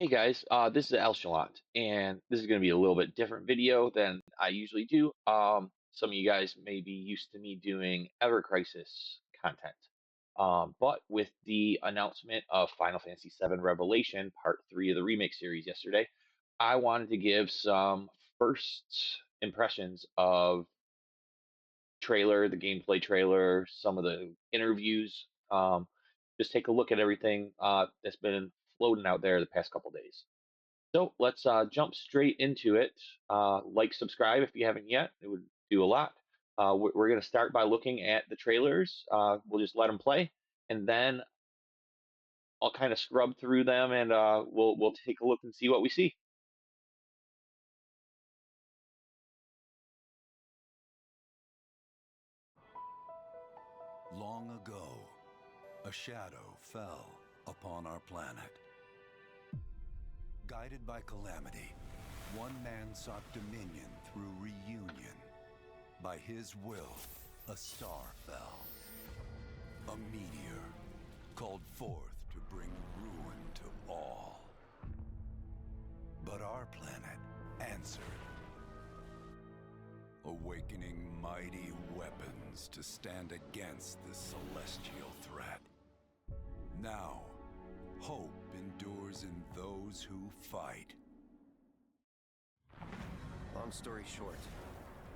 Hey guys, this is Alshalant, and this is going to be a little bit different video than I usually do. Some of you guys may be used to me doing Ever Crisis content, but with the announcement of Final Fantasy VII Revelation Part 3 of the Remake series yesterday, I wanted to give some first impressions of the gameplay trailer, some of the interviews. Just take a look at everything that's been floating out there the past couple days. So let's jump straight into it. Like, subscribe if you haven't yet. It would do a lot. We're going to start by looking at the trailers. We'll just let them play, and then I'll kind of scrub through them, and we'll take a look and see what we see. Long ago, a shadow fell upon our planet. Guided by calamity, one man sought dominion through reunion. By his will, a star fell. A meteor called forth to bring ruin to all. But our planet answered, awakening mighty weapons to stand against this celestial threat. Now, hope endures in those who fight. Long story short,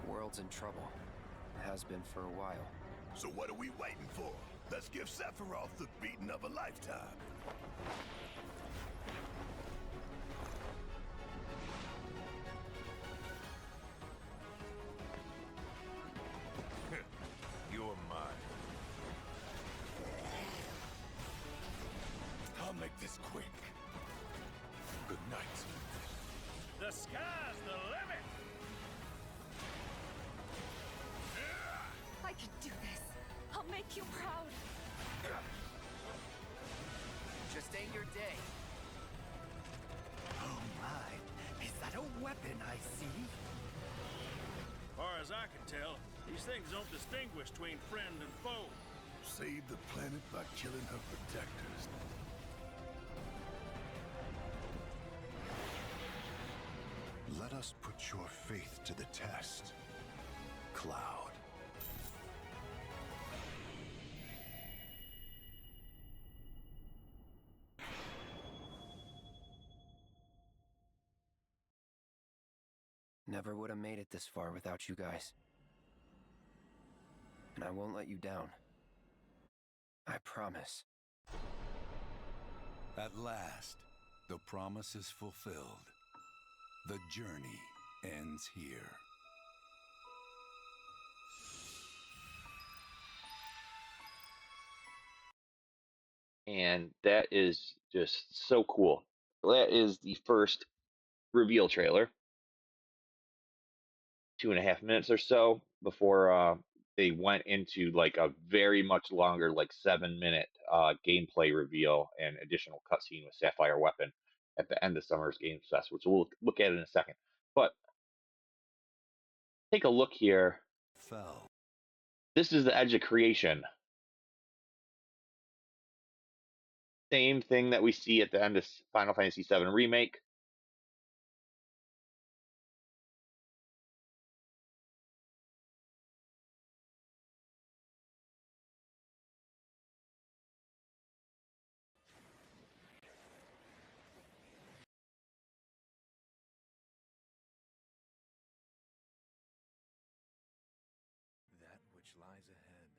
the world's in trouble. It has been for a while. So what are we waiting for? Let's give Sephiroth the beating of a lifetime. You're mine. I'll make this quick. Good night. The sky's the limit! I can do this. I'll make you proud. Just ain't your day. Oh my, is that a weapon I see? Far as I can tell, these things don't distinguish between friend and foe. Save the planet by killing her protectors. Let us put your faith to the test, Cloud. Never would have made it this far without you guys. And I won't let you down. I promise. At last, the promise is fulfilled. The journey ends here. And that is just so cool. That is the first reveal trailer. 2.5 minutes or so before they went into like a very much longer, like 7-minute gameplay reveal and additional cutscene with Sapphire Weapon at the end of Summer's Games Fest, which we'll look at in a second. But take a look here. Fell. This is the edge of creation. Same thing that we see at the end of Final Fantasy VII Remake. That which lies ahead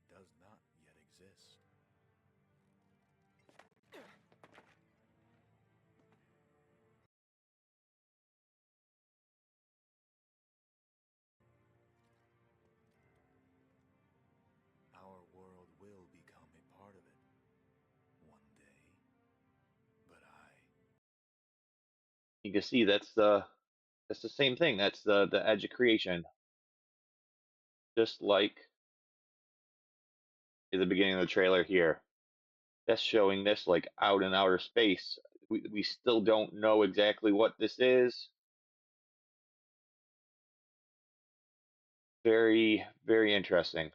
does not yet exist. Our world will become a part of it one day. But You can see that's the same thing. That's the edge of creation. Just like in the beginning of the trailer here. That's showing this like out in outer space. We still don't know exactly what this is. Very, very interesting.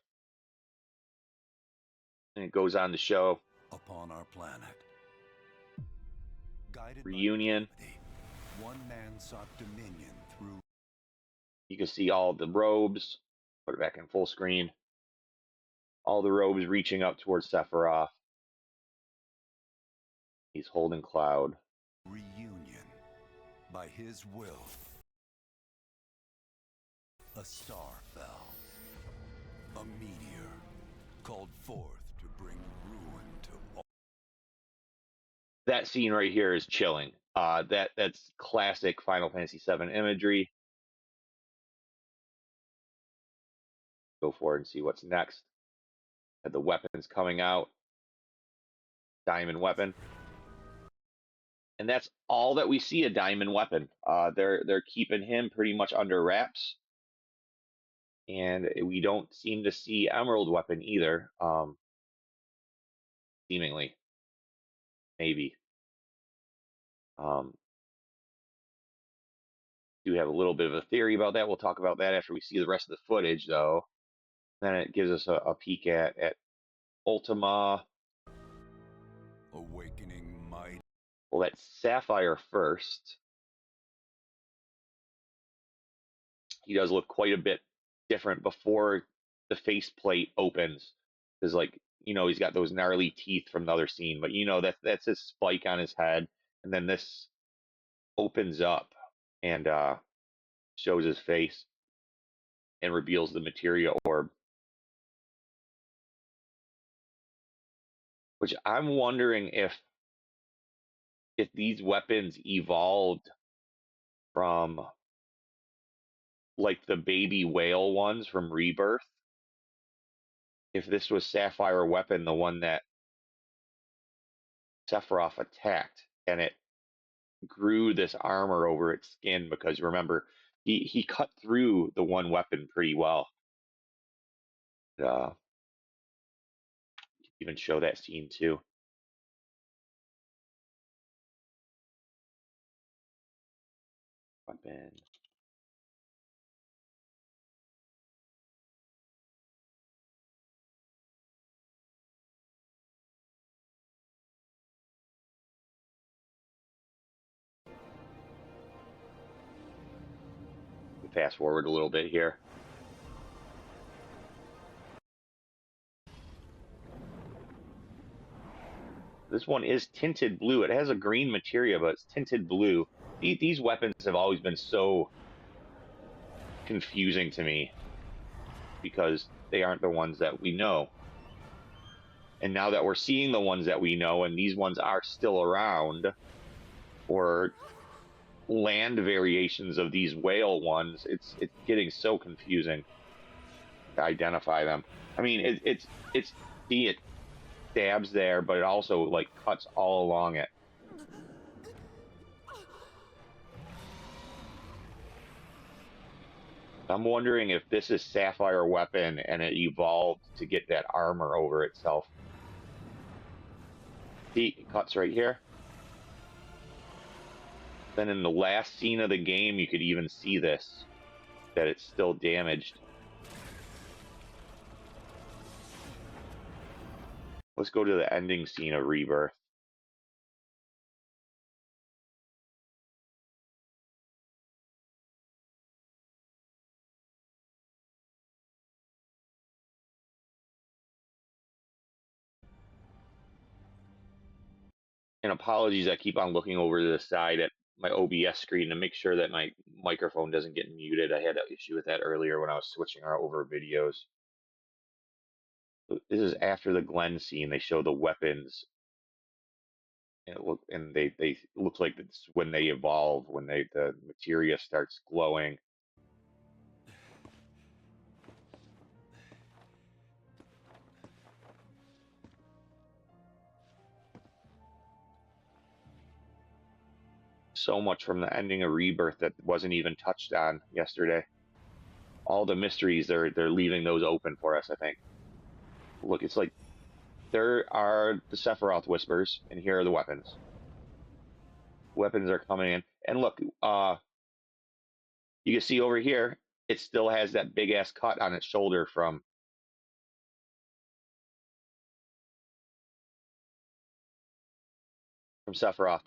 And it goes on to show Upon our planet. Guided Reunion. by gravity, one man sought dominion through. You can see all the robes. Put it back in full screen. All the robes reaching up towards Sephiroth. He's holding Cloud. Reunion. By his will, a star fell. A meteor called forth to bring ruin to all. That scene right here is chilling. That's classic Final Fantasy VII imagery. Go forward and see what's next. Have the weapons coming out. Diamond weapon. And that's all that we see, a diamond weapon. They're keeping him pretty much under wraps. And we don't seem to see emerald weapon either. Seemingly. Maybe. Do have a little bit of a theory about that. We'll talk about that after we see the rest of the footage, though. Then it gives us a peek at Ultima. Awakening might. Well, that's Sapphire first. He does look quite a bit different before the faceplate opens. Because, like, you know, he's got those gnarly teeth from the other scene. But, you know, that's his spike on his head. And then this opens up and shows his face and reveals the materia orb. Which I'm wondering if these weapons evolved from like the baby whale ones from Rebirth. If this was Sapphire weapon, the one that Sephiroth attacked, and it grew this armor over its skin, because remember, he cut through the one weapon pretty well. Even show that scene too. Weapon. Fast forward a little bit here. This one is tinted blue. It has a green materia, but it's tinted blue. These weapons have always been so confusing to me because they aren't the ones that we know. And now that we're seeing the ones that we know, and these ones are still around, or land variations of these whale ones, it's getting so confusing to identify them. I mean, it's see, it stabs there, but it also like cuts all along it. I'm wondering if this is Sapphire weapon and it evolved to get that armor over itself. See, it cuts right here. Then in the last scene of the game, you could even see this, that it's still damaged. Let's go to the ending scene of Rebirth. And apologies, I keep on looking over to the side at my OBS screen to make sure that my microphone doesn't get muted. I had an issue with that earlier when I was switching over videos. This is after the Glen scene. They show the weapons, and they look like it's when they evolve, when the materia starts glowing. So much from the ending of Rebirth that wasn't even touched on yesterday. All the mysteries, they're leaving those open for us, I think. Look, it's like there are the Sephiroth whispers, and here are the weapons. Weapons are coming in, and look, you can see over here, it still has that big ass cut on its shoulder from Sephiroth.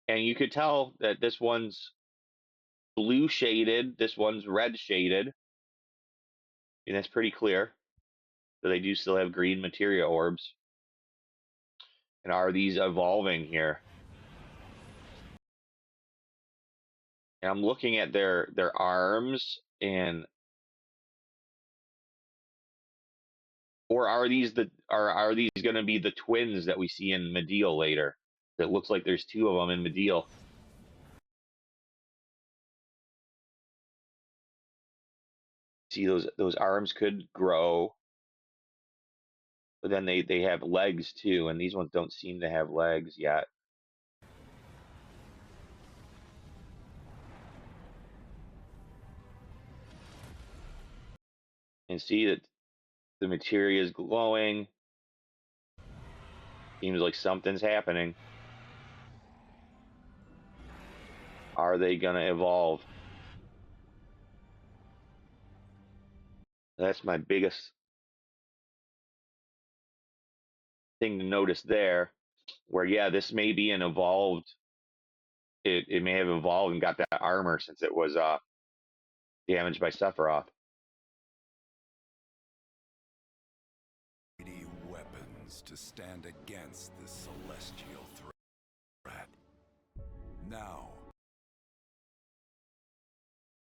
And you could tell that this one's blue shaded, this one's red shaded, and it's pretty clear. So they do still have green materia orbs. And are these evolving here? And I'm looking at their arms, and or are these are these going to be the twins that we see in Medial later? It looks like there's two of them in Medial. See, those arms could grow, but then they have legs too, and these ones don't seem to have legs yet. And see that the materia is glowing. Seems like something's happening. Are they gonna evolve? That's my biggest thing to notice there. Where yeah, this may be an evolved. It may have evolved and got that armor since it was damaged by Sephiroth. Mighty weapons to stand against this celestial threat.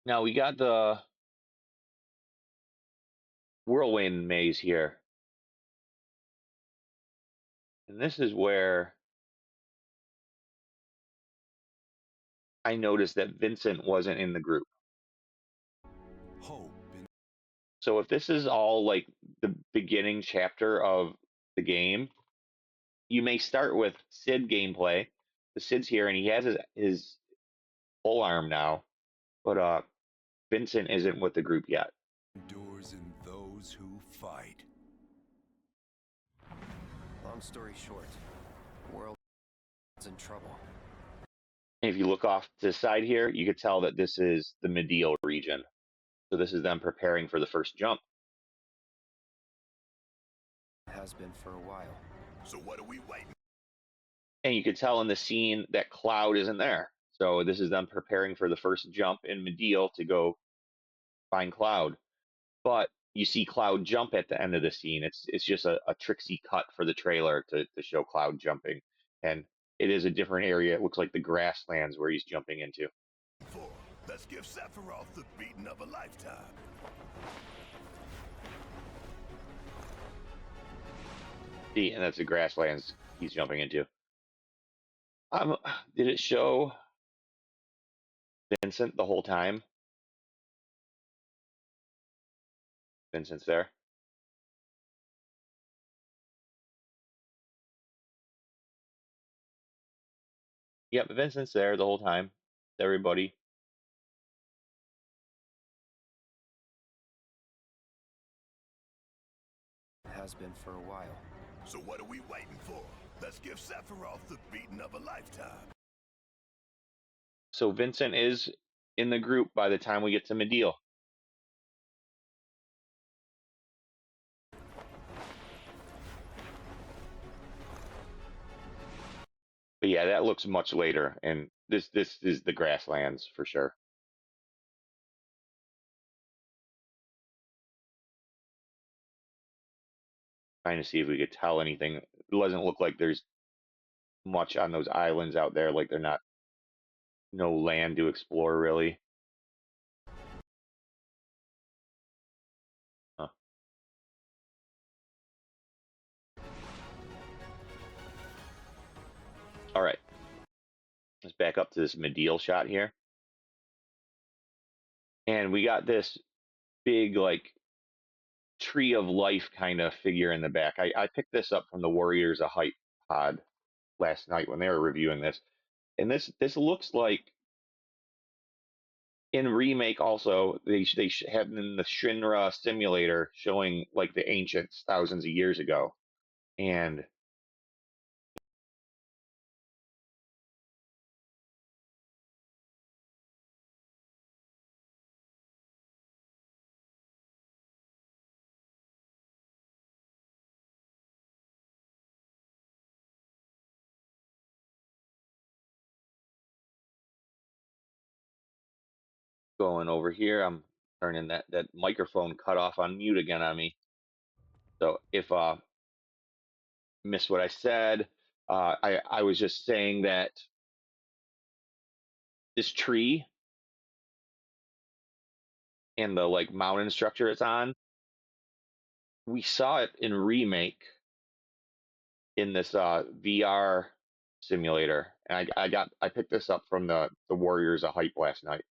Now we got the whirlwind maze here, and this is where I noticed that Vincent wasn't in the group. Hope in So if this is all like the beginning chapter of the game, you may start with Sid gameplay. The Sid's here and he has his full arm now, but Vincent isn't with the group yet. endures in those who fight. Long story short, world's in trouble. And if you look off to the side here, you could tell that this is the Medial region. So this is them preparing for the first jump. Has been for a while. So what are we waiting? And you could tell in the scene that Cloud isn't there. So this is them preparing for the first jump in Medial to go find Cloud. But you see Cloud jump at the end of the scene. It's just a tricksy cut for the trailer to show Cloud jumping. And it is a different area. It looks like the grasslands where he's jumping into. Let's give Sephiroth the beating of a lifetime. See, and that's the grasslands he's jumping into. Did it show Vincent the whole time? Vincent's there. Yep, Vincent's there the whole time. Everybody. Has been for a while. So what are we waiting for? Let's give Sephiroth the beating of a lifetime. So Vincent is in the group by the time we get to Medial. But yeah, that looks much later, and this is the grasslands for sure. Trying to see if we could tell anything. It doesn't look like there's much on those islands out there. Like they're not no land to explore really. Huh. All right, let's back up to this Medial shot here, and we got this big like tree of life kind of figure in the back. I picked this up from the Warriors of Hype pod last night when they were reviewing this, and this looks like in Remake also they have in the Shinra simulator showing like the ancients thousands of years ago, and going over here. I'm turning that microphone cut off on mute again on me. So if missed what I said, I was just saying that this tree and the like mountain structure it's on, we saw it in Remake in this VR simulator, and I picked this up from the Warriors of Hype last night.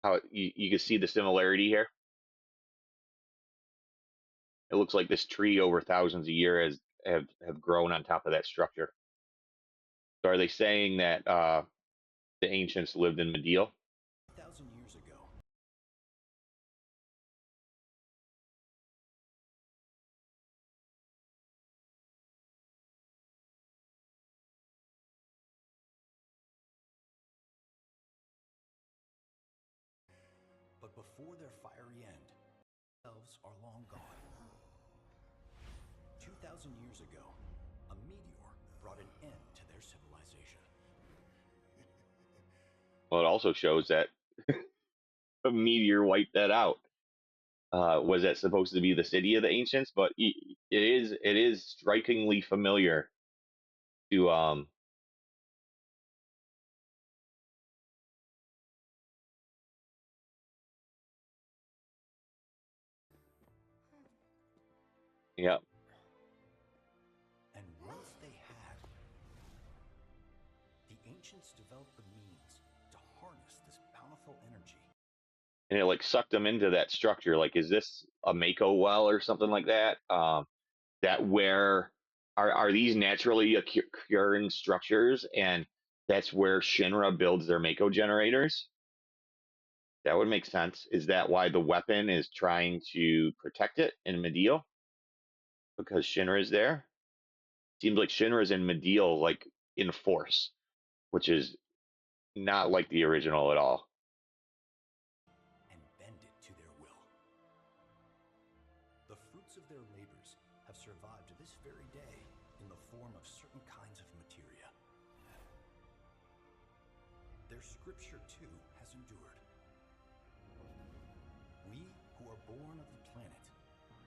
How you can see the similarity here. It looks like this tree over thousands of years have grown on top of that structure. So are they saying that the ancients lived in Medeal? 1,000 years ago. But before their fiery end, themselves are long gone. 2,000 years ago, a meteor brought an end to their civilization. Well, it also shows that a meteor wiped that out. Was that supposed to be the city of the ancients? But it is strikingly familiar to yeah. And once they had, the ancients developed the means to harness this bountiful energy. And it like sucked them into that structure. Like, is this a Mako well or something like that? That where are these naturally occurring structures, and that's where Shinra builds their Mako generators? That would make sense. Is that why the weapon is trying to protect it in Medeal? Because Shinra is there? Seems like Shinra is in Medeal, like in force, which is not like the original at all. And bend it to their will. The fruits of their labors have survived to this very day in the form of certain kinds of materia. Their scripture, too, has endured. We who are born of the planet,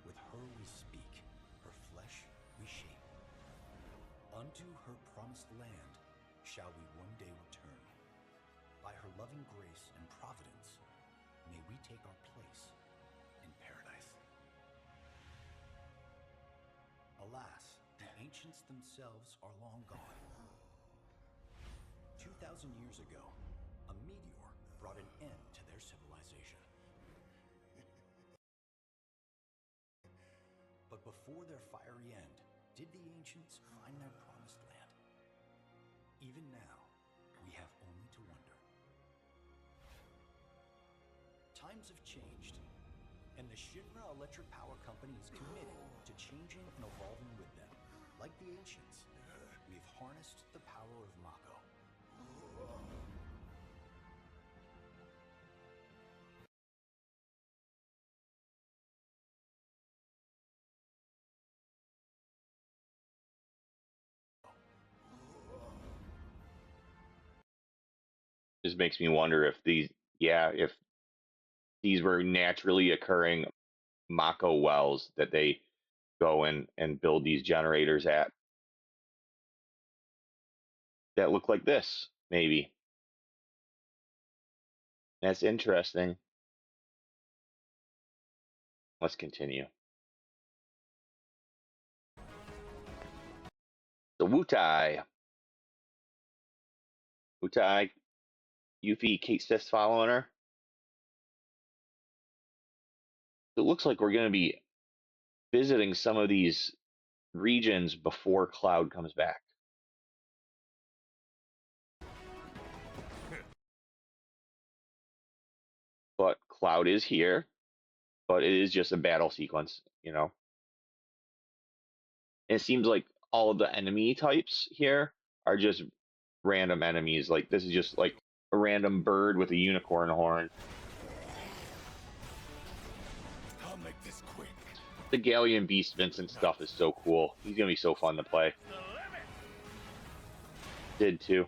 with her we speak, her flesh we shape. Unto her promised land shall we one day return. By her loving grace and providence, may we take our place in paradise. Alas, the ancients themselves are long gone. 2,000 years ago, a meteor brought an end to their civilization. But before their fiery end, did the ancients find their promised land? Even now, we have only to wonder. Times have changed, and the Shinra Electric Power Company is committed to changing and evolving with them. Like the ancients, we've harnessed the power of Mako. Just makes me wonder if if these were naturally occurring Mako wells that they go and build these generators at that look like this, maybe. That's interesting. Let's continue. The Wutai. Wutai, Yuffie, Kate Sith's following her. It looks like we're going to be visiting some of these regions before Cloud comes back. But Cloud is here, but it is just a battle sequence, you know. And it seems like all of the enemy types here are just random enemies. Like, this is just like a random bird with a unicorn horn. I'll make this quick. The Galleon Beast Vincent stuff is so cool. He's gonna be so fun to play. The limit. Did too.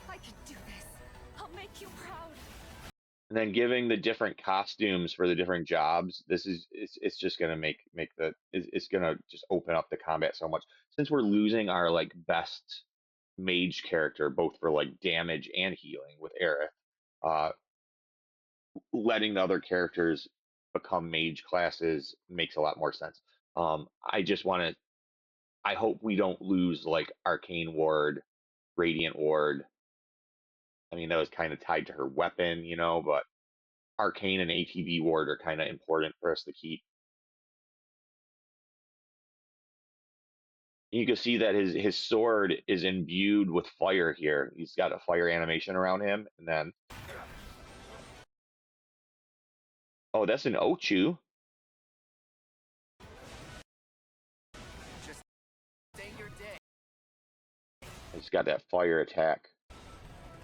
I can do this. I'll make you proud. And then giving the different costumes for the different jobs, it's just gonna make it's gonna just open up the combat so much. Since we're losing our like best mage character, both for like damage and healing with Aerith, uh, letting the other characters become mage classes makes a lot more sense. I just want to. I hope we don't lose like Arcane Ward, Radiant Ward. I mean, that was kind of tied to her weapon, you know, but Arcane and ATB Ward are kind of important for us to keep. You can see that his sword is imbued with fire here. He's got a fire animation around him, and then oh, that's an Ochu. Just stay your day. He's got that fire attack.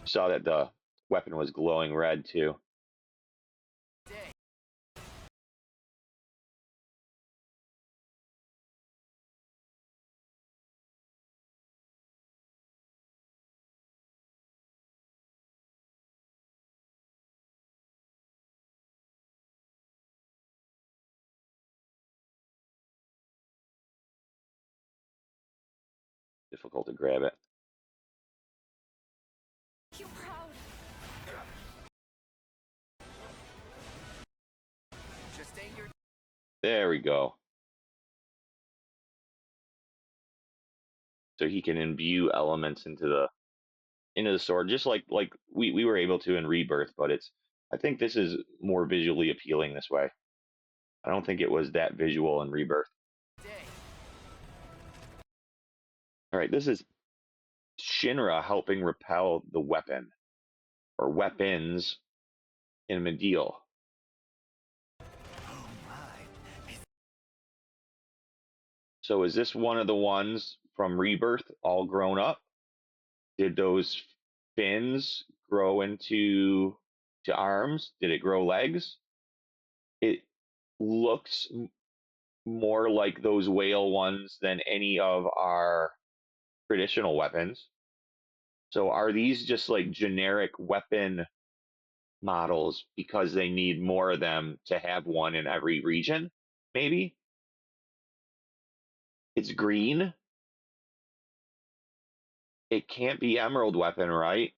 Saw that the weapon was glowing red too. Day. Difficult to grab it. You proud. Just stay your. There we go. So he can imbue elements into the sword, just like we were able to in Rebirth. But I think this is more visually appealing this way. I don't think it was that visual in Rebirth. Day. All right, this is Shinra helping repel the weapon or weapons in Medial. Oh my. So is this one of the ones from Rebirth all grown up? Did those fins grow into to arms? Did it grow legs? It looks more like those whale ones than any of our traditional weapons. So are these just like generic weapon models because they need more of them to have one in every region? Maybe it's green. It can't be emerald weapon, right?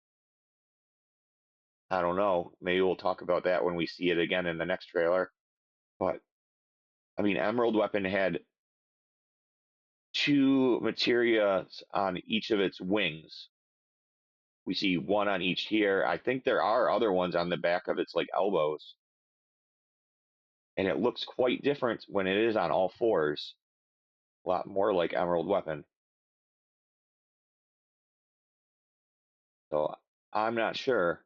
I don't know. Maybe we'll talk about that when we see it again in the next trailer. But I mean, emerald weapon had two materias on each of its wings. We see one on each here. I think there are other ones on the back of its like elbows. And it looks quite different when it is on all fours. A lot more like emerald weapon. So I'm not sure.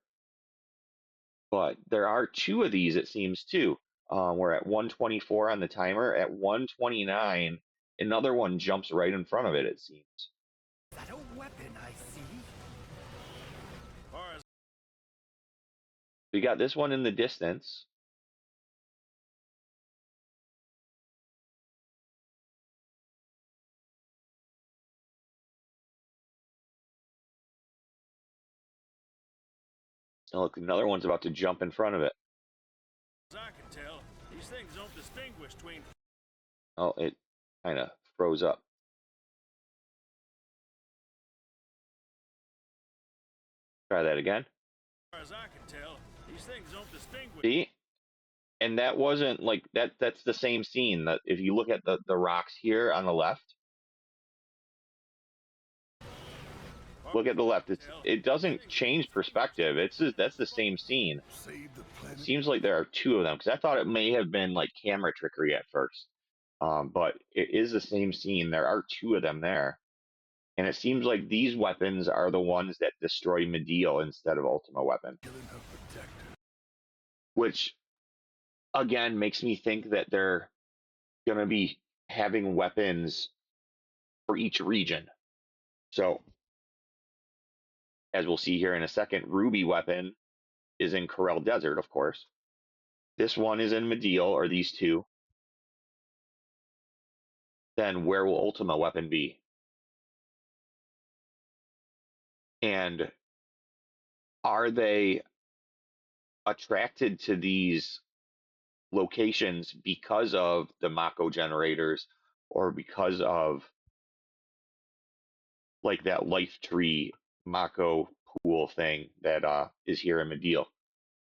But there are two of these, it seems, too. We're at 124 on the timer. At 129, another one jumps right in front of it, it seems. Is that a weapon I see? Far as We got this one in the distance. Oh, look, another one's about to jump in front of it. I can tell, these things don't distinguish between. Oh, it kind of froze up. Try that again. Far as I can tell, these things don't distinguish. See? And that wasn't like that's the same scene. That if you look at the rocks here on the left, look at the left. It doesn't change perspective. That's the same scene. It seems like there are two of them because I thought it may have been like camera trickery at first, but it is the same scene. There are two of them there, and it seems like these weapons are the ones that destroy Medial instead of Ultima Weapon, which again makes me think that they're gonna be having weapons for each region. So as we'll see here in a second, Ruby weapon is in Corel Desert, of course. This one is in Medial, or these two. Then where will Ultima weapon be? And are they attracted to these locations because of the Mako generators or because of like that life tree Mako pool thing that is here in Medeal?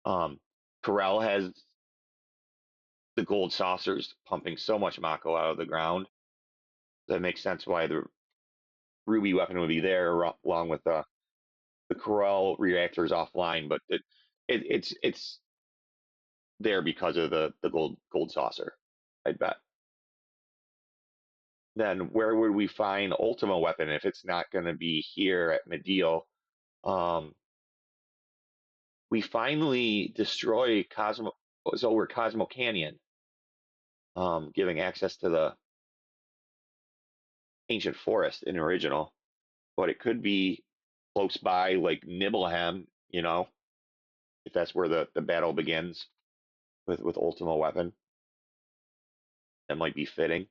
Corel has the gold saucers pumping so much Mako out of the ground. That makes sense why the Ruby weapon would be there along with the Corel reactors offline, but it's there because of the gold saucer, I'd bet. Then where would we find Ultima weapon if it's not going to be here at Medeal? We finally destroy Cosmo, so we're Cosmo Canyon, giving access to the ancient forest in original, but it could be close by like Nibelheim, if that's where the battle begins with Ultima weapon. That might be fitting.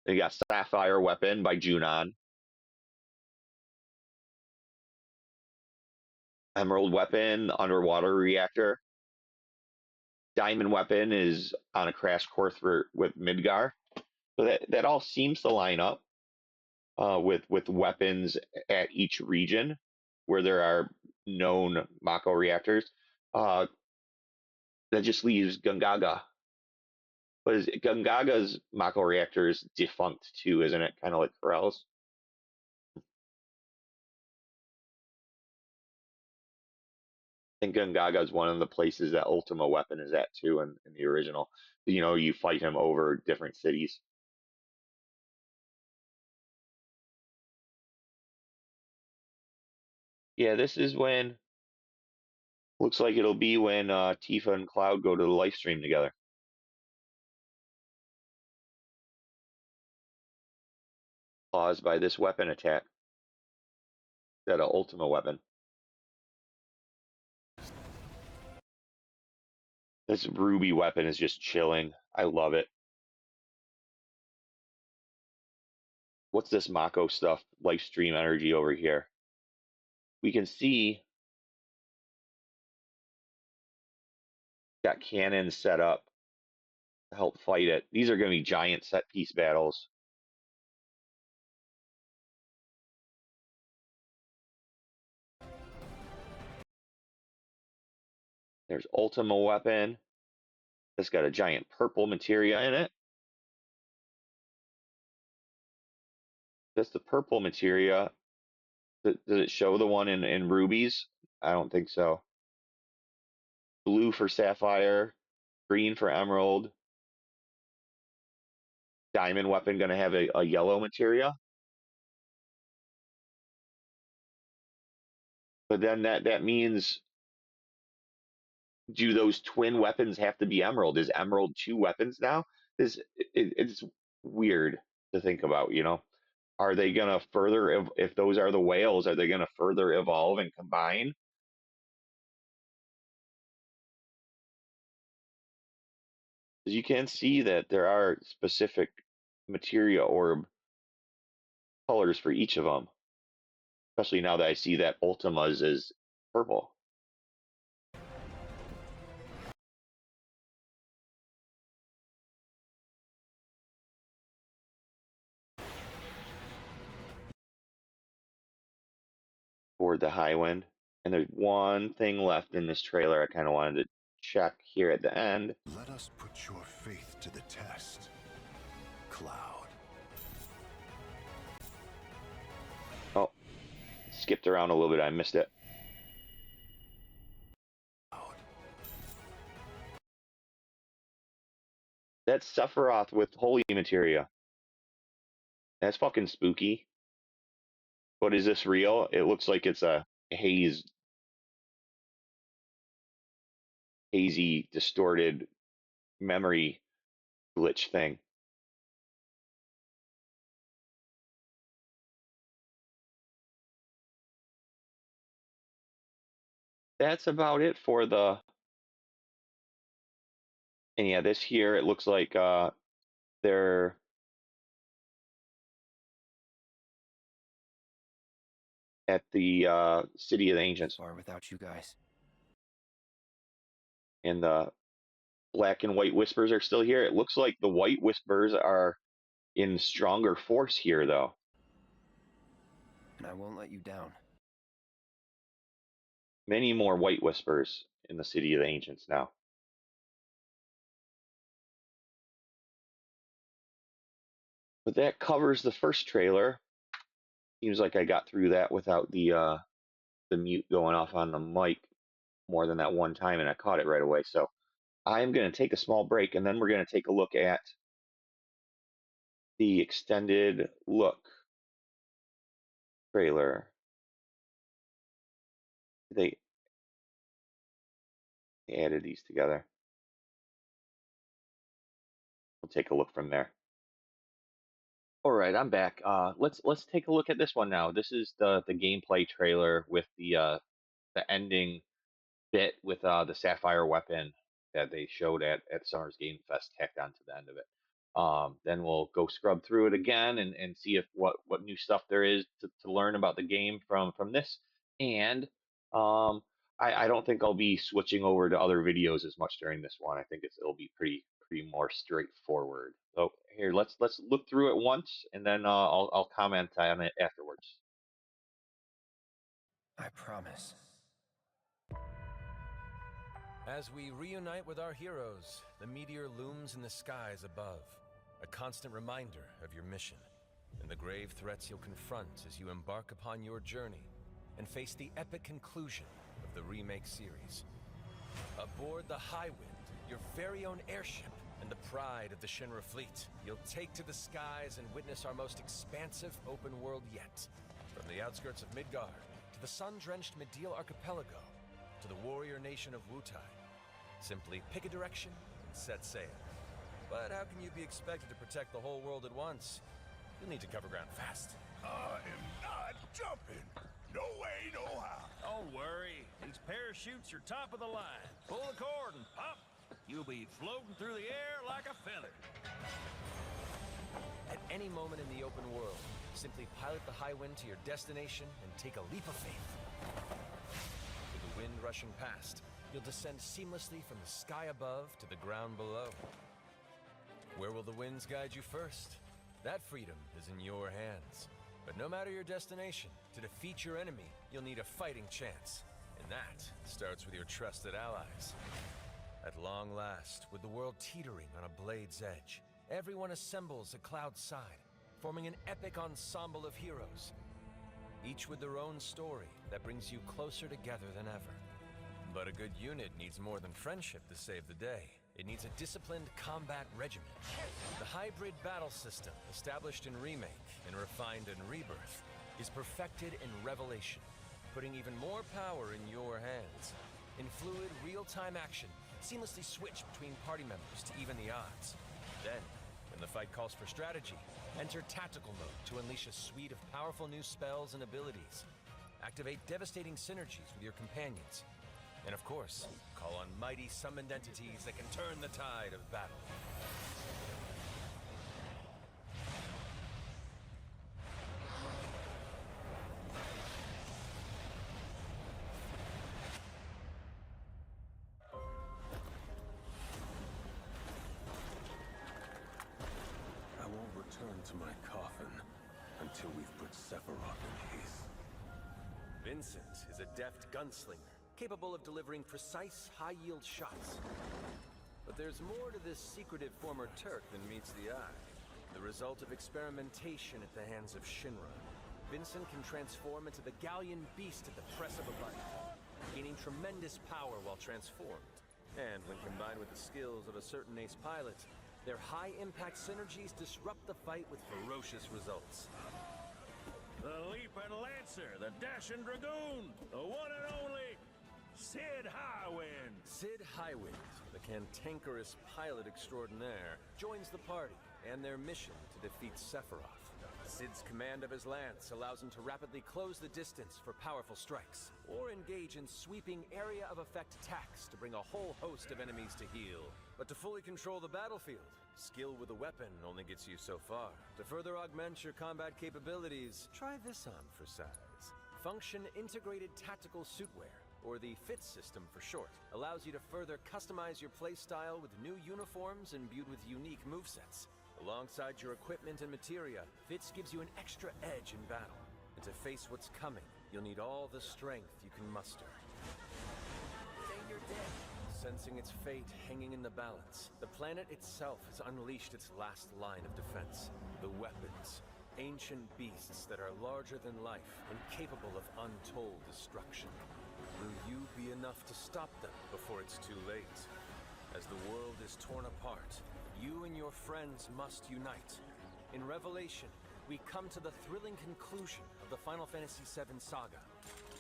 Then you got Sapphire weapon by Junon. Emerald weapon, underwater reactor. Diamond weapon is on a crash course with Midgar. So that all seems to line up with weapons at each region where there are known Mako reactors. That just leaves Gungaga. But Gungaga's Mako reactor is defunct too, isn't it? Kind of like Corel's. I think Gungaga is one of the places that Ultima weapon is at too in the original. You fight him over different cities. Yeah, this is when looks like it'll be when Tifa and Cloud go to the live stream together. Caused by this weapon attack. That an Ultima weapon. This Ruby weapon is just chilling. I love it. What's this Mako stuff? Live stream energy over here. We can see got cannons set up to help fight it. These are going to be giant set piece battles. There's Ultima weapon. It's got a giant purple materia in it. That's the purple materia. Does it show the one in rubies? I don't think so. Blue for sapphire, green for emerald. Diamond weapon going to have a yellow materia. But then that means, do those twin weapons have to be emerald? Is emerald two weapons now? It's weird to think about, Are they going to further, if those are the whales, are they going to further evolve and combine? Because you can see that there are specific materia orb colors for each of them. Especially now that I see that Ultima's is purple. Toward the high wind. And there's one thing left in this trailer I kind of wanted to check here at the end. Let us put your faith to the test, Cloud. Oh, skipped around a little bit. I missed it. That's Sephiroth with holy materia. That's fucking spooky. But is this real? It looks like it's a hazy, distorted memory glitch thing. That's about it for the. And yeah, this here, it looks like they're at the City of the Too Ancients, far without you guys. and the Black and White Whispers are still here. It looks like the White Whispers are in stronger force here, though. And I won't let you down. Many more White Whispers in the City of the Ancients now. But that covers the first trailer. Seems like I got through that without the mute going off on the mic more than that one time, and I caught it right away. So I'm going to take a small break, and then we're going to take a look at the extended look trailer. They added these together. We'll take a look from there. All right, I'm back. Let's take a look at this one now. This is the gameplay trailer with the ending bit with the sapphire weapon that they showed at Summer's Game Fest tacked onto the end of it. Then we'll go scrub through it again and see if what new stuff there is to learn about the game from this. And I don't think I'll be switching over to other videos as much during this one. I think it'll be pretty more straightforward. So here, let's look through it once, and then I'll comment on it afterwards. I promise. As we reunite with our heroes, the meteor looms in the skies above, a constant reminder of your mission and the grave threats you'll confront as you embark upon your journey and face the epic conclusion of the Remake series. Aboard the Highwind, your very own airship and the pride of the Shinra fleet, you'll take to the skies and witness our most expansive open world yet. From the outskirts of Midgard to the sun-drenched Medial Archipelago, to the warrior nation of Wutai. Simply pick a direction and set sail. But how can you be expected to protect the whole world at once? You'll need to cover ground fast. I am not jumping. No way, no how. Don't worry. These parachutes are top of the line. Pull the cord and pop. You'll be floating through the air like a feather. At any moment in the open world, simply pilot the Highwind to your destination and take a leap of faith. With the wind rushing past, you'll descend seamlessly from the sky above to the ground below. Where will the winds guide you first? That freedom is in your hands. But no matter your destination, to defeat your enemy, you'll need a fighting chance. And that starts with your trusted allies. At long last, with the world teetering on a blade's edge, everyone assembles at Cloud's side, forming an epic ensemble of heroes, each with their own story that brings you closer together than ever. But a good unit needs more than friendship to save the day. It needs a disciplined combat regimen. The hybrid battle system, established in Remake and refined in Rebirth, is perfected in Revelation, putting even more power in your hands. In fluid, real-time action, seamlessly switch between party members to even the odds. Then, when the fight calls for strategy, enter tactical mode to unleash a suite of powerful new spells and abilities. Activate devastating synergies with your companions. And of course, call on mighty summoned entities that can turn the tide of battle. I won't return to my coffin until we've put Sephiroth in peace. Vincent is a deft gunslinger, capable of delivering precise, high-yield shots. But there's more to this secretive former Turk than meets the eye. The result of experimentation at the hands of Shinra. Vincent can transform into the Galleon beast at the press of a button, gaining tremendous power while transformed. And when combined with the skills of a certain ace pilot, their high-impact synergies disrupt the fight with ferocious results. The Leaping Lancer, the Dashing Dragoon, the one and only Sid Highwind. Sid Highwind, the cantankerous pilot extraordinaire, joins the party and their mission to defeat Sephiroth. Sid's command of his lance allows him to rapidly close the distance for powerful strikes, or engage in sweeping area of effect attacks to bring a whole host of enemies to heel. But to fully control the battlefield, skill with a weapon only gets you so far. To further augment your combat capabilities, try this on for size. Function Integrated Tactical Suitwear, or the FITS system for short, allows you to further customize your playstyle with new uniforms imbued with unique movesets. Alongside your equipment and materia, FITS gives you an extra edge in battle. And to face what's coming, you'll need all the strength you can muster. Say you're dead. Sensing its fate hanging in the balance, the planet itself has unleashed its last line of defense. The weapons. Ancient beasts that are larger than life and capable of untold destruction. Will you be enough to stop them before it's too late? As the world is torn apart, you and your friends must unite. In Revelation, we come to the thrilling conclusion of the Final Fantasy VII saga,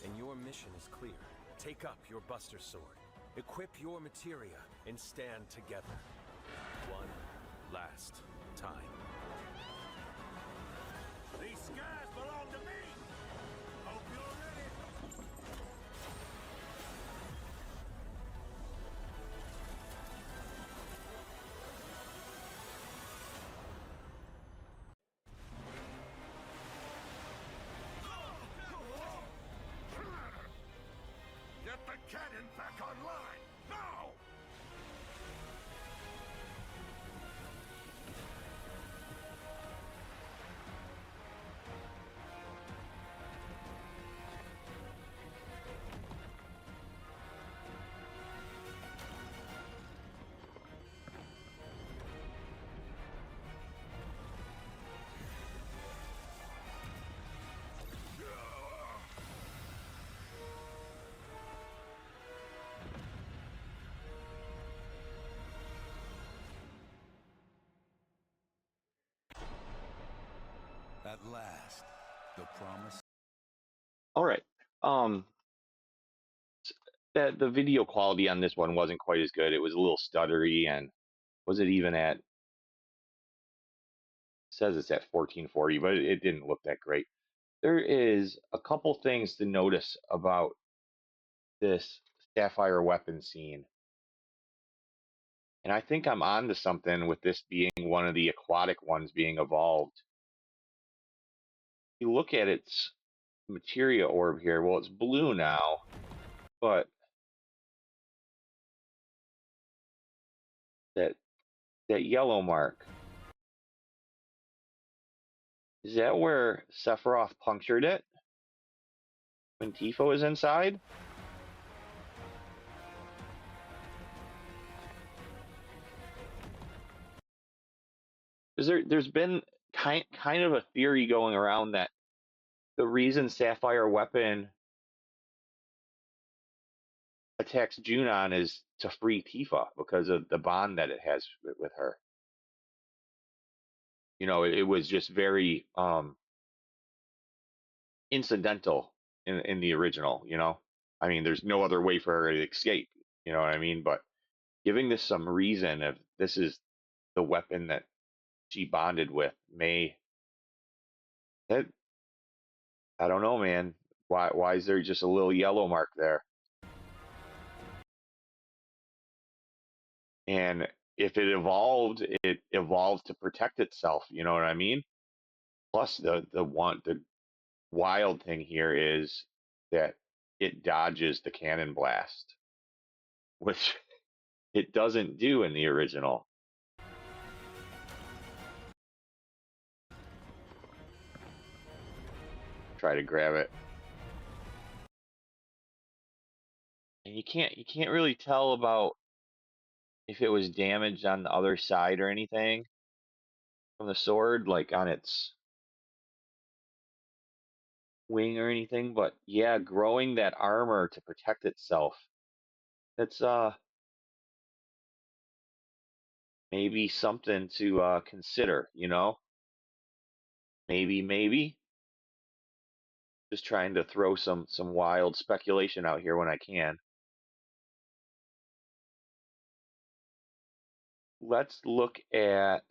and your mission is clear. Take up your Buster Sword, equip your materia, and stand together. One last time. These skies belong to me! Hope you're ready! Get the cannon back online, now! At last, the promise. All right. Um, that the video quality on this one wasn't quite as good. It was a little stuttery, and was it even at? Says it's at 1440, but it didn't look that great. There is a couple things to notice about this Sapphire weapon scene, and I think I'm on to something with this being one of the aquatic ones being evolved. You look at its materia orb here. Well, it's blue now, but that yellow mark, is that where Sephiroth punctured it when Tifa was inside? There's been kind of a theory going around that the reason Sapphire weapon attacks Junon is to free Tifa because of the bond that it has with her. You know, it was just very incidental in the original, you know. I mean, there's no other way for her to escape, you know what I mean? But giving this some reason, if this is the weapon that she bonded with, may that, I don't know, man. Why is there just a little yellow mark there? And if it evolved to protect itself, you know what I mean? Plus the wild thing here is that it dodges the cannon blast, which it doesn't do in the original. Try to grab it. And you can't really tell about if it was damaged on the other side or anything from the sword, like on its wing or anything, but yeah, growing that armor to protect itself. That's maybe something to consider, you know? Maybe. Just trying to throw some wild speculation out here when I can. Let's look at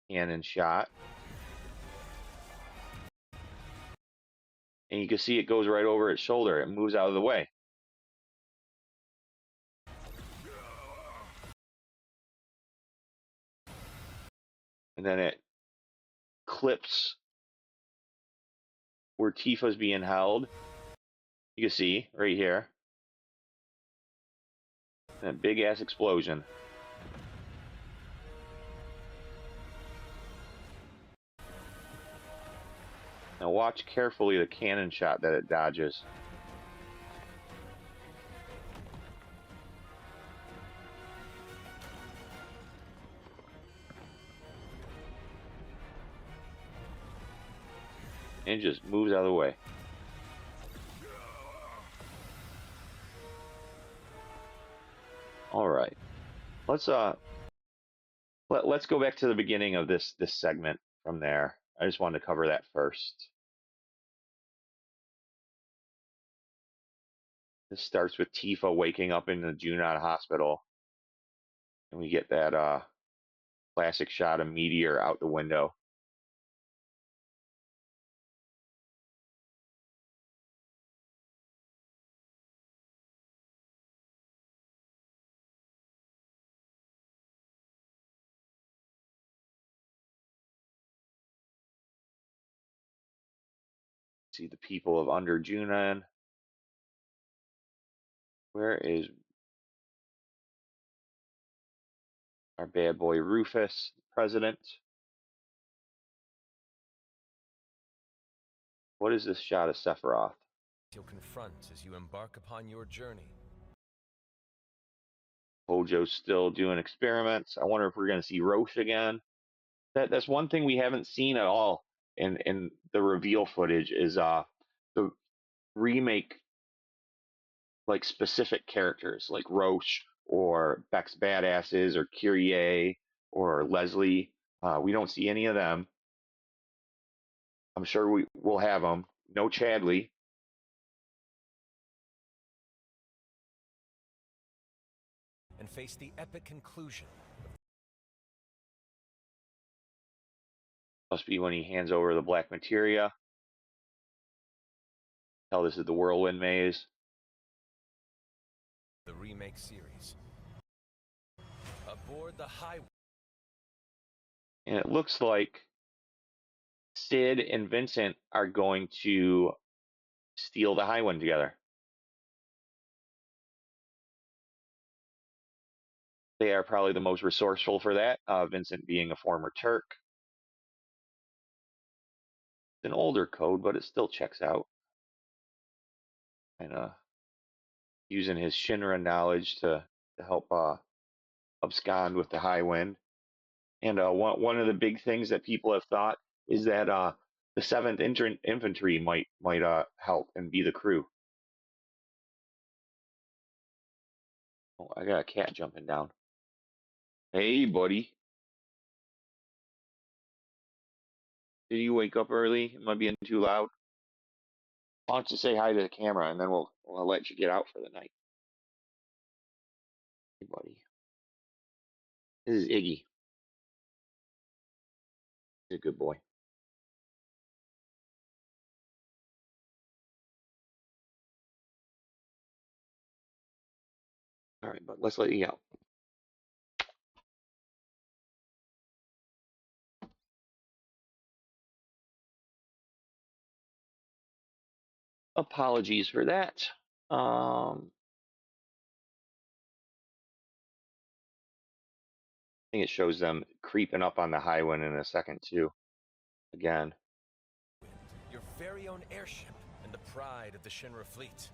cannon shot. And you can see it goes right over its shoulder. It moves out of the way. And then it clips where Tifa's being held. You can see right here. And a big ass explosion. Now watch carefully the cannon shot that it dodges. And it just moves out of the way. All right, let's let's go back to the beginning of this segment from there. I just wanted to cover that first. This starts with Tifa waking up in the Junod hospital, and we get that classic shot of Meteor out the window. See the people of Under Junon. Where is our bad boy Rufus, president? What is this shot of Sephiroth? You'll confront as you embark upon your journey. Hojo's still doing experiments. I wonder if we're going to see Roche again. That's one thing we haven't seen at all in the reveal footage is the remake, like specific characters like Roche or Beck's Badasses or Kyrie or Leslie. We don't see any of them. I'm sure we will have them. No Chadley. And face the epic conclusion. Must be when he hands over the black materia. Tell this is the Whirlwind Maze. The remake series. Aboard the highway. And it looks like Sid and Vincent are going to steal the Highwind together. They are probably the most resourceful for that, Vincent being a former Turk. It's an older code, but it still checks out. And using his Shinra knowledge to help abscond with the Highwind. And one of the big things that people have thought is that the 7th Infantry might help and be the crew. Oh, I got a cat jumping down. Hey, buddy. Did you wake up early? Am I being too loud? Why don't you say hi to the camera, and then we'll let you get out for the night. Hey, buddy. This is Iggy. He's a good boy. All right, but let's let you out. Apologies for that. I think it shows them creeping up on the Highwind in a second too. Again. Your very own airship and the pride of the Shinra fleet.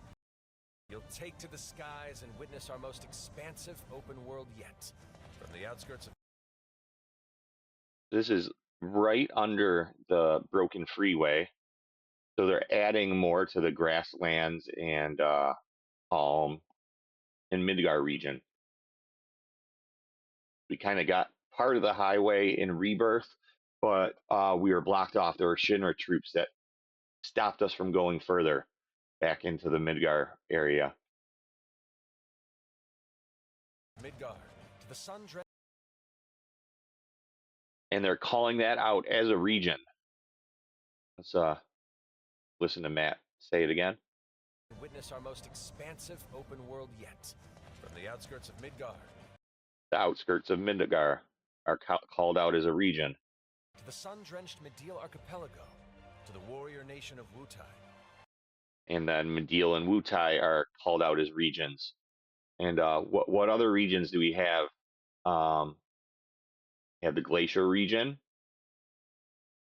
You'll take to the skies and witness our most expansive open world yet. From the outskirts of... This is right under the broken freeway. So they're adding more to the grasslands and Palm and Midgar region. We kind of got part of the highway in Rebirth, but we were blocked off. There were Shinra troops that stopped us from going further back into the Midgar area. Midgar, to the sun. And they're calling that out as a region. Let's listen to Matt say it again. Witness our most expansive open world yet. From the outskirts of Midgar. The outskirts of Midgar are called out as a region. To the sun-drenched Medial Archipelago. To to the warrior nation of Wutai. And then Mediel and Wutai are called out as regions. And what other regions do we have? We have the Glacier region,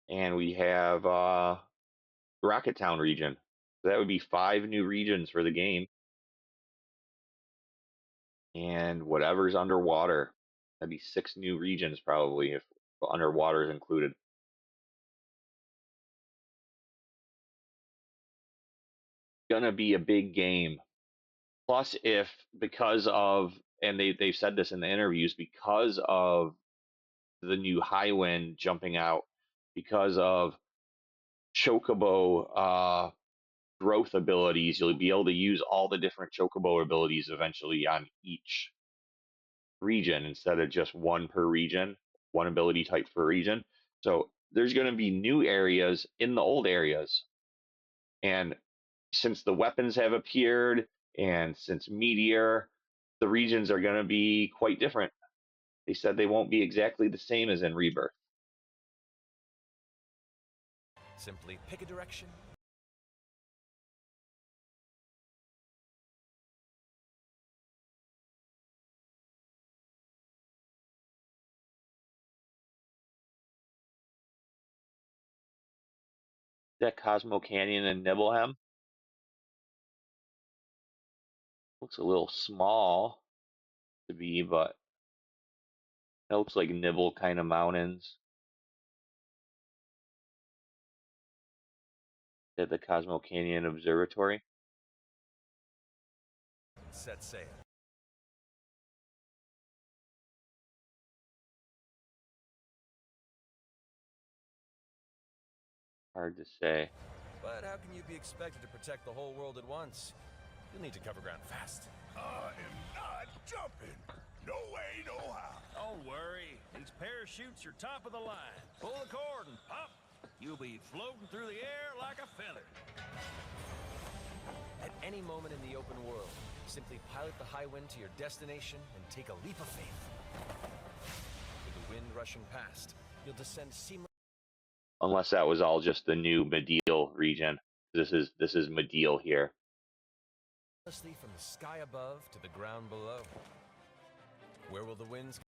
and we have Rocket Town region. So that would be 5 new regions for the game. And whatever's underwater, that'd be 6 new regions probably if underwater is included. Gonna be a big game. Plus, if because of, and they've said this in the interviews, because of the new Highwind jumping out, because of Chocobo growth abilities, you'll be able to use all the different Chocobo abilities eventually on each region instead of just one per region, one ability type per region. So there's going to be new areas in the old areas. And since the weapons have appeared and since Meteor, the regions are going to be quite different. They said they won't be exactly the same as in Rebirth. Simply pick a direction. That Cosmo Canyon in Nibelheim looks a little small to be, but it looks like Nibble kind of mountains at the Cosmo Canyon Observatory. Set sail. Hard to say. But how can you be expected to protect the whole world at once? You'll need to cover ground fast. I am not jumping. No way, no how. Don't worry. These parachutes are top of the line. Pull the cord and pop. You'll be floating through the air like a feather. At any moment in the open world, simply pilot the Highwind to your destination and take a leap of faith. With the wind rushing past, you'll descend seamlessly. Unless that was all just the new Mediel region. This is Mediel here. From the sky above to the ground below. Where will the winds?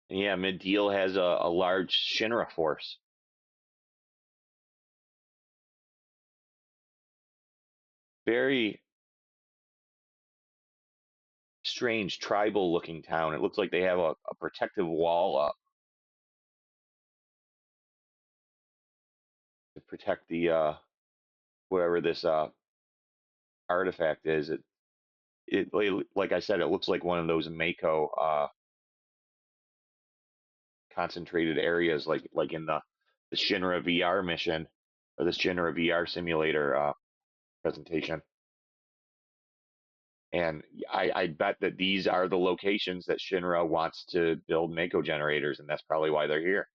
Yeah, Mediel has a large Shinra force. Very strange tribal looking town. It looks like they have a protective wall up to protect the whatever this artifact is. It like I said, it looks like one of those Mako concentrated areas, like in the Shinra VR mission or the Shinra VR simulator presentation. And I bet that these are the locations that Shinra wants to build Mako generators, and that's probably why they're here.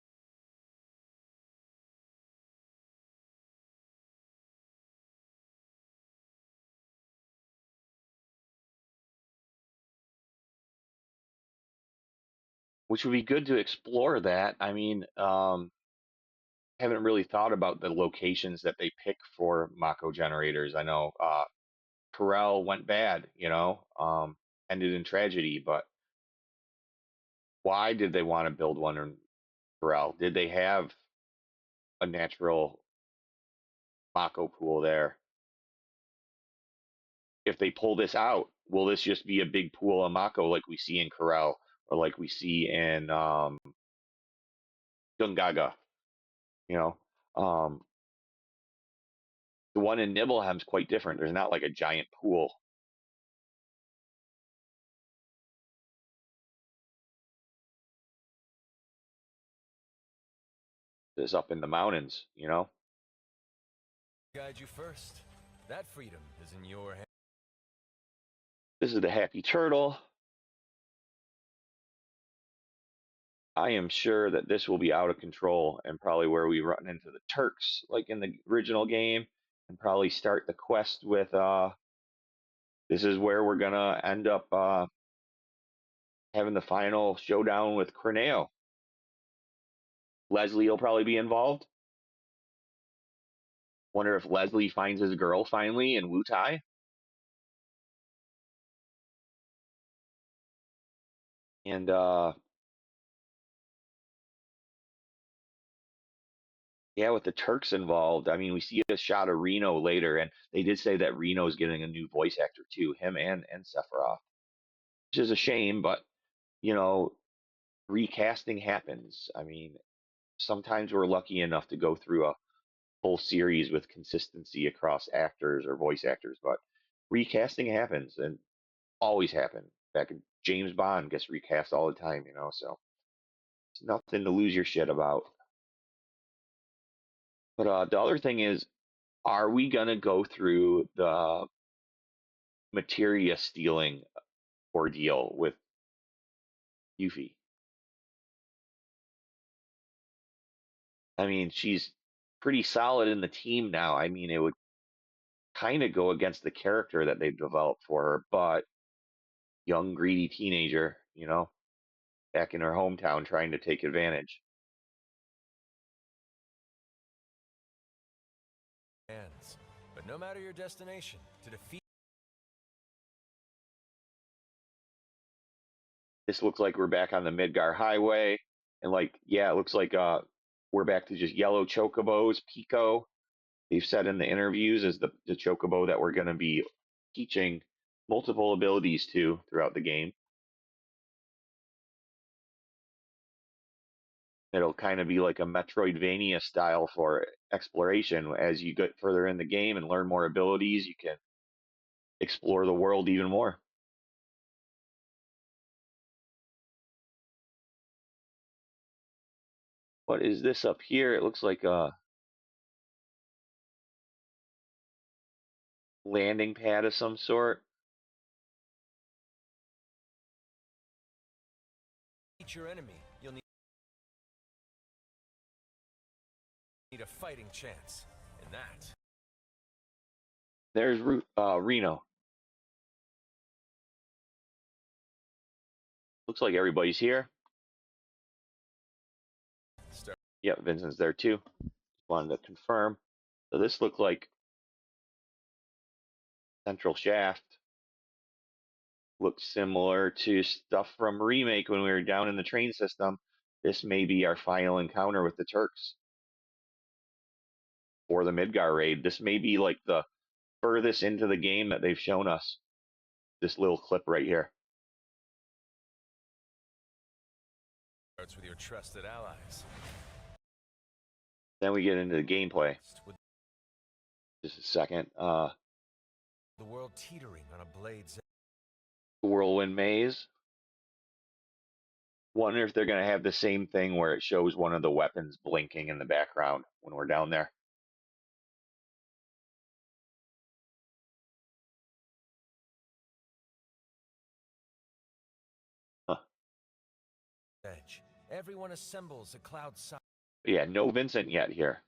Which would be good to explore that. I mean, haven't really thought about the locations that they pick for Mako generators. I know Corel went bad, ended in tragedy, but why did they want to build one in Corel? Did they have a natural Mako pool there? If they pull this out, will this just be a big pool of Mako like we see in Corel or like we see in Gungaga? You know, the one in Nibelheim's quite different. There's not like a giant pool. This up in the mountains, Guide you first. That freedom is in your hands. This is the Happy Turtle. I am sure that this will be out of control and probably where we run into the Turks, like in the original game, and probably start the quest with this is where we're gonna end up having the final showdown with Corneo. Leslie will probably be involved. Wonder if Leslie finds his girl finally in Wu Tai. And yeah, with the Turks involved, I mean, we see a shot of Reno later, and they did say that Reno's getting a new voice actor too, him and Sephiroth, which is a shame, but you know, recasting happens. I mean, sometimes we're lucky enough to go through a whole series with consistency across actors or voice actors, but recasting happens and always happened. Back in James Bond gets recast all the time, so it's nothing to lose your shit about. But the other thing is, are we gonna go through the materia stealing ordeal with Yuffie? I mean, she's pretty solid in the team now. I mean, it would kind of go against the character that they've developed for her, but young, greedy teenager, back in her hometown trying to take advantage. Hands. But no matter your destination, to defeat This looks like we're back on the Midgar Highway, and yeah, it looks like we're back to just yellow chocobos. Pico, they've said in the interviews, is the chocobo that we're going to be teaching multiple abilities to throughout the game. It'll kind of be like a Metroidvania style for exploration. As you get further in the game and learn more abilities, you can explore the world even more. What is this up here? It looks like a landing pad of some sort. your enemy, you'll need a fighting chance. And that. There's Reno. Looks like everybody's here. Yep, Vincent's there too. Wanted to confirm. So this looked like Central Shaft. Looks similar to stuff from Remake when we were down in the train system. This may be our final encounter with the Turks. Or the Midgar raid. This may be like the furthest into the game that they've shown us. This little clip right here. Starts with your trusted allies. Then we get into the gameplay. Just a second. The world teetering on a blade's Whirlwind Maze. Wonder if they're going to have the same thing where it shows one of the weapons blinking in the background when we're down there. Huh. edge. Everyone assembles at cloud side. Yeah, no Vincent yet here.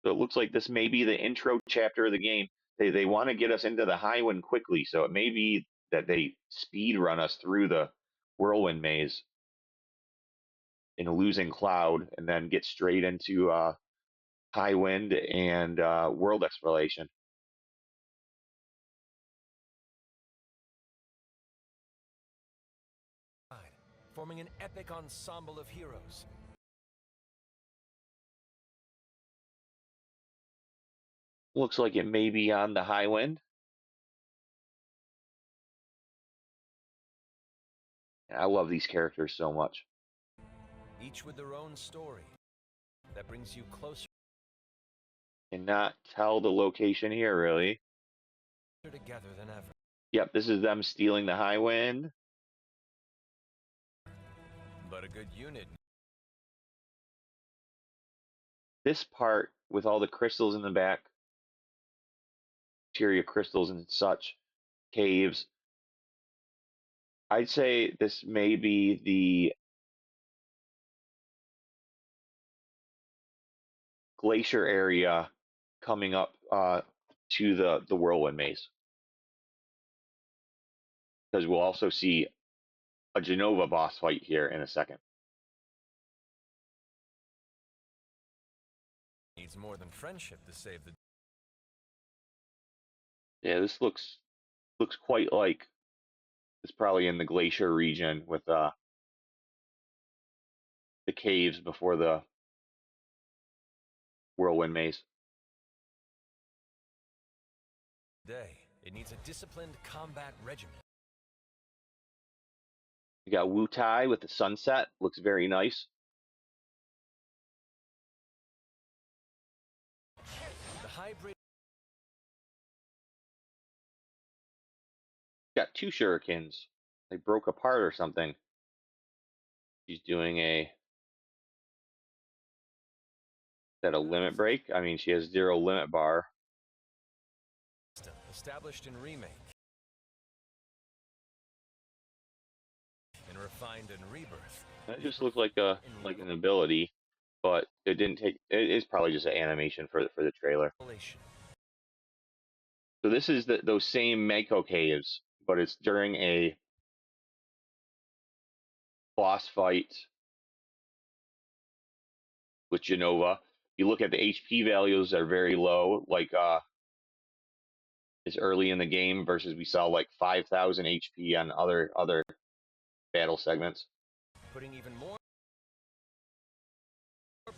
So it looks like this may be the intro chapter of the game. They want to get us into the Highwind quickly, so it may be that they speed run us through the Whirlwind Maze in losing Cloud and then get straight into Highwind and world exploration. Forming an epic ensemble of heroes. Looks like it may be on the Highwind. I love these characters so much. Each with their own story that brings you closer. Cannot tell the location here, really. Together than ever. Yep, this is them stealing the Highwind. But a good unit. This part with all the crystals in the back, materia crystals and such, caves. I'd say this may be the glacier area coming up to the Whirlwind Maze. Because we'll also see a Genova boss fight here in a second. needs more than friendship to save the... Yeah, this looks quite like it's probably in the glacier region with the caves before the whirlwind maze. day. It needs a disciplined combat regimen. You got Wu Tai with the sunset, looks very nice. The hybrid... Got two shurikens. They broke apart or something. She's doing a... Is that a limit break? I mean, she has 0 limit bar. established in Remake. And refined in Rebirth. That just looked like an ability, but it didn't take. It is probably just an animation for the trailer. So this is those same Mako caves, but it's during a boss fight with Genova. You look at the HP values are very low, like it's early in the game versus we saw like 5,000 HP on other battle segments. Putting even more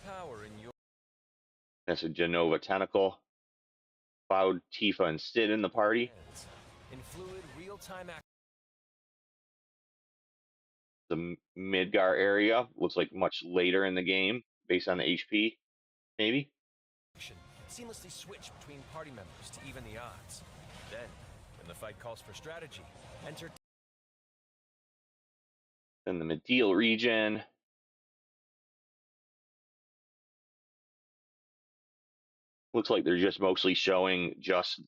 power in your... That's a Genova tentacle. Cloud, Tifa, and Sid in the party. In fluid, real-time action. The Midgar area looks like much later in the game, based on the HP, maybe. Seamlessly switch between party members to even the odds. Then, when the fight calls for strategy, enter... Then the Medial region. Looks like they're just mostly showing just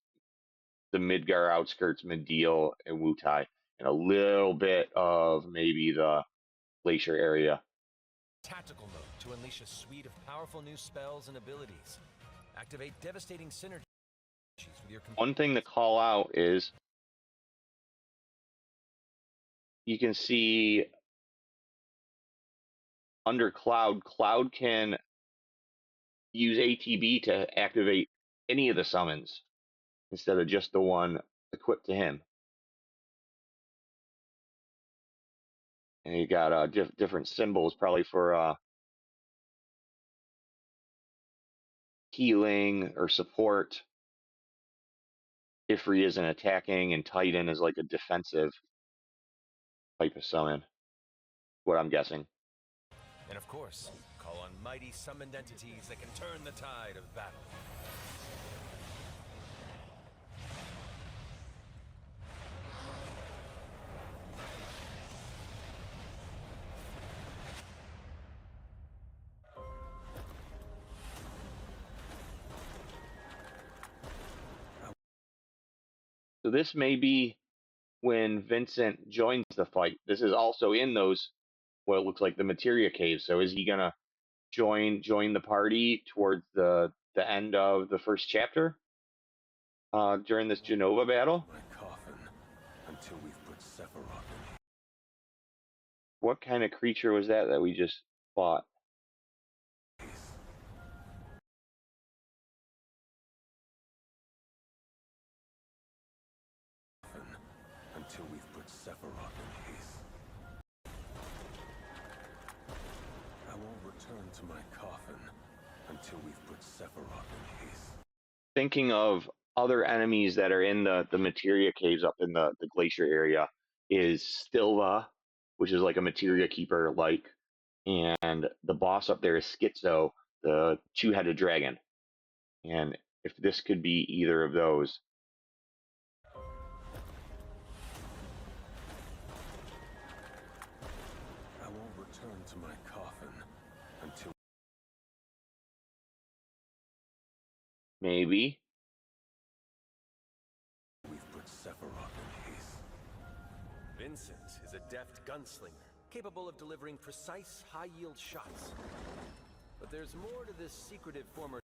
the Midgar outskirts, Medial and Wutai, and a little bit of maybe the Glacier area. Tactical mode to unleash a suite of powerful new spells and abilities. Activate devastating synergies with your... One thing to call out is you can see under Cloud can use ATB to activate any of the summons instead of just the one equipped to him. And you got different symbols, probably for healing or support. Ifri is an attacking, and Titan is like a defensive type of summon. What I'm guessing. And of course, call on mighty summoned entities that can turn the tide of battle. So this may be when Vincent joins the fight. This is also in those, what it looks like, the Materia caves. So is he gonna join the party towards the end of the first chapter during this Genova battle? My coffin until we've put Sephiroth in. What kind of creature was that we just fought? Until we've put Sephiroth in peace. I won't return to my coffin until we've put Sephiroth in peace. Thinking of other enemies that are in the Materia caves up in the glacier area is Stilva, which is like a Materia keeper like, and the boss up there is Schizo, the two-headed dragon. And if this could be either of those. I won't return to my coffin until... Maybe. we've put Sephiroth in peace. Vincent is a deft gunslinger, capable of delivering precise, high-yield shots. But there's more to this secretive former...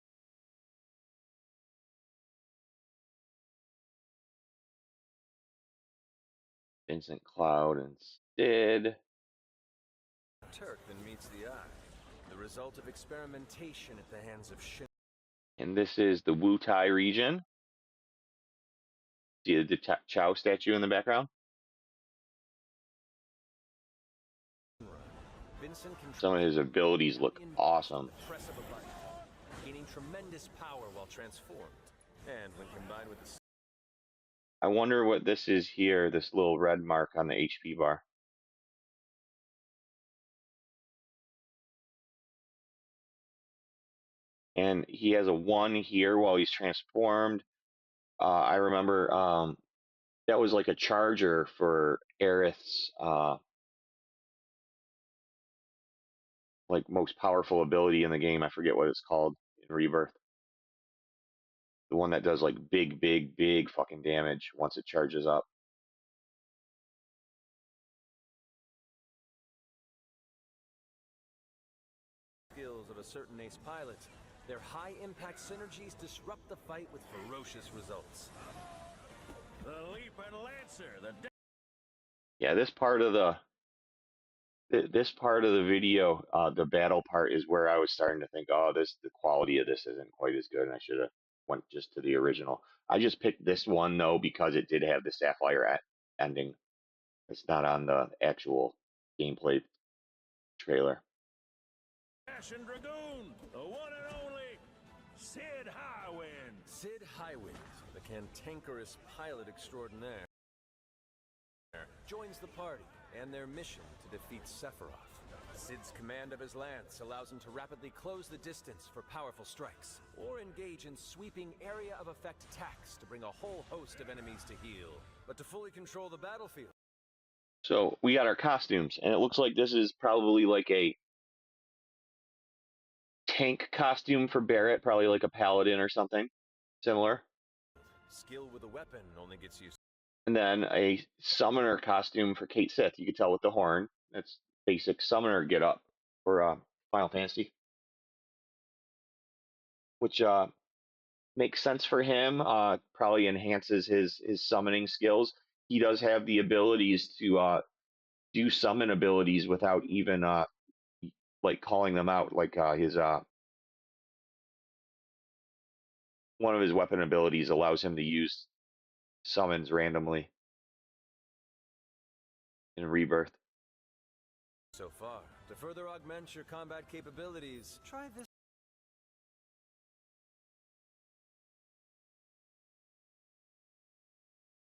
Vincent, Cloud, and Sid. Turk than meets the eye. The result of experimentation at the hands of Shin. And this is the Wutai region. See the Chow statue in the background? Vincent Some of his abilities look awesome. the press of a button, gaining tremendous power while transformed. And when combined with the I wonder what this is here, this little red mark on the HP bar. And he has a 1 here while he's transformed. I remember that was like a charger for Aerith's like most powerful ability in the game. I forget what it's called in Rebirth. The one that does like big, big, big fucking damage once it charges up. skills of a certain ace pilot, their high-impact synergies disrupt the fight with ferocious results. The Leaping Lancer, Yeah, this part of the video, the battle part, is where I was starting to think, oh, the quality of this isn't quite as good, and I should have went just to the original. I just picked this one though because it did have the Sapphire ending. It's not on the actual gameplay trailer. Dashing Dragoon, the one and only Sid Highwind. Sid Highwind, the cantankerous pilot extraordinaire, joins the party and their mission to defeat Sephiroth. Sid's command of his lance allows him to rapidly close the distance for powerful strikes, or engage in sweeping area of effect attacks to bring a whole host of enemies to heel. But to fully control the battlefield. So we got our costumes, and it looks like this is probably like a tank costume for Barrett, probably like a paladin or something similar. Skill with a weapon only gets you. And then a summoner costume for Kate Sith. You could tell with the horn. That's basic summoner get up for Final Fantasy, which makes sense for him. Probably enhances his summoning skills. He does have the abilities to do summon abilities without even like calling them out. Like his one of his weapon abilities allows him to use summons randomly in Rebirth. So far, to further augment your combat capabilities, try this.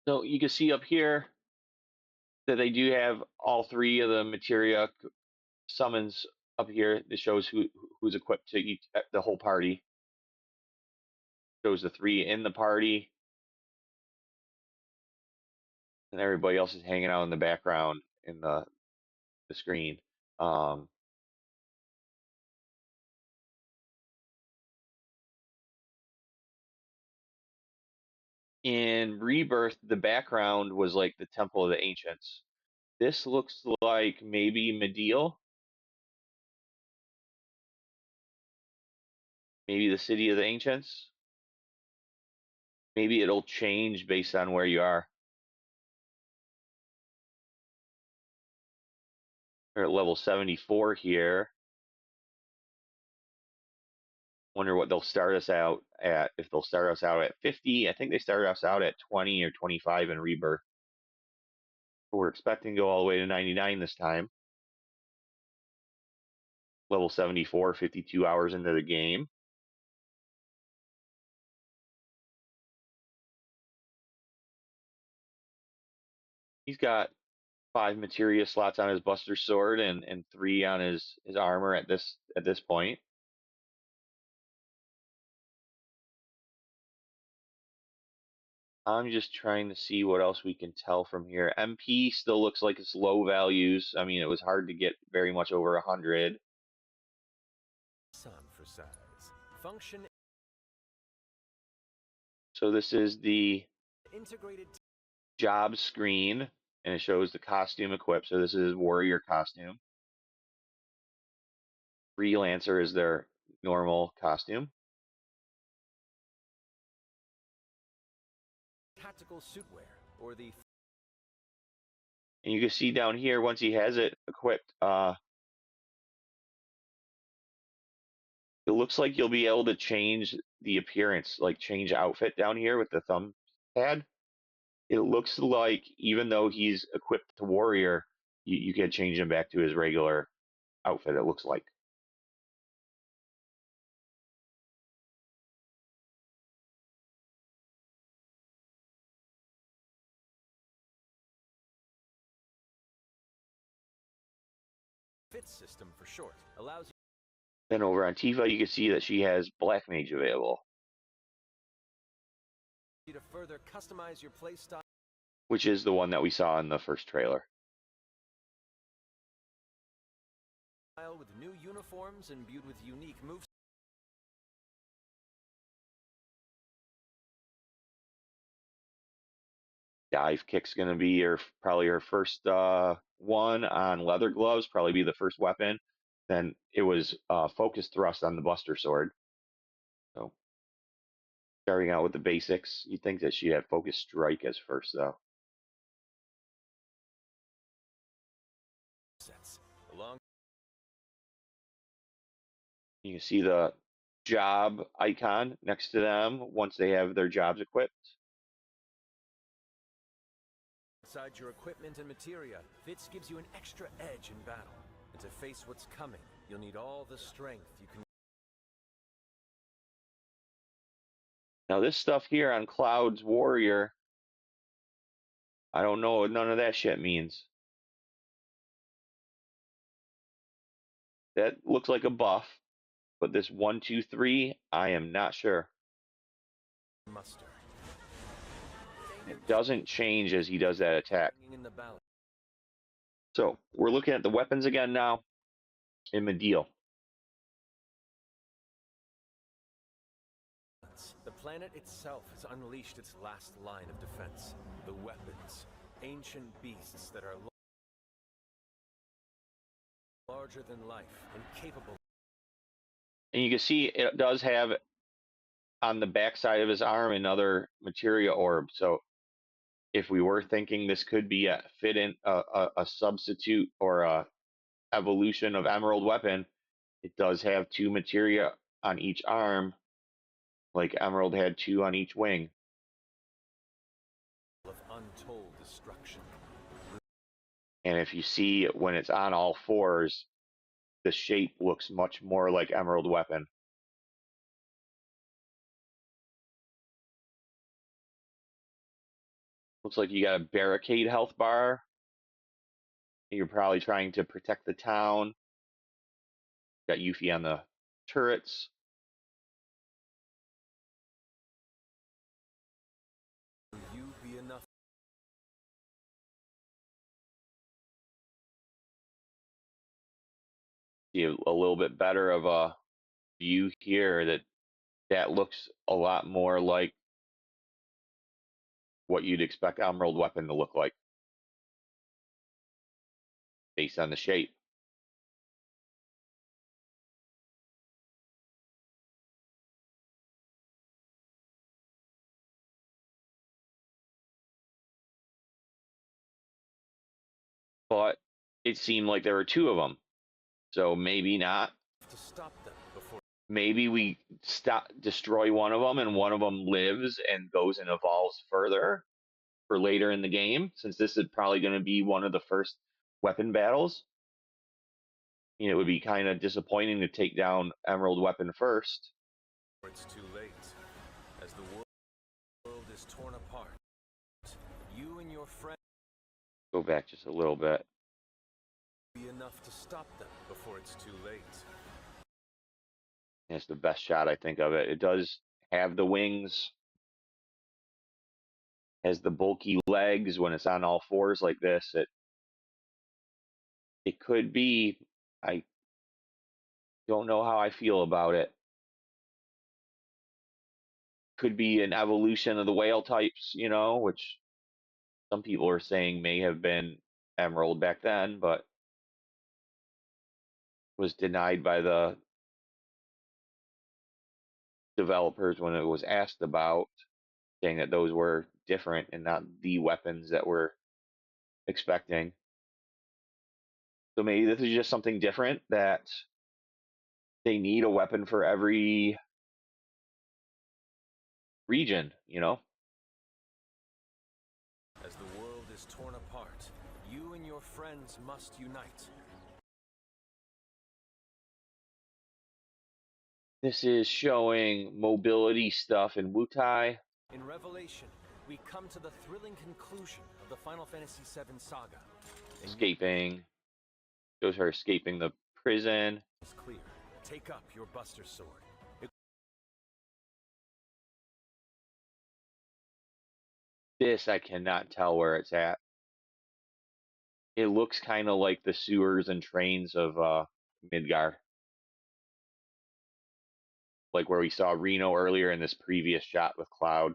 So you can see up here that they do have all 3 of the materia summons up here. That shows who's equipped to each the whole party. Shows the 3 in the party, and everybody else is hanging out in the background in the screen. In Rebirth, the background was like the Temple of the Ancients. This looks like maybe Medial, maybe the City of the Ancients. Maybe it'll change based on where you are. We're at level 74 here. Wonder what they'll start us out at. If they'll start us out at 50, I think they started us out at 20 or 25 in Rebirth. But we're expecting to go all the way to 99 this time. Level 74, 52 hours into the game. He's got 5 materia slots on his Buster Sword and 3 on his armor at this point. I'm just trying to see what else we can tell from here. MP still looks like it's low values. I mean, it was hard to get very much over 100. Sun for size. Function So this is the integrated. job screen, and it shows the costume equipped. So this is warrior costume. Freelancer is their normal costume. Tactical suitwear, or the. And you can see down here, once he has it equipped, It looks like you'll be able to change the appearance, like change outfit down here with the thumb pad. It looks like even though he's equipped to warrior, you can change him back to his regular outfit, it looks like. Fit system for short allows Then over on Tifa, you can see that she has Black Mage available, you to further customize your playstyle which is the one that we saw in the first trailer. with new uniforms imbued with unique moves. Dive kick's going to be probably her first one on leather gloves, probably be the first weapon. Then it was focus thrust on the Buster Sword. So starting out with the basics, you'd think that she'd have focus strike as first, though. Sets along You can see the job icon next to them once they have their jobs equipped. inside your equipment and materia. Fits gives you an extra edge in battle. And to face what's coming, you'll need all the strength you can. Now this stuff here on Cloud's Warrior, I don't know what none of that shit means. That looks like a buff, but this 1, 2, 3, I am not sure. Muster. It doesn't change as he does that attack. In the balance. So we're looking at the weapons again now in Medeal. The planet itself has unleashed its last line of defense. The weapons, ancient beasts that are larger than life and capable. And you can see it does have on the backside of his arm another materia orb. So if we were thinking this could be a a substitute or a evolution of Emerald Weapon, it does have 2 materia on each arm, like Emerald had 2 on each wing. Of untold destruction. And if you see when it's on all fours, the shape looks much more like Emerald Weapon. Looks like you got a barricade health bar. You're probably trying to protect the town. Got Yuffie on the turrets. Will you be enough? See a little bit better of a view here that looks a lot more like what you'd expect Emerald Weapon to look like based on the shape. But it seemed like there were 2 of them. So maybe not. To stop them before. Maybe we destroy one of them and one of them lives and goes and evolves further for later in the game, since this is probably going to be one of the first weapon battles. You know, it would be kind of disappointing to take down Emerald Weapon first. It's too late. As the world is torn apart, you and your friend Go back just a little bit. be enough to stop them before it's too late. It's the best shot I think of it. It does have the wings, has the bulky legs when it's on all fours like this. It could be. I don't know how I feel about it. Could be an evolution of the whale types, you know, which some people are saying may have been Emerald back then, but was denied by the developers when it was asked about, saying that those were different and not the weapons that we're expecting. So maybe this is just something different that They need a weapon for every region, you know? As the world is torn apart, you and your friends must unite. This is showing mobility stuff in Wutai. In Revelation, we come to the thrilling conclusion of the Final Fantasy VII saga. Escaping. Shows her escaping the prison. It's clear. Take up your Buster Sword. This I cannot tell where it's at. It looks kind of like the sewers and trains of Midgar. Like where we saw Reno earlier in this previous shot with Cloud.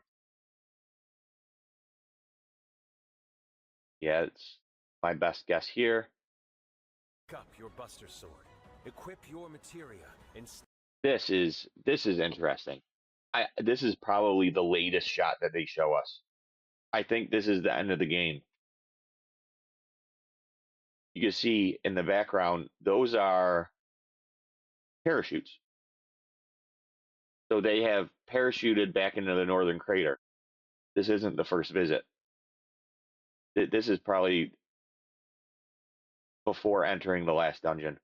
Yeah, it's my best guess here. Pick up your Buster Sword. Equip your materia and This is interesting. This is probably the latest shot that they show us. I think this is the end of the game. You can see in the background, those are parachutes. So they have parachuted back into the northern crater. This isn't the first visit. This is probably before entering the last dungeon.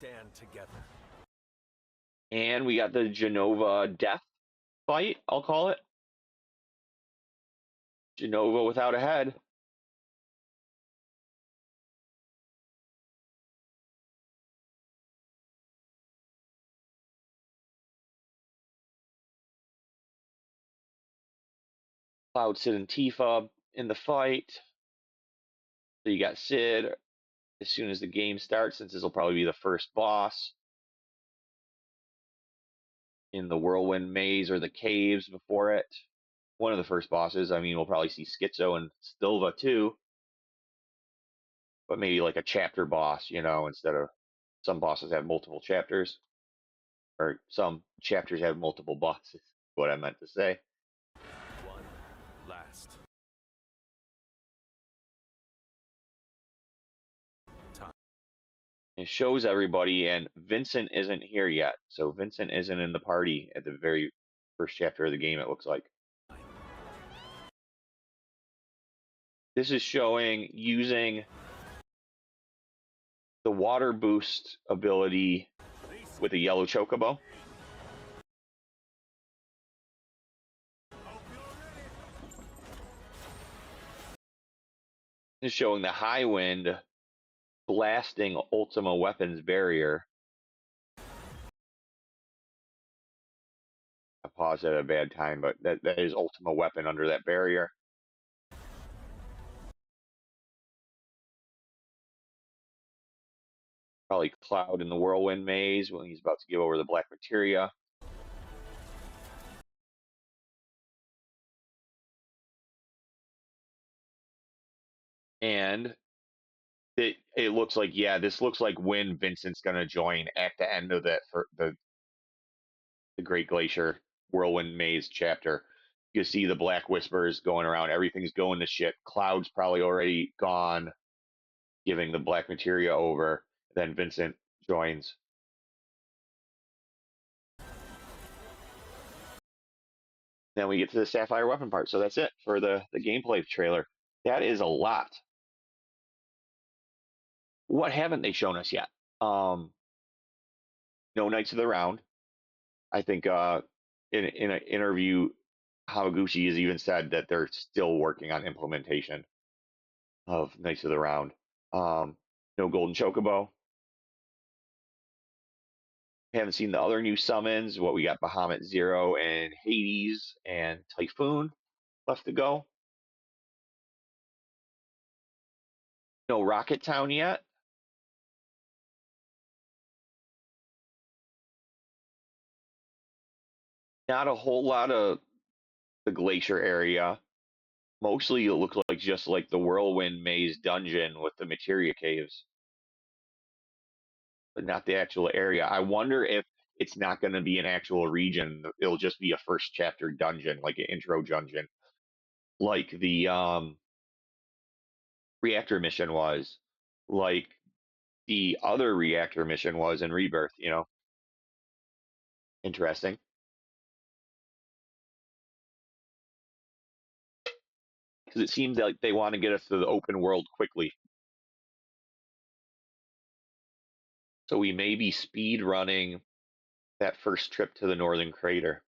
stand together. And we got the Genova death fight, I'll call it. Genova without a head. Cloud, Sid, and Tifa in the fight. So you got Sid as soon as the game starts, since this will probably be the first boss in the Whirlwind Maze or the caves before it. One of the first bosses. I mean, we'll probably see Schizo and Stilva too, but maybe like a chapter boss, you know, instead of some bosses have multiple chapters, or some chapters have multiple bosses. What I meant to say. One last time. It shows everybody, and Vincent isn't here yet. So Vincent isn't in the party at the very first chapter of the game, it looks like. This is showing using the water boost ability with a yellow chocobo. This is showing the high wind blasting Ultima weapons barrier. I paused at a bad time, but that is Ultima weapon under that barrier. Probably Cloud in the Whirlwind Maze when he's about to give over the black materia. And it looks like, yeah, this looks like when Vincent's going to join at the end of that for the Great Glacier Whirlwind Maze chapter. You see the Black Whispers going around. Everything's going to shit. Cloud's probably already gone, giving the black materia over. Then Vincent joins. Then we get to the Sapphire weapon part. So that's it for the gameplay trailer. That is a lot. What haven't they shown us yet? No Knights of the Round. I think in an interview, Hamaguchi has even said that they're still working on implementation of Knights of the Round. No Golden Chocobo. Haven't seen the other new summons. What we got: Bahamut Zero and Hades and Typhoon left to go. No Rocket Town yet. Not a whole lot of the Glacier area. Mostly it looks like just like the Whirlwind Maze dungeon with the Materia Caves, but not the actual area. I wonder if it's not going to be an actual region. It'll just be a first chapter dungeon, like an intro dungeon, like the reactor mission was, like the other reactor mission was in Rebirth. Interesting. Because it seems like they want to get us to the open world quickly. So we may be speed running that first trip to the northern crater.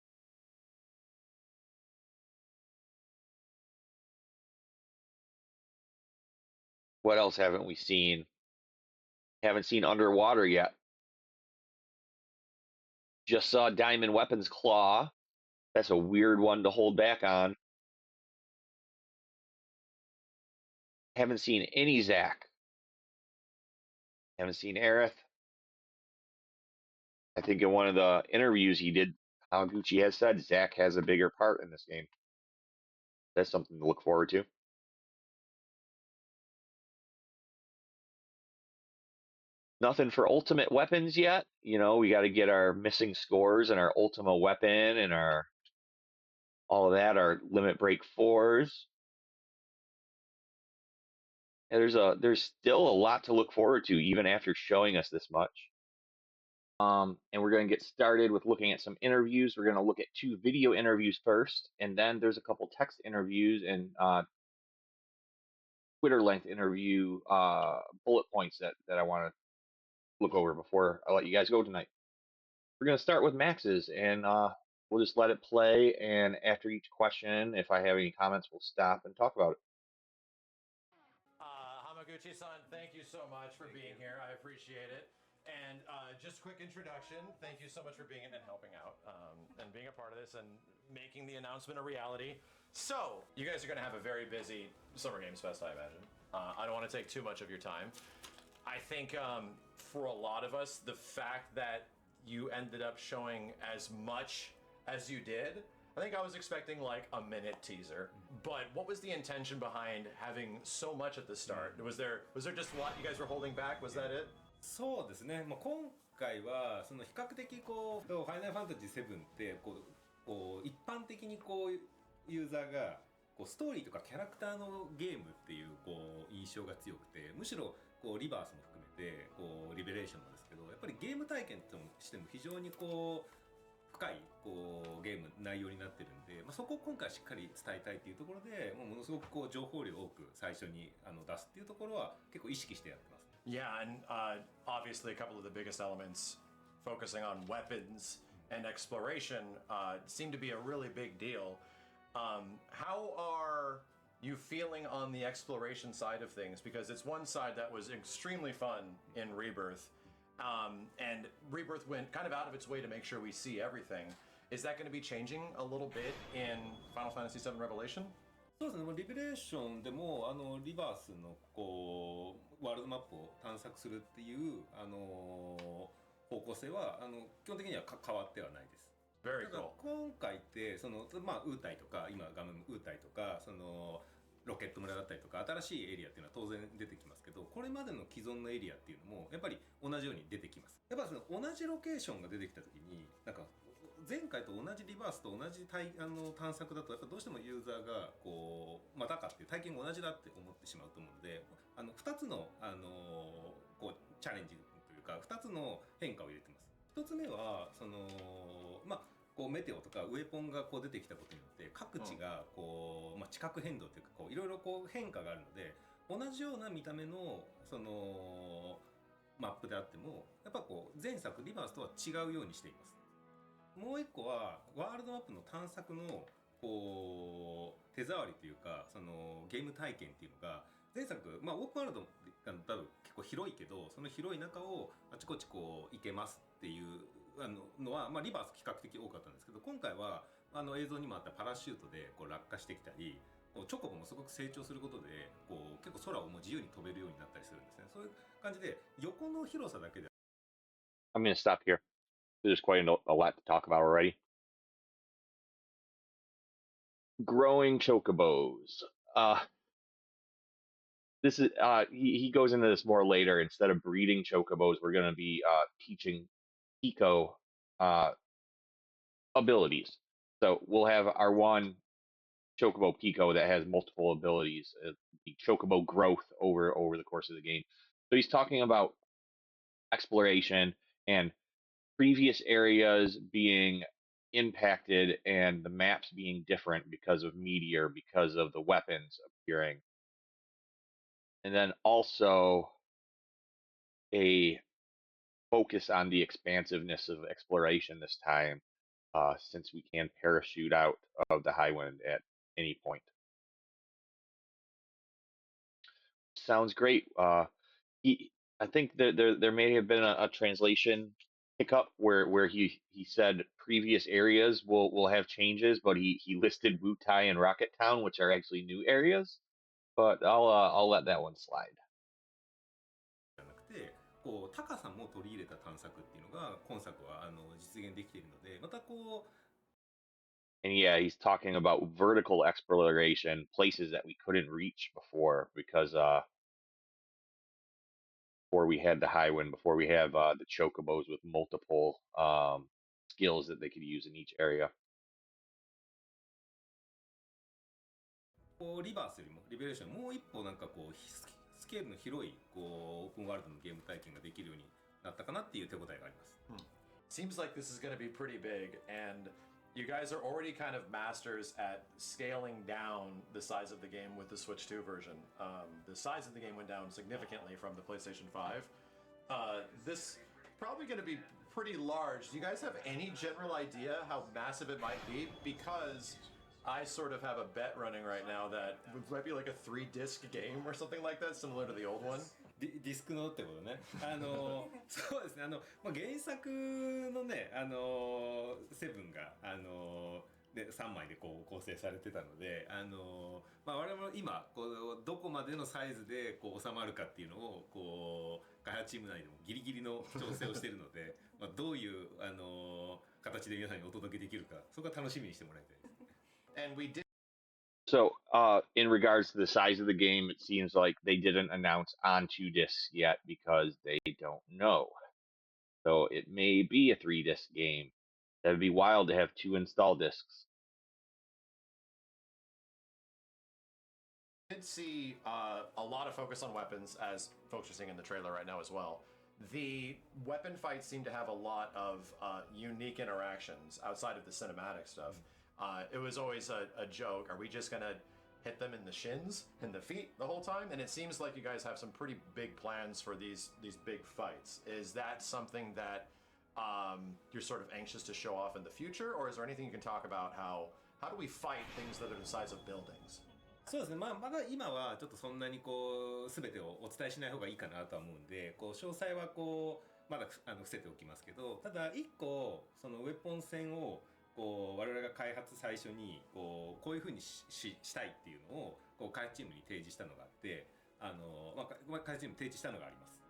What else haven't we seen? Haven't seen underwater yet. Just saw Diamond Weapons Claw. That's a weird one to hold back on. Haven't seen any Zack. Haven't seen Aerith. I think in one of the interviews he did, Hamaguchi has said Zack has a bigger part in this game. That's something to look forward to. Nothing for ultimate weapons yet. We got to get our missing scores and our ultimate weapon and all of that, our limit break 4s. And there's still a lot to look forward to even after showing us this much. And we're going to get started with looking at some interviews. We're going to look at 2 video interviews first, and then there's a couple text interviews and Twitter length interview bullet points that I want to look over before I let you guys go tonight. We're going to start with Max's, and we'll just let it play, and after each question, if I have any comments, we'll stop and talk about it. Hamaguchi-san, thank you so much for being here. I appreciate it. And just quick introduction. Thank you so much for being in and helping out and being a part of this and making the announcement a reality. So, you guys are going to have a very busy Summer Games Fest, I imagine. I don't want to take too much of your time. I think for a lot of us, the fact that you ended up showing as much as you did, I think I was expecting like a minute teaser. But what was the intention behind having so much at the start? Was there just what you guys were holding back? Was that it? そうですね、今回はその比較的ファイナルファンタジー7って一般的にユーザーがストーリーとかキャラクターのゲームっていう印象が強くて、むしろリバースも含めてリベレーションもですけど、やっぱりゲーム体験としても非常に深いゲーム内容になってるんで、そこを今回しっかり伝えたいっていうところで、ものすごく情報量を多く最初に出すっていうところは結構意識してやってます。Yeah, and obviously a couple of the biggest elements focusing on weapons and exploration seem to be a really big deal. How are you feeling on the exploration side of things? Because it's one side that was extremely fun in Rebirth, and Rebirth went kind of out of its way to make sure we see everything. Is that going to be changing a little bit in Final Fantasy VII Revelation? そうですね、リベレーションでもリバースのワールドマップを探索するっていう方向性は基本的には変わってはないです。Very cool. 今回ってウータイとか今ガムウータイとかロケット村だったりとか新しいエリアっていうのは当然出てきますけど、これまでの既存のエリアっていうのもやっぱり同じように出てきます。やっぱ同じロケーションが出てきた時に前回と同じリバースと同じ探索だとやっぱどうしてもユーザーがまたかっていう体験が同じだって思ってしまうと思うので、2つの、チャレンジというか2つの変化を入れてます。1つ目はメテオとかウェポンが出てきたことによって各地が地殻変動というかいろいろ変化があるので、同じような見た目のマップであってもやっぱ前作リバースとは違うようにしています。もう一個はワールドマップの探索の手触りというかゲーム体験っていうのが前作オープンワールドが多分結構広いけど、その広い中をあちこち行けますっていうのはリバース比較的多かったんですけど、今回は映像にもあったパラシュートで落下してきたり、チョコボもすごく成長することで結構空をもう自由に飛べるようになったりするんですね。そういう感じで横の広さだけで。I'm going to stop here. There's quite a lot to talk about already. Growing chocobos. This is he goes into this more later. Instead of breeding chocobos, we're going to be teaching Pico abilities. So we'll have our one chocobo Pico that has multiple abilities. the chocobo growth over the course of the game. So he's talking about exploration and previous areas being impacted and the maps being different because of meteor, because of the weapons appearing. And then also a focus on the expansiveness of exploration this time, since we can parachute out of the high wind at any point. Sounds great. I think that there may have been a translation hiccup where he said previous areas will have changes, but he listed Wutai and Rocket Town, which are actually new areas. But I'll let that one slide. じゃなくて、こう高さも取り入れた探索っていうのが今作は実現できているので、またこう And yeah, he's talking about vertical exploration, places that we couldn't reach before because before we had the high wind, before we have the chocobos with multiple skills that they could use in each area. こうリバースよりもリベレーションもう一歩なんかこうスケールの広いこうオープンワールドのゲーム体験ができるようになったかなっていう手応えがあります。Seems like this is going to be pretty big, and you guys are already kind of masters at scaling down the size of the game with the Switch 2 version. The size of the game went down significantly from the PlayStation 5. This probably going to be pretty large. Do you guys have any general idea how massive it might be? Because I sort of have a bet running right now that it might be like a 3-disc game or something like that, similar to the old one. ディスクのってことね。そうですね。まあ、原作のね、セブンがで3枚でこう構成されてたので、まあ、我々も今こうどこまでのサイズでこう収まるかっていうのをこう開発チーム内でもギリギリの調整をしているので、まあどういう形で皆さんにお届けできるか、そこは楽しみにしてもらいたいです。And we did. So, in regards to the size of the game, it seems like they didn't announce on 2 discs yet because they don't know. So it may be a 3-disc game. That'd be wild to have 2 install discs. Did see a lot of focus on weapons, as folks are seeing in the trailer right now as well. The weapon fights seem to have a lot of unique interactions outside of the cinematic stuff. It was always a joke. Are we just gonna hit them in the shins and the feet the whole time? And it seems like you guys have some pretty big plans for these big fights. Is that something that you're sort of anxious to show off in the future, or is there anything you can talk about how do we fight things that are the size of buildings? そうですね、まあ、まだ今はちょっとそんなにこう全てをお伝えしない方がいいかなとは思うんで、こう詳細はこうまだ伏せておきますけど、ただ一個そのウェポン戦をこう我々が開発最初にこういうふうにしたいっていうのをこう開発チームに提示したのがあって、まあ、開発チームに提示したのがあります。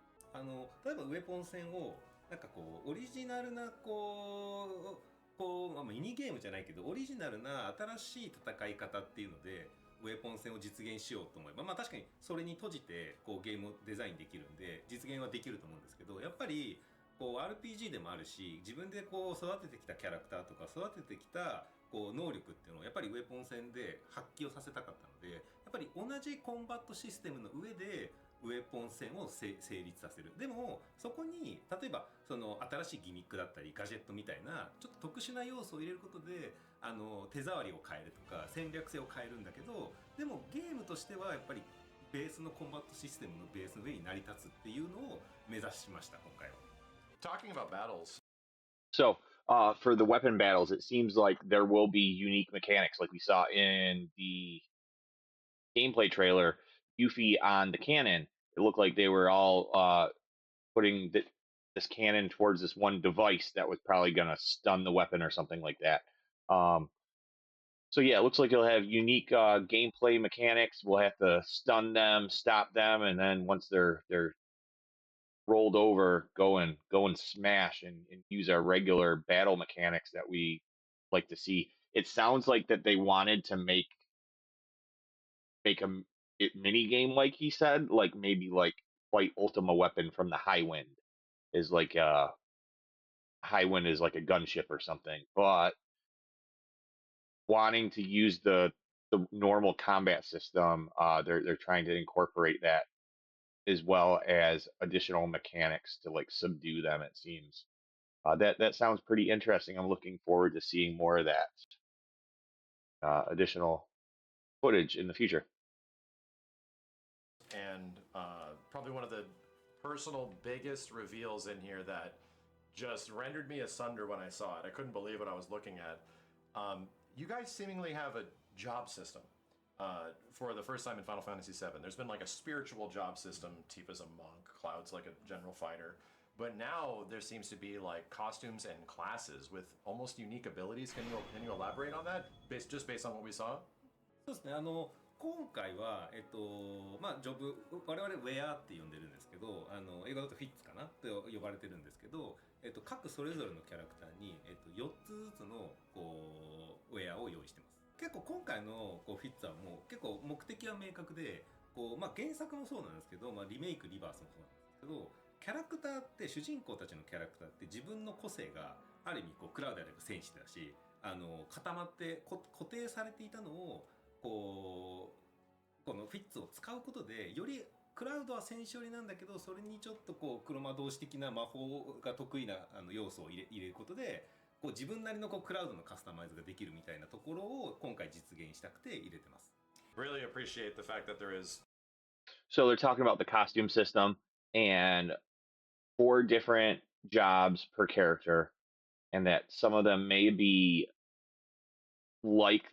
例えばウェポン戦をなんかこうオリジナルなこうミニゲームじゃないけどオリジナルな新しい戦い方っていうのでウェポン戦を実現しようと思えば、まあ確かにそれに閉じてこうゲームをデザインできるんで実現はできると思うんですけど、やっぱりこう RPG でもあるし、自分でこう育ててきたキャラクターとか育ててきたこう能力っていうのをやっぱりウェポン戦で発揮をさせたかったので、やっぱり同じコンバットシステムの上でウェポン戦を成立させる。でもそこに例えばその新しいギミックだったりガジェットみたいなちょっと特殊な要素を入れることで手触りを変えるとか戦略性を変えるんだけど、でもゲームとしてはやっぱりベースのコンバットシステムのベースの上に成り立つっていうのを目指しました今回は。Talking about battles. So, for the weapon battles, it seems like there will be unique mechanics, like we saw in the gameplay trailer. Yuffie on the cannon, it looked like they were all putting this cannon towards this one device that was probably going to stun the weapon or something like that. So yeah, it looks like it'll have unique gameplay mechanics. We'll have to stun them, stop them, and then once they're rolled over, go and smash and use our regular battle mechanics that we like to see. It sounds like that they wanted to make it mini game, like he said, like maybe like White Ultima Weapon from the High Wind is like High Wind is like a gunship or something, but wanting to use the the normal combat system. They're trying to incorporate that as well as additional mechanics to like subdue them. It seems that sounds pretty interesting. I'm looking forward to seeing more of that additional footage in the future. And probably one of the personal biggest reveals in here that just rendered me asunder when I saw it. I couldn't believe what I was looking at. You guys seemingly have a job system for the first time in Final Fantasy VII. There's been like a spiritual job system. Tifa's a monk, Cloud's like a general fighter. But now there seems to be like costumes and classes with almost unique abilities. Can you elaborate on that, just based on what we saw? そうですね。今回は、まあ、ジョブ、我々ウェアって呼んでるんですけど、英語だとフィッツかなって呼ばれてるんですけど、各それぞれのキャラクターに、4つずつのこうウェアを用意してます。結構今回のこうフィッツはもう結構目的は明確で、こうまあ、原作もそうなんですけど、まあ、リメイクリバースもそうなんですけど、キャラクターって主人公たちのキャラクターって自分の個性がある意味こうクラウドであれば戦士だし、固まって固定されていたのをこのフィッツを使うことでよりクラウドは戦士寄りなんだけど、それにちょっとこう黒魔導士的な魔法が得意な要素を入れることで、こう自分なりのこうクラウドのカスタマイズができるみたいなところを今回実現したくて入れてます。Really appreciate the fact that there is. So they're talking about the costume system and 4 different jobs per character, and that some of them may be like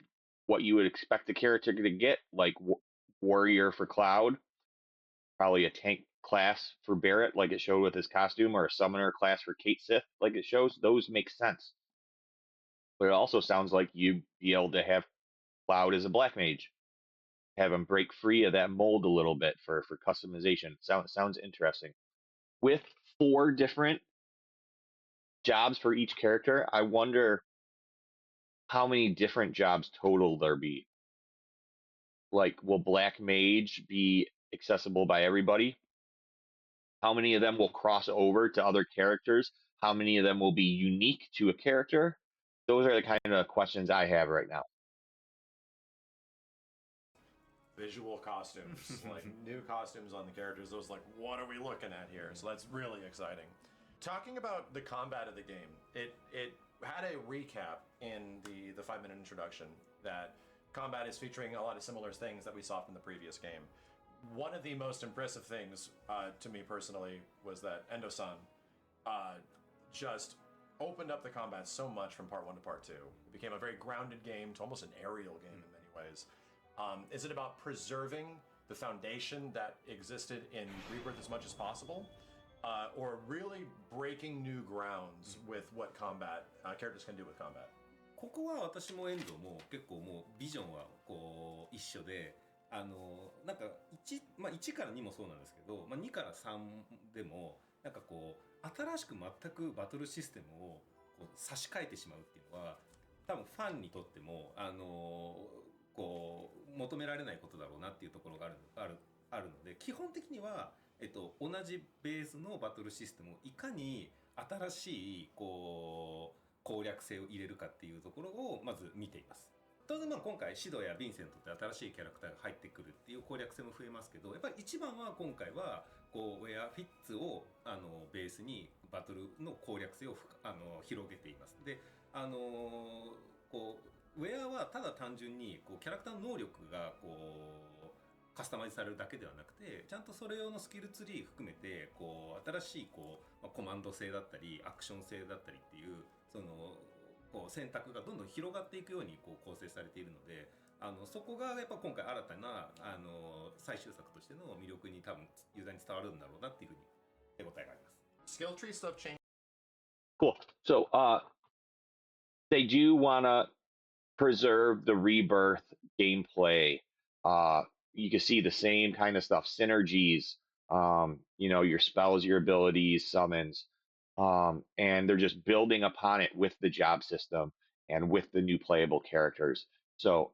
what you would expect a character to get, like warrior for Cloud, probably a tank class for Barrett, like it showed with his costume, or a summoner class for Kate Sith, like it shows. Those make sense. But it also sounds like you'd be able to have Cloud as a black mage, have him break free of that mold a little bit for customization. Sounds interesting. With 4 different jobs for each character, I wonder how many different jobs total there be. Like, will Black Mage be accessible by everybody? How many of them will cross over to other characters? How many of them will be unique to a character? Those are the kind of questions I have right now. Visual costumes, like new costumes on the characters. Those like, what are we looking at here? So that's really exciting. Talking about the combat of the game, it had a recap in the 5-minute introduction that combat is featuring a lot of similar things that we saw from the previous game. One of the most impressive things to me personally was that Endo-san just opened up the combat so much from part 1 to part 2. It became a very grounded game to almost an aerial game in many ways. Is it about preserving the foundation that existed in Rebirth as much as possible? Or really breaking new grounds with what combat characters can do with combat? ここは私も遠藤も結構もうビジョンはこう一緒で、なんか 1から2もそうなんですけど、まあ、2から3でもなんかこう新しく全くバトルシステムをこう差し替えてしまうっていうのは多分ファンにとってもこう求められないことだろうなっていうところがあるので、基本的には、同じベースのバトルシステムをいかに新しいこう攻略性を入れるかっていうところをまず見ています。当然まあ今回シドやヴィンセントって新しいキャラクターが入ってくるっていう攻略性も増えますけど、やっぱり一番は今回はこうウェアフィッツをベースにバトルの攻略性を広げています。でこうウェアはただ単純にこうキャラクターの能力がこうカスタマイズされるだけではなくて、ちゃんとそれ用のスキルツリー含めてこう新しいこうコマンド性だったりアクション性だったりっていうそのこう選択がどんどん広がっていくようにこう構成されているので、そこがやっぱ今回新たな最終作としての魅力に多分ユーザーに伝わるんだろうなっていうふうに手応えがあります。Skill tree stuff change. Cool. So they do want to preserve the Rebirth gameplay. You can see the same kind of stuff, synergies, your spells, your abilities, summons, and they're just building upon it with the job system and with the new playable characters. So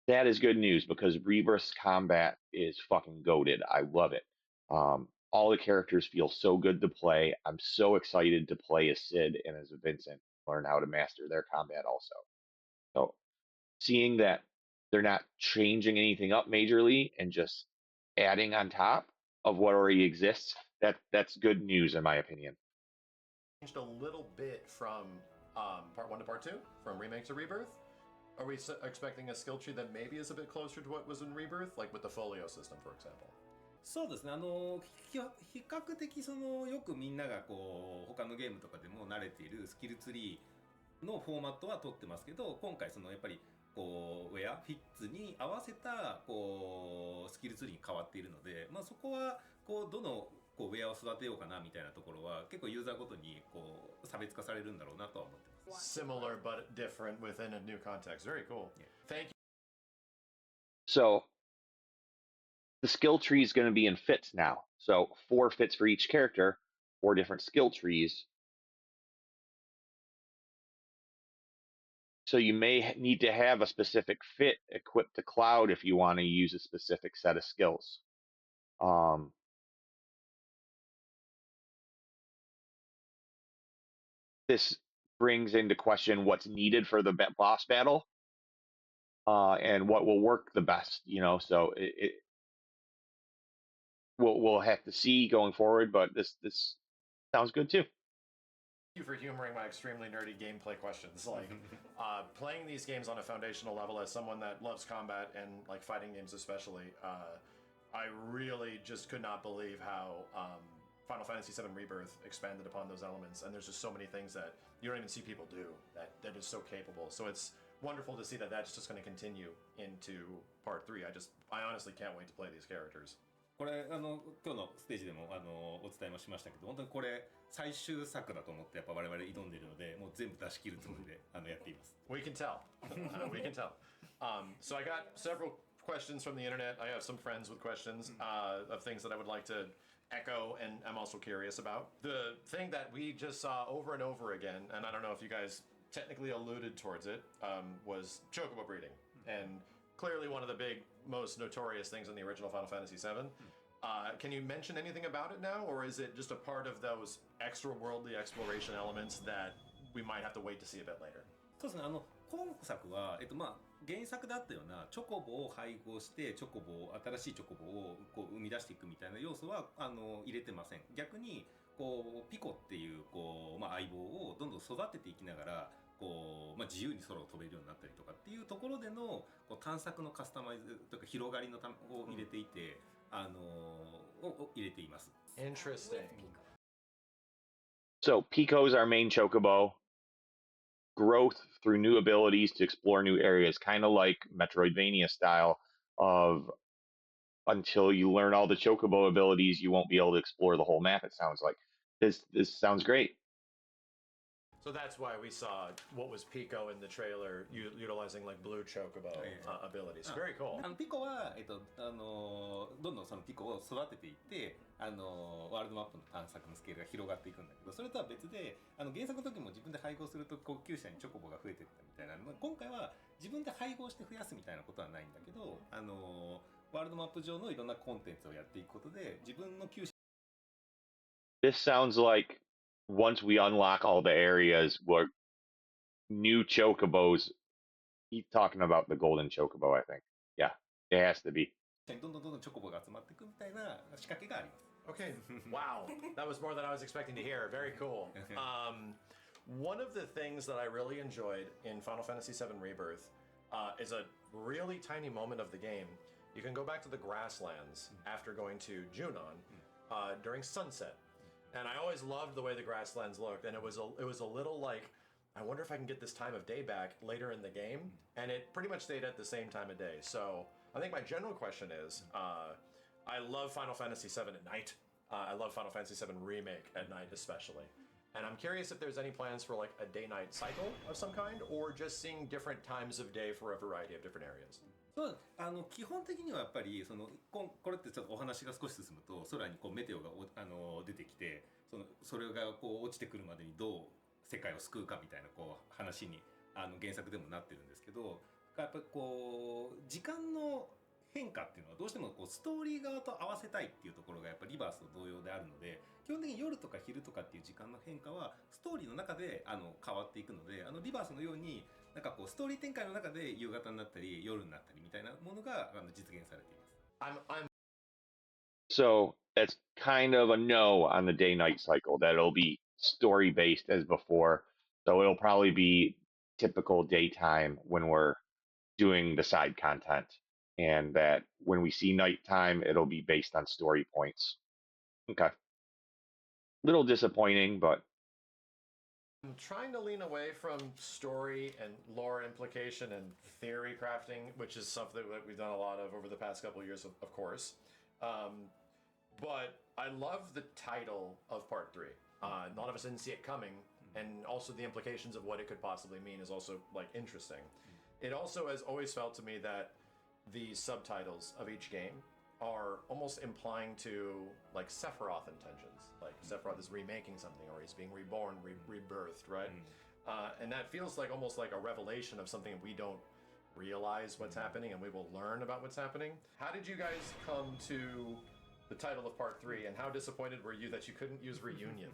that is good news because Rebirth's combat is fucking goated. I love it. All the characters feel so good to play. I'm so excited to play as Sid and as a Vincent, learn how to master their combat also. So seeing that they're not changing anything up majorly and just adding on top of what already exists, that's good news in my opinion. Changed a little bit from part 1 to part 2, from Remake to Rebirth. Are we expecting a skill tree that maybe is a bit closer to what was in Rebirth, like with the folio system, for example? そうですね、比較的よくみんなが他のゲームとかでも慣れているスキルツリーのフォーマットは取ってますけど、今回やっぱりウェアフィッツに合わせたスキルツリーに変わっているので、そこはどのウェアを育てようかなみたいなところは結構ユーザーごとに差別化されるんだろうなとは思ってます。Similar but different within a new context. Very cool. Yeah. Thank you. So the skill tree is going to be in fits now. So 4 fits for each character, 4 different skill trees. So you may need to have a specific fit equipped to Cloud if you want to use a specific set of skills. This brings into question what's needed for the boss battle and what will work the best. So we'll have to see going forward, but this sounds good too. Thank you for humoring my extremely nerdy gameplay questions. Like, playing these games on a foundational level as someone that loves combat and like fighting games especially, I really just could not believe how Final Fantasy VII Rebirth expanded upon those elements, and there's just so many things that you don't even see people do that is so capable. So it's wonderful to see that that's just going to continue into part 3. I honestly can't wait to play these characters. これ今日のステージでもお伝えもしましたけど、本当にこれ最終作だと思ってやっぱ我々挑んでいるので、もう全部出し切るつもりでやっています。We can tell. We can tell. So I got several questions from the internet. I have some friends with questions of things that I would like to echo and I'm also curious about. The thing that we just saw over and over again, and I don't know if you guys technically alluded towards it, was chocobo breeding. And clearly one of the most notorious things in the original Final Fantasy VII. Can you mention anything about it now, or is it just a part of those extra-worldly exploration elements that we might have to wait to see a bit later? そうですね、今作は、原作だったようなチョコボを配合して新しいチョコボを生み出していくみたいな要素は入れてません。逆にピコっていう相棒をどんどん育てていきながら自由に空を飛べるようになったりとかっていうところでの探索のカスタマイズとか広がりのを入れていて、を入れています。Interesting. So Pico is our main chocobo. Growth through new abilities to explore new areas, kind of like Metroidvania style of until you learn all the chocobo abilities, you won't be able to explore the whole map, it sounds like. This sounds great. So that's why we saw what was Pico in the trailer, utilizing like blue chocobo abilities. Very cool. ピコはどんどんそのピコを育てていってワールドマップの探索のスケールが広がっていくんだけど、それとは別で原作の時も自分で配合すると高級車にチョコボが増えていったみたいな、今回は自分で配合して増やすみたいなことはないんだけど、ワールドマップ上のいろんなコンテンツをやっていくことで自分の旧車 This sounds like once we unlock all the areas, what new chocobos? He's talking about the golden chocobo, I think. Yeah, it has to be. どんどんチョコボが集まっていくみたいな仕掛けがあります。Okay. Wow. That was more than I was expecting to hear. Very cool. One of the things that I really enjoyed in Final Fantasy VII Rebirth is a really tiny moment of the game. You can go back to the grasslands after going to Junon during sunset. And I always loved the way the grasslands looked, and it was a little like, I wonder if I can get this time of day back later in the game, and it pretty much stayed at the same time of day. So I think my general question is, I love Final Fantasy VII at night. I love Final Fantasy VII Remake at night especially. And I'm curious if there's any plans for like a day-night cycle of some kind, or just seeing different times of day for a variety of different areas. そう基本的にはやっぱりこれってちょっとお話が少し進むと空にメテオが出てきてそれが落ちてくるまでにどう世界を救うかみたいな話に原作でもなってるんですけど、やっぱり時間の変化っていうのはどうしてもストーリー側と合わせたいっていうところがやっぱリバースと同様であるので、基本的に夜とか昼とかっていう時間の変化はストーリーの中で変わっていくので、リバースのようになんかこうストーリー展開の中で夕方になったり夜になったりみたいなものが実現されています。I'm So that's kind of a no on the day night cycle, that it'll be story based as before. So it'll probably be typical daytime when we're doing the side content. And that when we see nighttime, it'll be based on story points. Okay. Little disappointing, but trying to lean away from story and lore implication and theory crafting, which is something that we've done a lot of over the past couple of years, of course. But I love the title of part three. None of us didn't see it coming, and also the implications of what it could possibly mean is also like interesting. It also has always felt to me that the subtitles of each game are almost implying to like Sephiroth intentions. Like Sephiroth is remaking something, or he's being reborn, rebirthed, right? And that feels like almost like a revelation of something we don't realize what's happening, and we will learn about what's happening. How did you guys come to the title of part three, and how disappointed were you that you couldn't use reunion?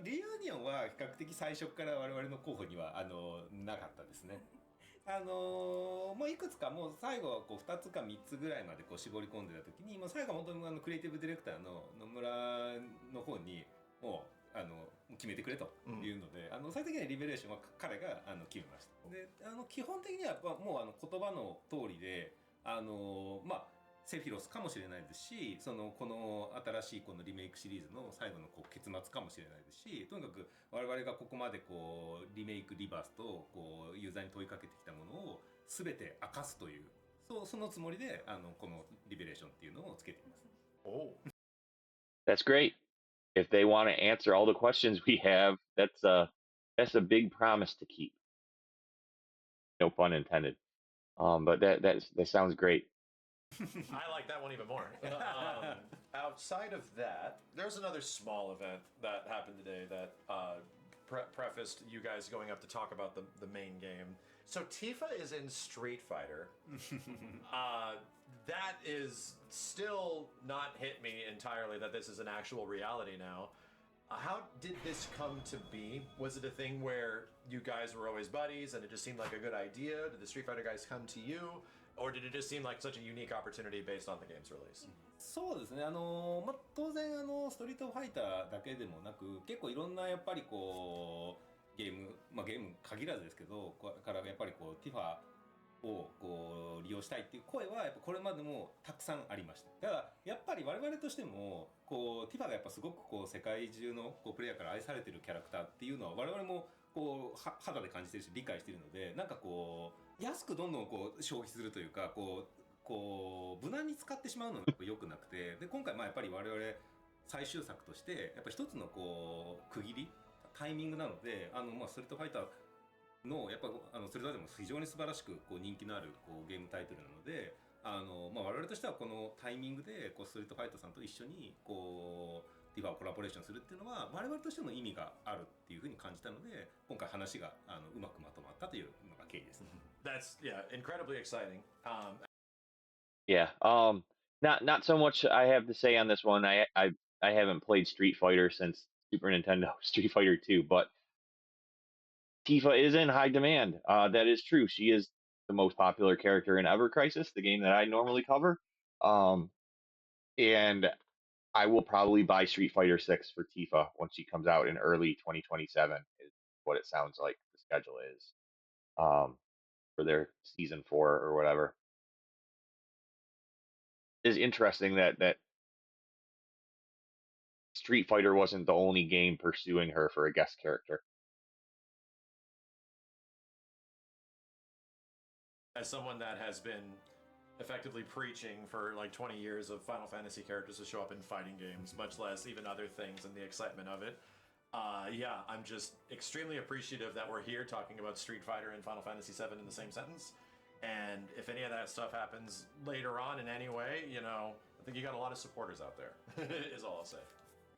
リユーニオンは比較的最初から我々の候補にはなかったですね。もういくつかもう最後こう2つか3つぐらいまでこう絞り込んでた時にもう最後本当にクリエイティブディレクターの野村の方にもう決めてくれというので、最終的にはリベレーションは彼が決めました。で基本的にはもう言葉の通りでセフィロスかもしれないですし、この新しいこのリメイクシリーズの最後のこう結末かもしれないですし、とにかく我々がここまでこうリメイクリバースとこうユーザーに問いかけてきたものを全て明かすというそのつもりでこのリベレーションっていうのをつけています。that's great. If they want to answer all the questions we have, that's a big promise to keep. No pun intended. But that sounds great. I like that one even more. Outside of that, there's another small event that happened today that prefaced you guys going up to talk about the main game. So Tifa is in Street Fighter. That is still not hit me entirely that this is an actual reality now. How did this come to be? Was it a thing where you guys were always buddies and it just seemed like a good idea? Did the Street Fighter guys come to you? Or did it just seem like such a unique opportunity based on the game's release? そうですね。当然ストリートファイターだけでもなく、結構いろんなやっぱりこうゲーム限らずですけど、からやっぱりこうティファをこう利用したいっていう声はやっぱこれまでもたくさんありました。だからやっぱり我々としてもこうティファがやっぱすごくこう世界中のこうプレイヤーから愛されてるキャラクターっていうのは我々もこう肌で感じてるし理解してるので、なんかこう安くどんどんこう消費するというかこう無難に使ってしまうのが良くなくて、で今回やっぱり我々最終作としてやっぱ一つのこう区切りタイミングなので、ストリートファイターのやっぱそれでも非常に素晴らしくこう人気のあるこうゲームタイトルなので、我々としてはこのタイミングでこうストリートファイターさんと一緒にこうティファをコラボレーションするっていうのは我々としても意味があるっていうふうに感じたので、今回話がうまくまとまったというのが経緯ですね。That's incredibly exciting. Yeah. Not so much I have to say on this one. I haven't played Street Fighter since Super Nintendo Street Fighter 2, but Tifa is in high demand. That is true. She is the most popular character in Ever Crisis, the game that I normally cover. And I will probably buy Street Fighter 6 for Tifa when she comes out in early 2027 is what it sounds like the schedule is. For their season 4 or whatever. It's interesting that Street Fighter wasn't the only game pursuing her for a guest character. As someone that has been effectively preaching for like 20 years of Final Fantasy characters to show up in fighting games, much less even other things and the excitement of it. I'm just extremely appreciative that we're here talking about Street Fighter and Final Fantasy VII in the same sentence. And if any of that stuff happens later on in any way, I think you got a lot of supporters out there, is all I'll say.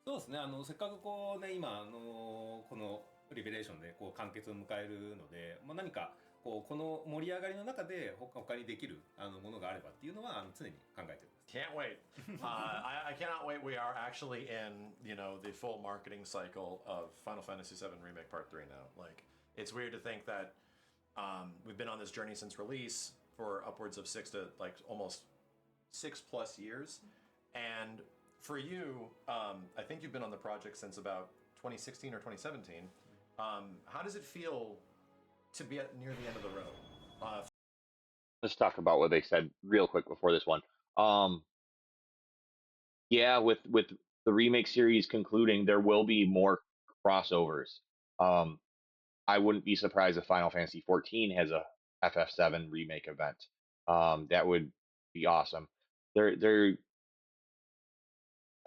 そうですね。せっかくこうね今このリベレーションでこう完結を迎えるので、何かこの盛り上がりの中で他にできるものがあればっていうのは常に考えております。Can't wait. I cannot wait. We are actually in, the full marketing cycle of Final Fantasy VII Remake Part 3 now. Like, it's weird to think that we've been on this journey since release for upwards of almost 6+ years. And for you, I think you've been on the project since about 2016 or 2017. How does it feel to be near the end of the road? Let's talk about what they said real quick before this one. Yeah, with the remake series concluding, there will be more crossovers. I wouldn't be surprised if Final Fantasy 14 has a FF7 remake event. That would be awesome. They're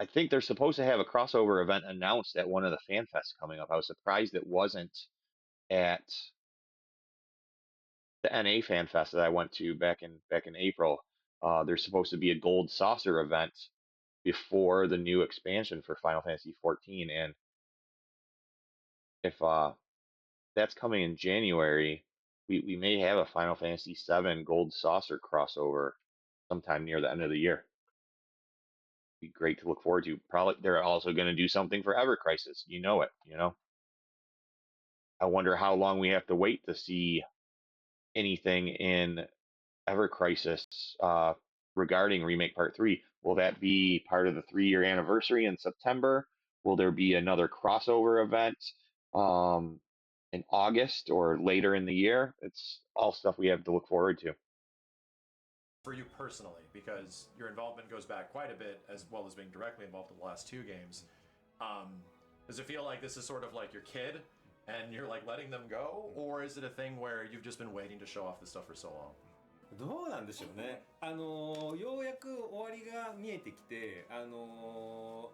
I think they're supposed to have a crossover event announced at one of the fan fests coming up. I was surprised it wasn't at the NA Fan Fest that I went to back in April. There's supposed to be a Gold Saucer event before the new expansion for Final Fantasy 14, and if that's coming in January, we may have a Final Fantasy 7 Gold Saucer crossover sometime near the end of the year. Be great to look forward to. Probably they're also going to do something for Ever Crisis. You know it. I wonder how long we have to wait to see anything in Ever Crisis regarding Remake Part 3. Will that be part of the 3-year anniversary in September? Will there be another crossover event in August or later in the year? It's all stuff we have to look forward to. For you personally, because your involvement goes back quite a bit, as well as being directly involved in the last 2 games, does it feel like this is sort of like your kid and you're like letting them go, or is it a thing where you've just been waiting to show off this stuff for so long? どうなんでしょうね。ようやく終わりが見えてきて、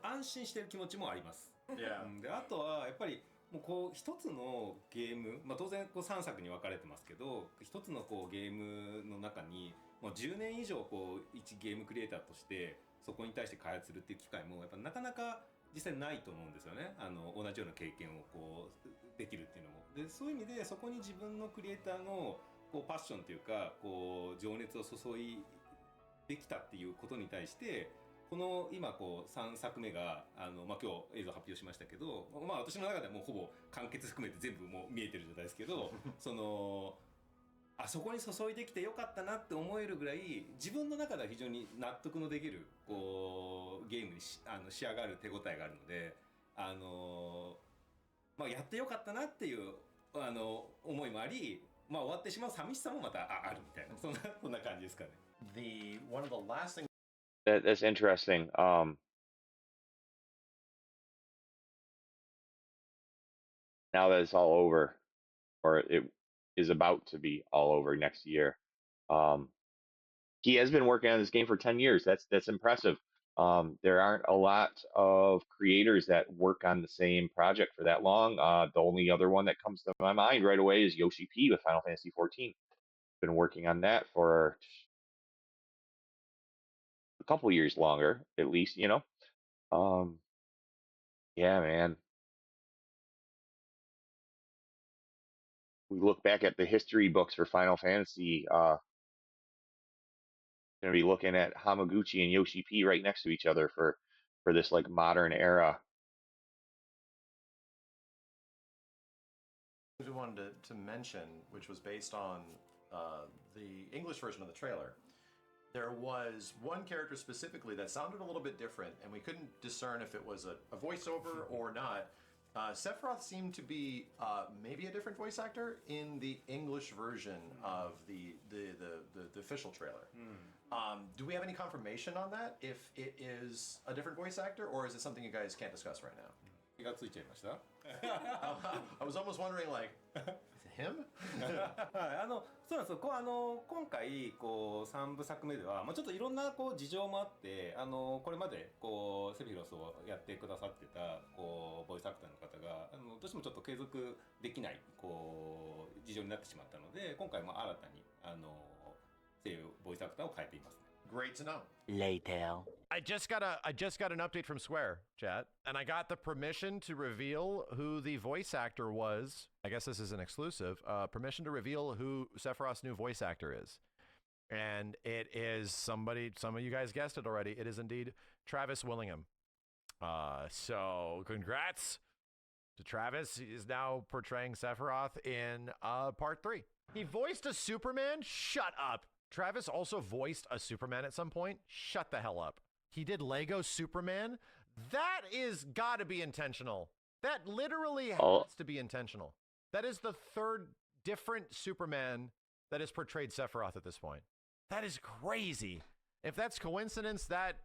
安心してる気持ちもあります。Yeah. で、あとはやっぱりもうこう一つのゲーム、当然こう3作に分かれてますけど、一つのこうゲームの中にもう10年以上こう一ゲームクリエイターとしてそこに対して開発するっていう機会もやっぱなかなか実際ないと思うんですよね。同じような経験をこうできるっていうのも。で、そういう意味でそこに自分のクリエイターのこうパッションというかこう情熱を注いできたっていうことに対してこの今こう3作目が今日映像発表しましたけど、私の中ではもうほぼ完結含めて全部もう見えてる状態ですけどそこに注いできてよかったなって思えるぐらい自分の中では非常に納得のできるこうゲームに仕上がる手応えがあるのでやってよかったなっていう思いもあり終わってしまう寂しさもまたあるみたいなそんな感じですかね。One of the last things That's interesting. Now that it's all over, or it is about to be all over next year, he has been working on this game for 10 years. That's impressive. There aren't a lot of creators that work on the same project for that long. The only other one that comes to my mind right away is Yoshi P with Final Fantasy 14. Been working on that for a couple years longer, at least, Yeah, man. We look back at the history books for Final Fantasy, gonna be looking at Hamaguchi and Yoshi P right next to each other for this like modern era. we wanted to mention, which was based on the English version of the trailer. There was one character specifically that sounded a little bit different, and we couldn't discern if it was a voiceover or not. Sephiroth seemed to be maybe a different voice actor in the English version of the official trailer. Do we have any confirmation on that? If it is a different voice actor, or is it something you guys can't discuss right now? 気がついちゃいました。I was almost wondering, like, him? そうなんですよ。今回こう3部作目では、ちょっといろんなこう事情もあってこれまでこうセフィロスをやってくださってたこうボイスアクターの方がどうしてもちょっと継続できないこう事情になってしまったので今回も新たに声優ボイスアクターを変えています。Great to know. Later. I just got an update from Square, chat, and I got the permission to reveal who the voice actor was. I guess this is an exclusive. Permission to reveal who Sephiroth's new voice actor is. And it is somebody, some of you guys guessed it already. It is indeed Travis Willingham. So congrats to Travis. He is now portraying Sephiroth in part 3. He voiced a Superman? Shut up. Travis also voiced a Superman at some point? Shut the hell up. He did Lego Superman? That is gotta be intentional. That literally has to be intentional. That is the third different Superman that has portrayed Sephiroth at this point. That is crazy. If that's coincidence, that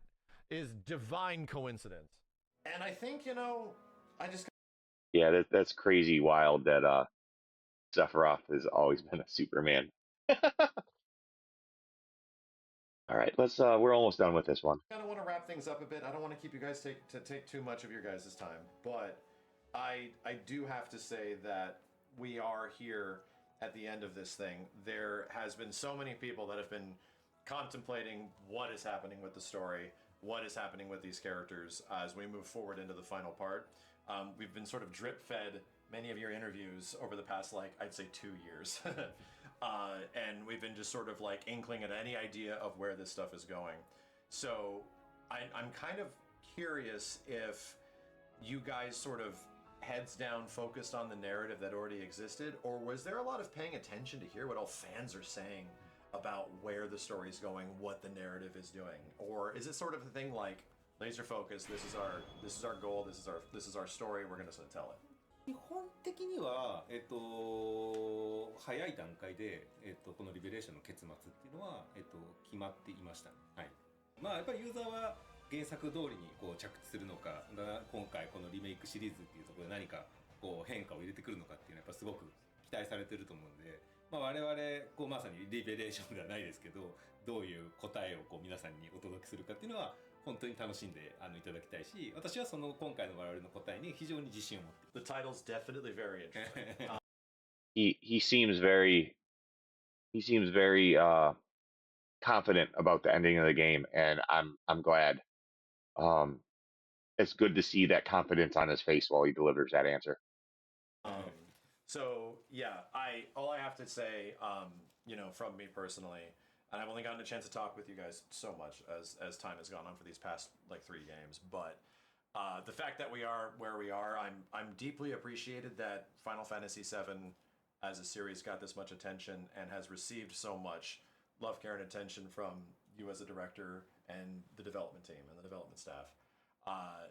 is divine coincidence. And I think, I just... Yeah, that's crazy wild that Sephiroth has always been a Superman. All right, we're almost done with this one. I kind of want to wrap things up a bit. I don't want to keep you guys take too much of your guys' time, but I do have to say that we are here at the end of this thing. There has been so many people that have been contemplating what is happening with the story, what is happening with these characters as we move forward into the final part. We've been sort of drip fed many of your interviews over the past, I'd say 2 years. And we've been just sort of inkling at any idea of where this stuff is going. So I'm kind of curious if you guys sort of heads down focused on the narrative that already existed, or was there a lot of paying attention to hear what all fans are saying about where the story's going, what the narrative is doing? Or is it sort of a thing like laser focus, this is our goal, this is our story, we're gonna tell it? 基本的には、早い段階で、このリベレーションの結末っていうのは、決まっていましたね。はい。まあやっぱりユーザーは原作通りにこう着地するのか、今回このリメイクシリーズっていうところで何かこう変化を入れてくるのかっていうのはやっぱすごく期待されてると思うんで、まあ我々こうまさにリベレーションではないですけど、どういう答えをこう皆さんにお届けするかっていうのは。本当に楽しんでいただきたいし、私はその今回の我々の答えに非常に自信を持っている。The title's definitely very interesting. He seems very confident about the ending of the game, and I'm glad. It's good to see that confidence on his face while he delivers that answer. So yeah, all I have to say, from me personally. And I've only gotten a chance to talk with you guys so much as time has gone on for these past 3 games. But the fact that we are where we are, I'm deeply appreciated that Final Fantasy VII as a series got this much attention and has received so much love, care, and attention from you as a director and the development team and the development staff. I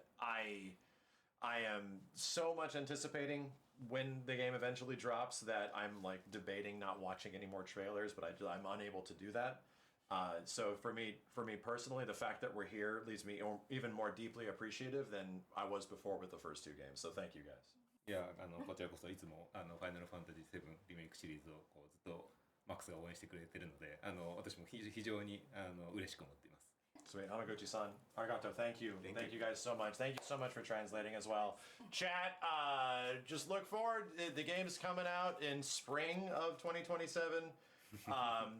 am so much anticipating when the game eventually drops that I'm debating not watching any more trailers, but I'm unable to do that. So for me personally, the fact that we're here leaves me even more deeply appreciative than I was before with the first 2 games. So thank you guys. いや、こちらこそいつもファイナルファンタジー7リメイクシリーズをこうずっとマックスが応援してくれてるので、私も非常に嬉しく思っています。Sweet. Hamaguchi-san, Arigato, thank you. Thank you guys so much. Thank you so much for translating as well. Chat, just look forward. The game's coming out in spring of 2027.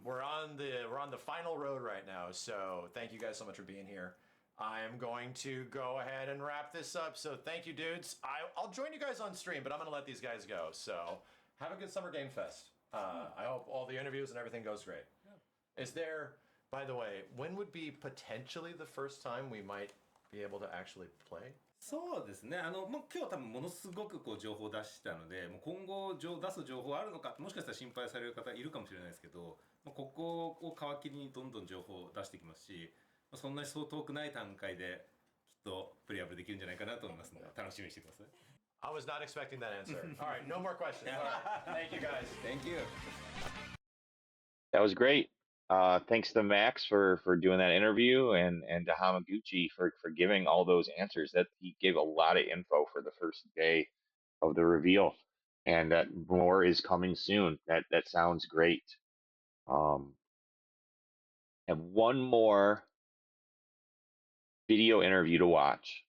We're on the final road right now, so thank you guys so much for being here. I am going to go ahead and wrap this up, so thank you, dudes. I'll join you guys on stream, but I'm going to let these guys go. So have a good Summer Game Fest. I hope all the interviews and everything goes great. Yeah. Is there... By the way, when would be potentially the first time we might be able to actually play? そうですね。もう今日多分ものすごくこう情報を出したので、もう今後出す情報あるのか、もしかしたら心配される方いるかもしれないですけど、ここを皮切りにどんどん情報を出していきますし、そんなにそう遠くない段階できっとプレイアップできるんじゃないかなと思いますので、楽しみにしてください。I was not expecting that answer. All right, no more questions. All right. Thank you guys. Thank you. That was great. Thanks to Max for doing that interview and to Hamaguchi for giving all those answers. That he gave a lot of info for the first day of the reveal, and that more is coming soon. That sounds great. Have one more video interview to watch,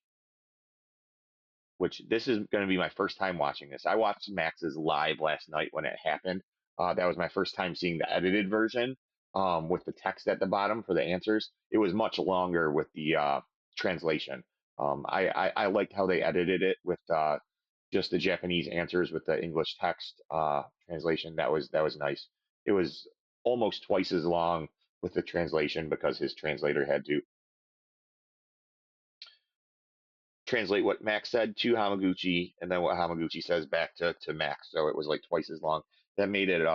which this is going to be my first time watching this. I watched Max's live last night when it happened. That was my first time seeing the edited version. With the text at the bottom for the answers. It was much longer with the translation. I liked how they edited it with just the Japanese answers with the English text translation. That was nice. It was almost twice as long with the translation because his translator had to translate what Max said to Hamaguchi and then what Hamaguchi says back to Max. So it was like twice as long. That made it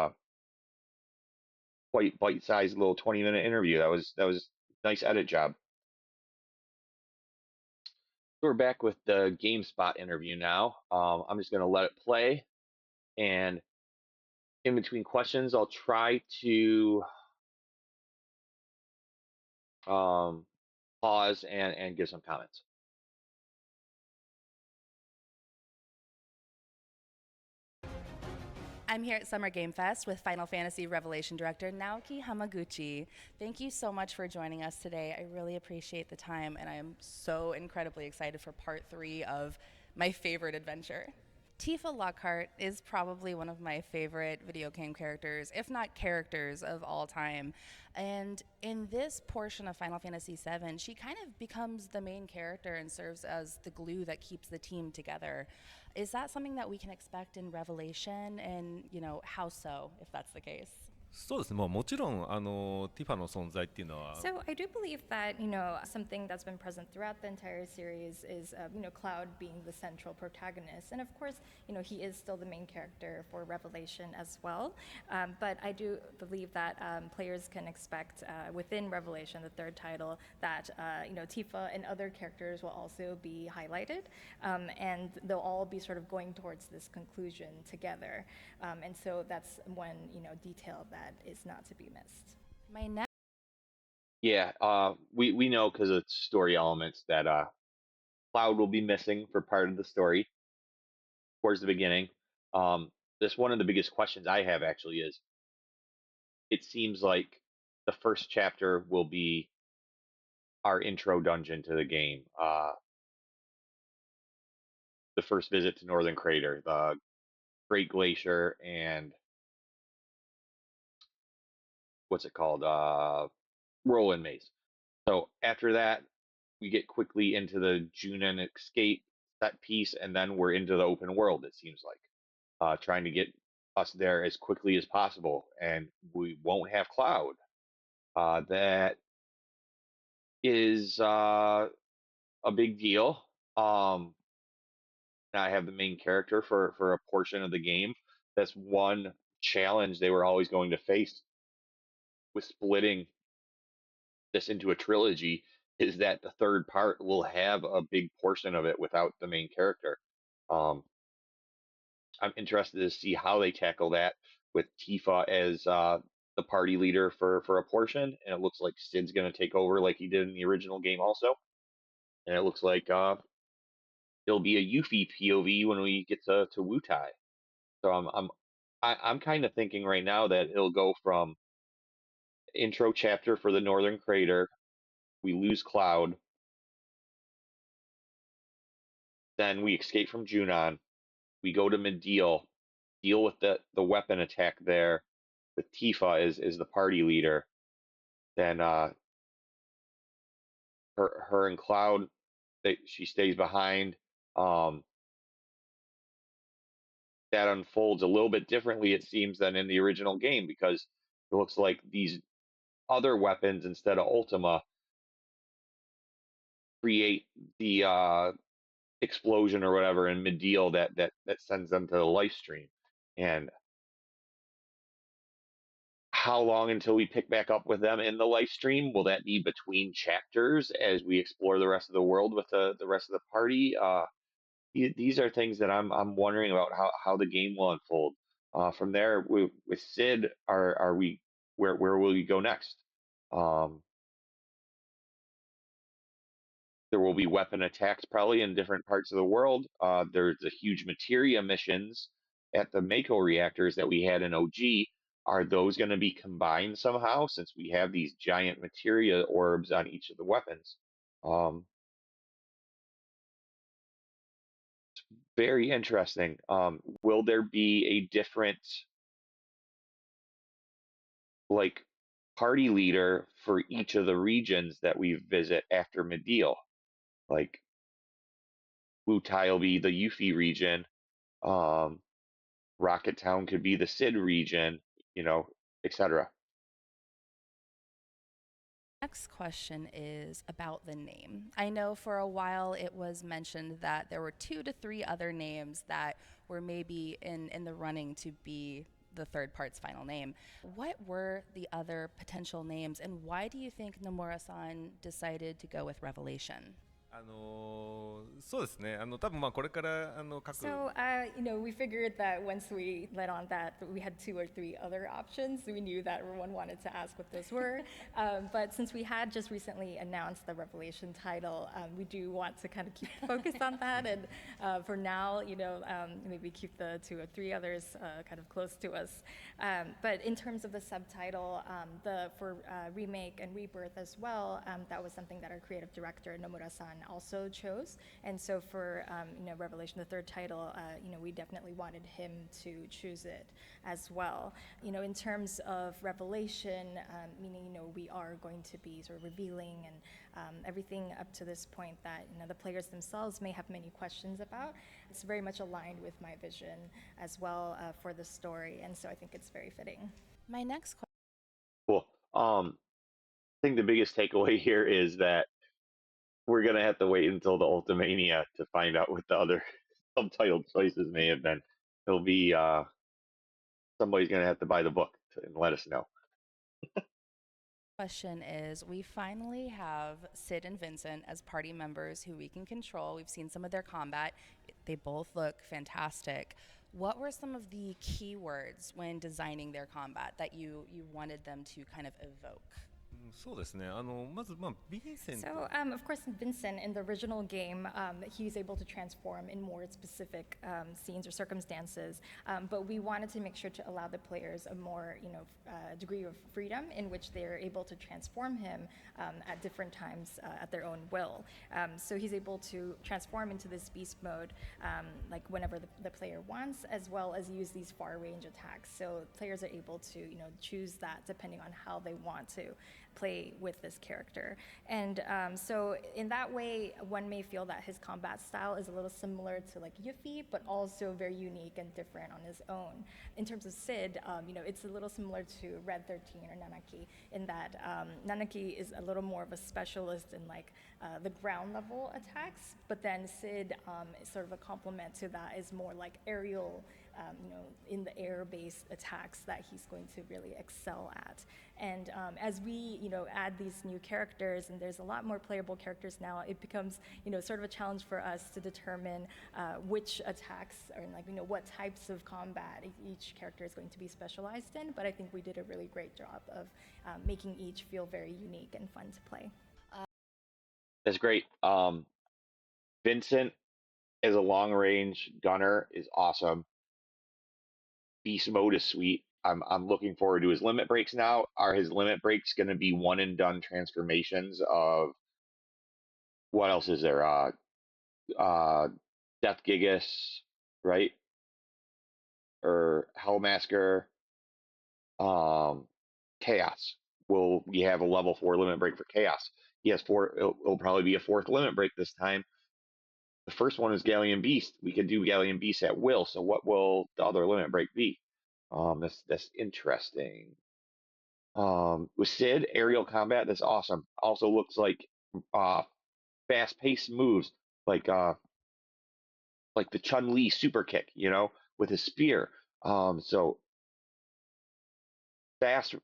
quite bite-sized little 20-minute interview. That was nice edit job. So we're back with the GameSpot interview now. I'm just gonna let it play, and in between questions, I'll try to pause and give some comments. I'm here at Summer Game Fest with Final Fantasy Revelation director Naoki Hamaguchi. Thank you so much for joining us today. I really appreciate the time, and I am so incredibly excited for part 3 of my favorite adventure. Tifa Lockhart is probably one of my favorite video game characters, if not characters of all time. And in this portion of Final Fantasy VII, she kind of becomes the main character and serves as the glue that keeps the team together. Is that something that we can expect in Revelation? And, how so, if that's the case? そうですね、もちろんティファの存在っていうのは So I do believe that, something that's been present throughout the entire series is, Cloud being the central protagonist. And of course, he is still the main character for Revelation as well. But I do believe that players can expect within Revelation, the third title, that, Tifa and other characters will also be highlighted. And they'll all be sort of going towards this conclusion together. And so that's one, detail that is not to be missed. My next Yeah, we know because of story elements that Cloud will be missing for part of the story towards the beginning. This one of the biggest questions I have actually is, it seems like the first chapter will be our intro dungeon to the game. The first visit to Northern Crater, the Great Glacier, and what's it called? Whirlwind Maze. So after that, we get quickly into the Junin escape set piece, and then we're into the open world. It seems like trying to get us there as quickly as possible, and we won't have Cloud. That is a big deal. Not have the main character for a portion of the game. That's one challenge they were always going to face with splitting this into a trilogy, is that the third part will have a big portion of it without the main character. Um, I'm interested to see how they tackle that with Tifa as the party leader for a portion, and it looks like Sid's going to take over like he did in the original game also, and it looks like it'll be a Yuffie POV when we get to Wutai. So I'm kind of thinking right now that it'll go from intro chapter for the Northern Crater, we lose Cloud, then we escape from Junon, we go to Mideel, deal with the weapon attack there with Tifa is the party leader. Then her and Cloud, she stays behind. That unfolds a little bit differently, it seems, than in the original game, because it looks like these other weapons instead of Ultima create the explosion or whatever in Mideel that sends them to the life stream. And how long until we pick back up with them in the life stream? Will that be between chapters as we explore the rest of the world with the rest of the party? These are things that I'm wondering about how the game will unfold. From there, with Sid, are we where will we go next? There will be weapon attacks probably in different parts of the world. There's the huge materia missions at the Mako reactors that we had in OG. Are those going to be combined somehow, since we have these giant materia orbs on each of the weapons? Very interesting. Will there be a different like party leader for each of the regions that we visit after Mideel? Like Wutai will be the Yuffie region. Rocket Town could be the Sid region, etc. Next question is about the name. I know for a while it was mentioned that there were 2 to 3 other names that were maybe in the running to be the third part's final name. What were the other potential names, and why do you think Nomura-san decided to go with Revelation? そうですね。多分まあこれから各 So, we figured that once we let on that we had 2 or 3 other options, we knew that everyone wanted to ask what those were. But since we had just recently announced the Revelation title, we do want to kind of keep focused on that. And for now, maybe keep the 2 or 3 others kind of close to us. But in terms of the subtitle, for Remake and Rebirth as well, that was something that our creative director, Nomura-san, also chose. And so for Revelation, the third title, we definitely wanted him to choose it as well. In terms of Revelation, meaning we are going to be sort of revealing and everything up to this point that the players themselves may have many questions about. It's very much aligned with my vision as well for the story, and so I think it's very fitting. My next question. Cool. I think the biggest takeaway here is that we're gonna have to wait until the Ultimania to find out what the other subtitled choices may have been. It'll be somebody's gonna have to buy the book and let us know. Question is, we finally have Sid and Vincent as party members who we can control. We've seen some of their combat. They both look fantastic. What were some of the keywords when designing their combat that you wanted them to kind of evoke? そうですね。まずヴィンセント。So, of course, Vincent in the original game, he's able to transform in more specific scenes or circumstances. But we wanted to make sure to allow the players a more, degree of freedom in which they're able to transform him at different times at their own will. So he's able to transform into this beast mode, like whenever the player wants, as well as use these far range attacks. So players are able to, choose that depending on how they want to play with this character. And so in that way, one may feel that his combat style is a little similar to like Yuffie, but also very unique and different on his own. In terms of Sid, it's a little similar to Red 13 or Nanaki in that Nanaki is a little more of a specialist in like the ground level attacks, but then Sid is sort of a complement to that, is more like aerial, in the air-based attacks that he's going to really excel at. And as we, add these new characters, and there's a lot more playable characters now, it becomes, sort of a challenge for us to determine which attacks or like, what types of combat each character is going to be specialized in. But I think we did a really great job of making each feel very unique and fun to play. That's great. Vincent as a long range gunner is awesome. Beast mode is sweet. I'm looking forward to his limit breaks now. Are his limit breaks going to be one and done transformations of what else is there? Death Gigas, right? Or Hellmasker. Chaos. Will we have a level 4 limit break for Chaos? He has 4. It'll probably be a 4th limit break this time. The first one is Galleon Beast. We can do Galleon Beast at will. So what will the other limit break be? That's interesting. With Sid, aerial combat, that's awesome. Also looks like fast-paced moves, like the Chun-Li super kick, with his spear. So fast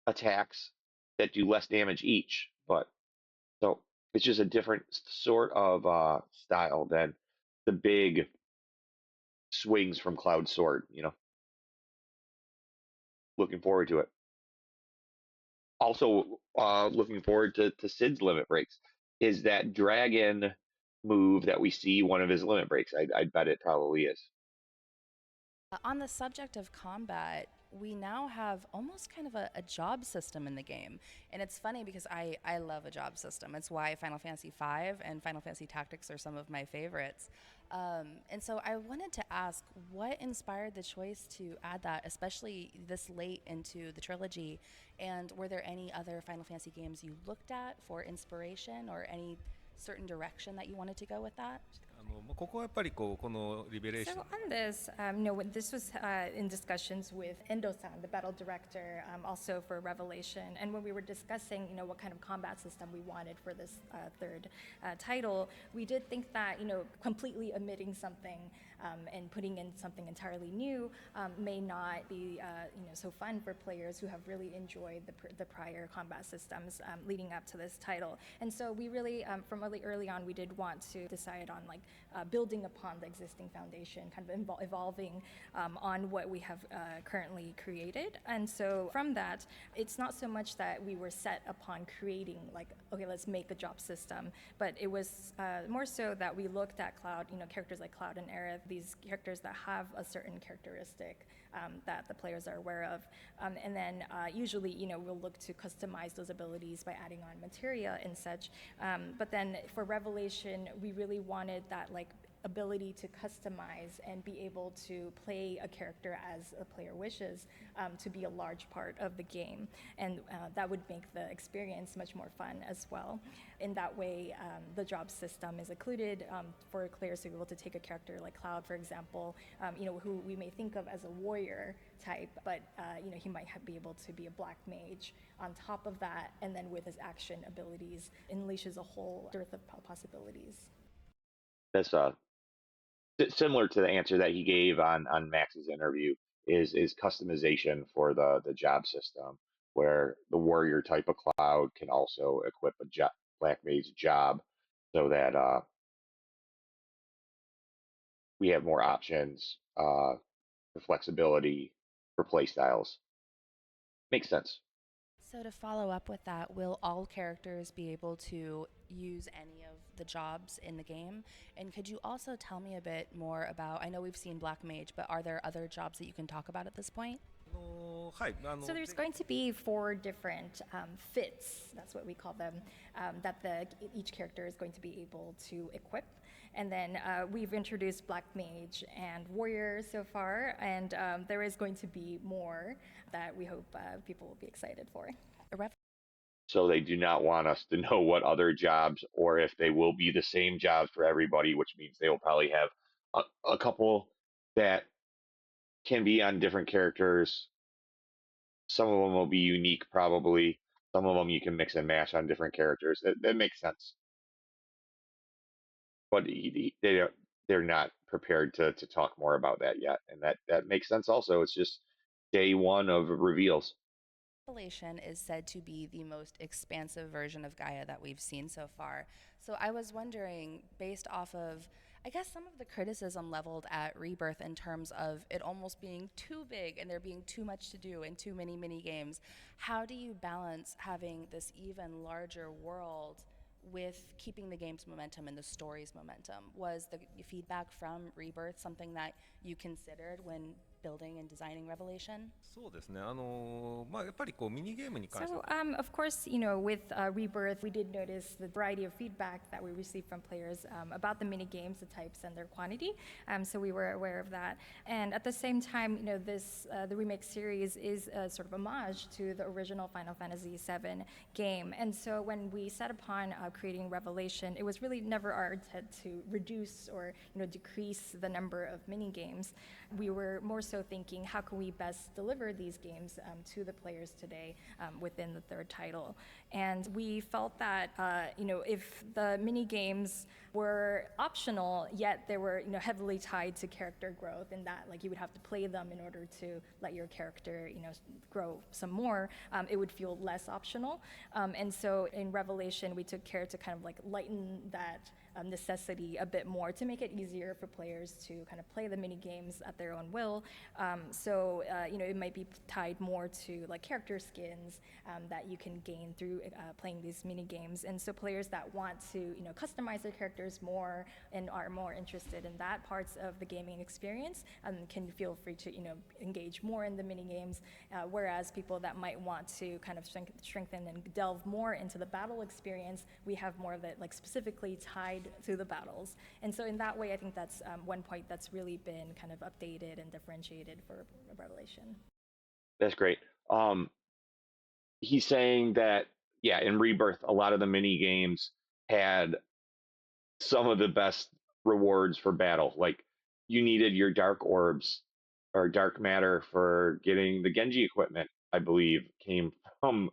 attacks that do less damage each, but so it's just a different sort of style than the big swings from Cloud Sword. Looking forward to it. Also, looking forward to Sid's limit breaks. Is that dragon move that we see one of his limit breaks? I bet it probably is. On the subject of combat, we now have almost kind of a job system in the game. And it's funny because I love a job system. It's why Final Fantasy V and Final Fantasy Tactics are some of my favorites. And so I wanted to ask, what inspired the choice to add that, especially this late into the trilogy? And were there any other Final Fantasy games you looked at for inspiration, or any certain direction that you wanted to go with that? ここはやっぱりこのリベレーショ So ン on this, when this was in discussions with Endo-san, the battle director, also for Revelation, and when we were discussing, what kind of combat system we wanted for this third title, we did think that, completely omitting something and putting in something entirely new may not be, so fun for players who have really enjoyed the prior combat systems leading up to this title. And so we really, from really early on, we did want to decide on building upon the existing foundation, kind of evolving on what we have currently created. And so from that, it's not so much that we were set upon creating okay, let's make a job system, but it was more so that we looked at Cloud, characters like Cloud and Aerith, these characters that have a certain characteristic that the players are aware of. And then usually, we'll look to customize those abilities by adding on materia and such. But then for Revelation, we really wanted that ability to customize and be able to play a character as a player wishes to be a large part of the game. And that would make the experience much more fun as well. In that way, the job system is included for players to be able to take a character like Cloud, for example, who we may think of as a warrior type, but he might be able to be a black mage on top of that, and then with his action abilities, unleashes a whole dearth of possibilities. That's similar to the answer that he gave on Max's interview is customization for the job system, where the warrior type of Cloud can also equip a black mage job, so that we have more options for flexibility for play styles. Makes sense. So to follow up with that, will all characters be able to use any of the jobs in the game? And could you also tell me a bit more about, I know we've seen Black Mage, but are there other jobs that you can talk about at this point? はい、So there's going to be 4 different fits, that's what we call them, that each character is going to be able to equip. And then we've introduced Black Mage and Warrior so far, and there is going to be more that we hope people will be excited for. So they do not want us to know what other jobs or if they will be the same jobs for everybody, which means they will probably have a couple that can be on different characters. Some of them will be unique, probably. Some of them you can mix and match on different characters. That makes sense. But they're not prepared to talk more about that yet, and that makes sense. Also, it's just day one of reveals. Revelation is said to be the most expansive version of Gaia that we've seen so far. So I was wondering, based off of, I guess, some of the criticism leveled at Rebirth in terms of it almost being too big and there being too much to do and too many mini games, how do you balance having this even larger world with keeping the game's momentum and the story's momentum? Was the feedback from Rebirth something that you considered when building and designing Revelation? そうですね。やっぱりミニゲームに関しては So, of course, with Rebirth, we did notice the variety of feedback that we received from players about the mini games, the types, and their quantity. So we were aware of that. And at the same time, the Remake series is a sort of homage to the original Final Fantasy VII game. And so when we set upon creating Revelation, it was really never our intent to reduce or decrease the number of mini games. We were more so thinking, how can we best deliver these games to the players today within the third title? And we felt that if the mini games were optional, yet they were heavily tied to character growth, and that you would have to play them in order to let your character grow some more, it would feel less optional. And so in Revelation, we took care to kind of lighten that necessity a bit more to make it easier for players to kind of play the mini games at their own will. So it might be tied more to character skins that you can gain through playing these mini games. And so players that want to customize their characters more and are more interested in that parts of the gaming experience can feel free to engage more in the mini games. Whereas people that might want to kind of strengthen and delve more into the battle experience, we have more of it specifically tied to the battles. And so in that way, I think that's one point that's really been kind of updated and differentiated for Revelation. That's great. He's saying that, yeah, in Rebirth, a lot of the mini games had some of the best rewards for battle. Like you needed your dark orbs or dark matter for getting the Genji equipment, I believe, came from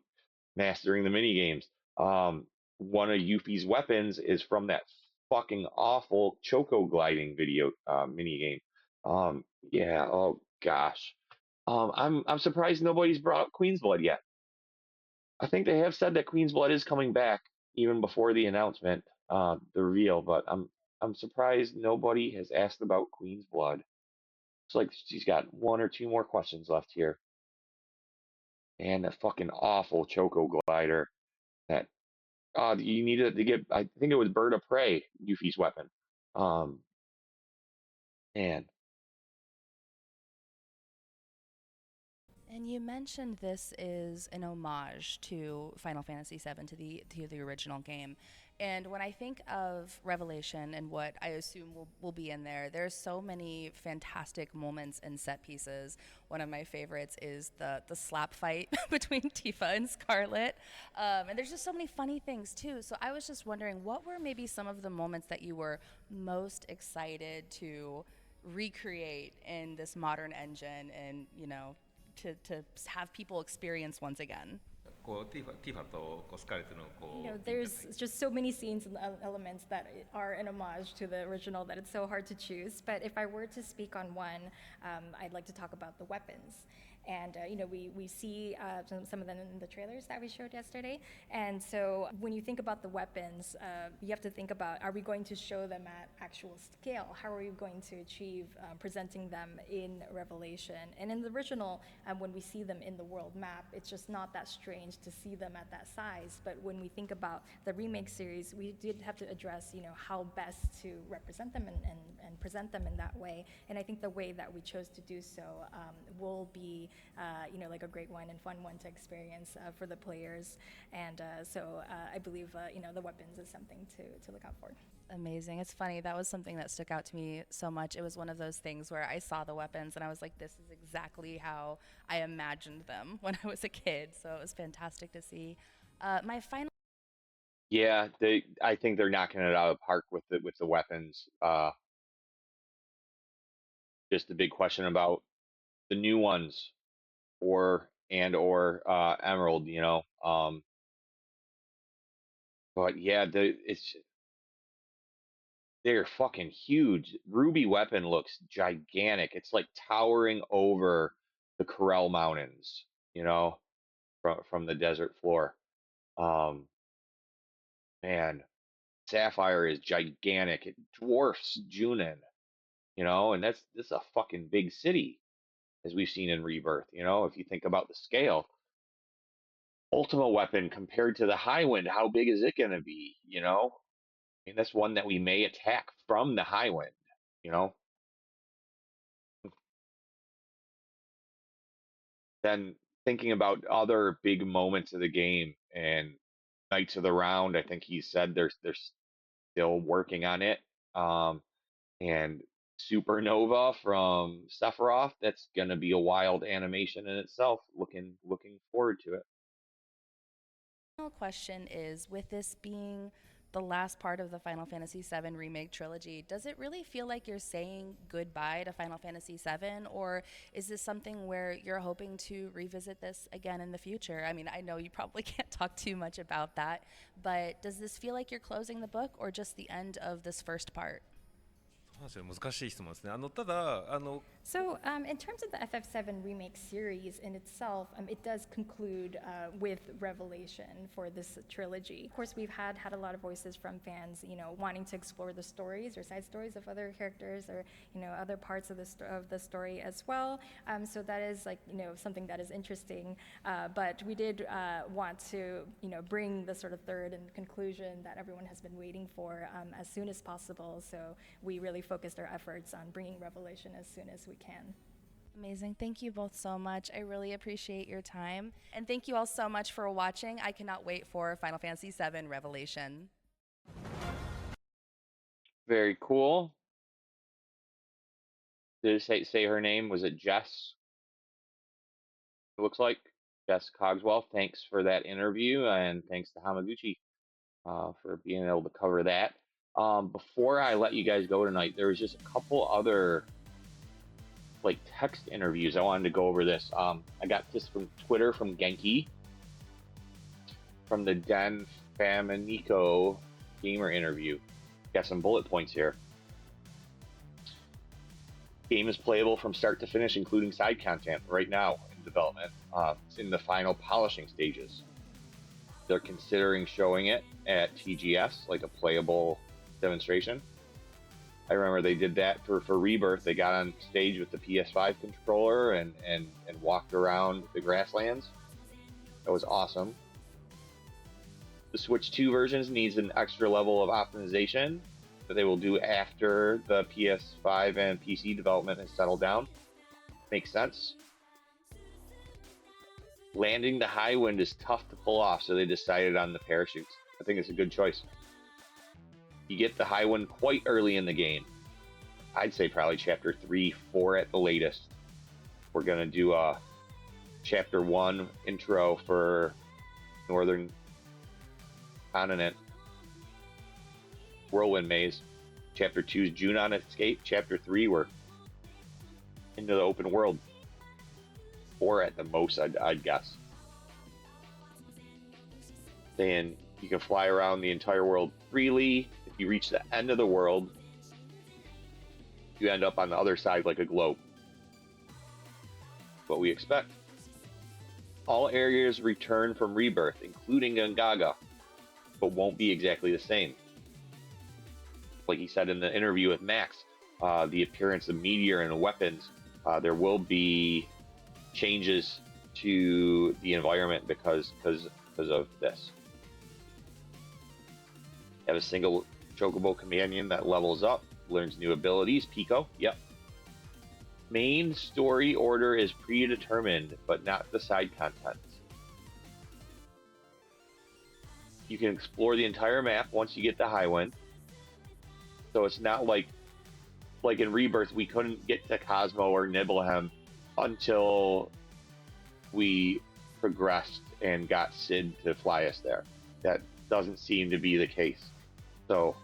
mastering the mini games. One of Yuffie's weapons is from that fucking awful Choco gliding video mini game. Yeah, oh gosh. I'm surprised nobody's brought up Queen's Blood yet. I think they have said that Queen's Blood is coming back even before the announcement, the reveal, but I'm surprised nobody has asked about Queen's Blood. It's like she's got one or two more questions left here. And that fucking awful Choco glider that you needed to get. I think it was Bird of Prey, Yuffie's weapon. Um, and And you mentioned this is an homage to Final Fantasy VII, to the original game. And when I think of Revelation and what I assume will be in there, there's so many fantastic moments and set pieces. One of my favorites is the slap fight between Tifa and Scarlet. And there's just so many funny things too. So I was just wondering, what were maybe some of the moments that you were most excited to recreate in this modern engine and, to have people experience once again? こうティファとこうスカーレットの You こ know, う there's just so many scenes and elements that are an homage to the original that it's so hard to choose. But if I were to speak on one, I'd like to talk about the weapons. And, we see some of them in the trailers that we showed yesterday. And so when you think about the weapons, you have to think about, are we going to show them at actual scale? How are we going to achieve presenting them in Revelation? And in the original, when we see them in the world map, it's just not that strange to see them at that size. But when we think about the remake series, we did have to address, how best to represent them and present them in that way. And I think the way that we chose to do so will be like a great one and fun one to experience for the players. And so I believe, the weapons is something to look out for. Amazing. It's funny. That was something that stuck out to me so much. It was one of those things where I saw the weapons and I was like, this is exactly how I imagined them when I was a kid. So it was fantastic to see. My final. yeah, I think they're knocking it out of the park with the weapons. Just a big question about the new ones or Emerald, but yeah, they're fucking huge. Ruby weapon looks gigantic. It's like towering over the Corel Mountains, from the desert floor. Um, Man, Sapphire is gigantic. It dwarfs Junin, and this is a fucking big city, as we've seen in Rebirth. If you think about the scale, Ultima weapon compared to the High Wind, how big is it going to be? I mean, that's one that we may attack from the High Wind. You know, then thinking about other big moments of the game and Knights of the Round, I think he said they're still working on it. And Supernova from Sephiroth, that's gonna be a wild animation in itself. Looking forward to it. Final question is, with this being the last part of the Final Fantasy VII Remake trilogy, does it really feel like you're saying goodbye to Final Fantasy VII, or is this something where you're hoping to revisit this again in the future? I mean, I know you probably can't talk too much about that, but does this feel like you're closing the book or just the end of this first part? 難しい質問ですね。ただSo, in terms of the FF7 remake series in itself, it does conclude with Revelation for this trilogy. Of course, we've had a lot of voices from fans, wanting to explore the stories or side stories of other characters or, other parts of the story as well. So that is something that is interesting. But we did want to, bring the sort of third and conclusion that everyone has been waiting for as soon as possible. So we really focused our efforts on bringing Revelation as soon as we can. Amazing. Thank you both so much. I really appreciate your time. And thank you all so much for watching. I cannot wait for Final Fantasy VII Revelation. Very cool. Did it say her name? Was it Jess? It looks like Jess Cogswell. Thanks for that interview, and thanks to Hamaguchi for being able to cover that. Before I let you guys go tonight, there was just a couple other like text interviews. I wanted to go over this. I got this from Twitter from Genki from the Den Faminico gamer interview. Got some bullet points here. Game is playable from start to finish, including side content right now in development. It's in the final polishing stages. They're considering showing it at TGS, like a playable demonstration. I remember they did that for Rebirth. They got on stage with the PS5 controller and walked around the grasslands. That was awesome. The Switch 2 versions needs an extra level of optimization that they will do after the PS5 and PC development has settled down. Makes sense. Landing the high wind is tough to pull off, so they decided on the parachutes. I think it's a good choice. You get the high wind quite early in the game. I'd say probably chapter 3, 4 at the latest. We're gonna do a chapter 1 intro for Northern Continent. Whirlwind Maze. Chapter 2 is Junon Escape. Chapter 3, we're into the open world. 4 at the most, I'd guess. Saying you can fly around the entire world freely. If you reach the end of the world, you end up on the other side like a globe. What we expect. All areas return from Rebirth, including Gongaga, but won't be exactly the same. Like he said in the interview with Max, the appearance of meteor and weapons, there will be changes to the environment because of this. Have a single chocobo companion that levels up, learns new abilities. Pico, yep. Main story order is predetermined, but not the side content. You can explore the entire map once you get the high wind. So it's not like in Rebirth, we couldn't get to Cosmo or Nibelheim until we progressed and got Sid to fly us there. That doesn't seem to be the case. So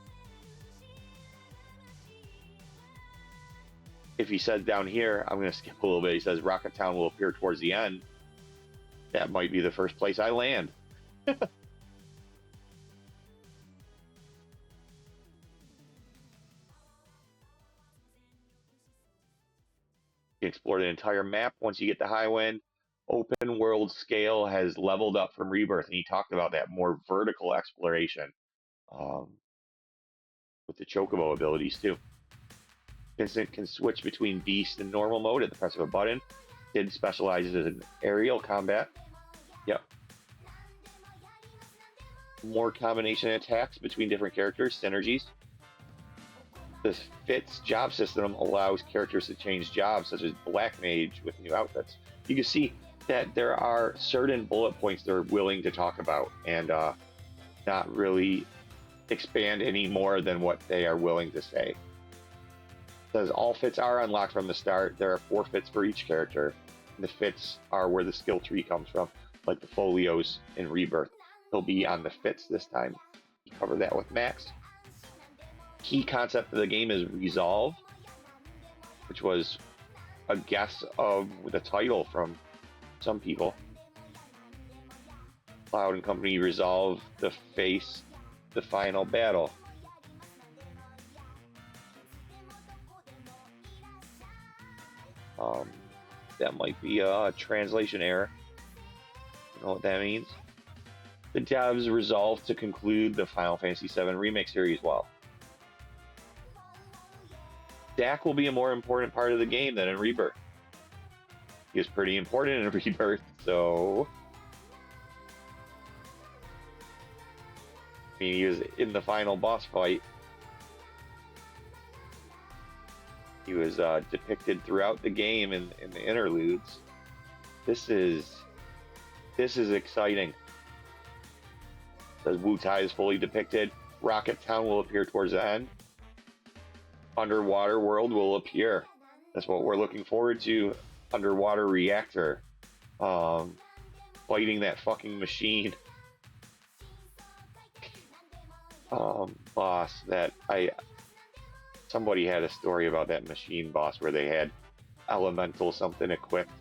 if he says down here, I'm going to skip a little bit. He says Rocket Town will appear towards the end. That might be the first place I land. You can explore the entire map once you get the high wind. Open world scale has leveled up from Rebirth, and he talked about that more vertical exploration with the chocobo abilities too. Vincent can switch between beast and normal mode at the press of a button. Sid specializes in aerial combat. Yep. More combination attacks between different characters, synergies. The Fits job system allows characters to change jobs, such as Black Mage with new outfits. You can see that there are certain bullet points they're willing to talk about and not really expand any more than what they are willing to say. It says all fits are unlocked from the start. There are 4 fits for each character. The fits are where the skill tree comes from, like the folios in Rebirth. They'll be on the fits this time. Cover that with Max. Key concept of the game is Resolve, which was a guess of the title from some people. Cloud and company resolve to face the final battle. That might be a translation error. I don't know what that means. The devs resolved to conclude the Final Fantasy VII Remake series well. Dak will be a more important part of the game than in Rebirth. He was pretty important in Rebirth, so... I mean, he was in the final boss fight. He was depicted throughout the game in the interludes. This is exciting. Says Wu Tai is fully depicted. Rocket Town will appear towards the end. Underwater world will appear. That's what we're looking forward to. Underwater reactor. Fighting that fucking machine. boss that somebody had a story about that machine boss where they had elemental something equipped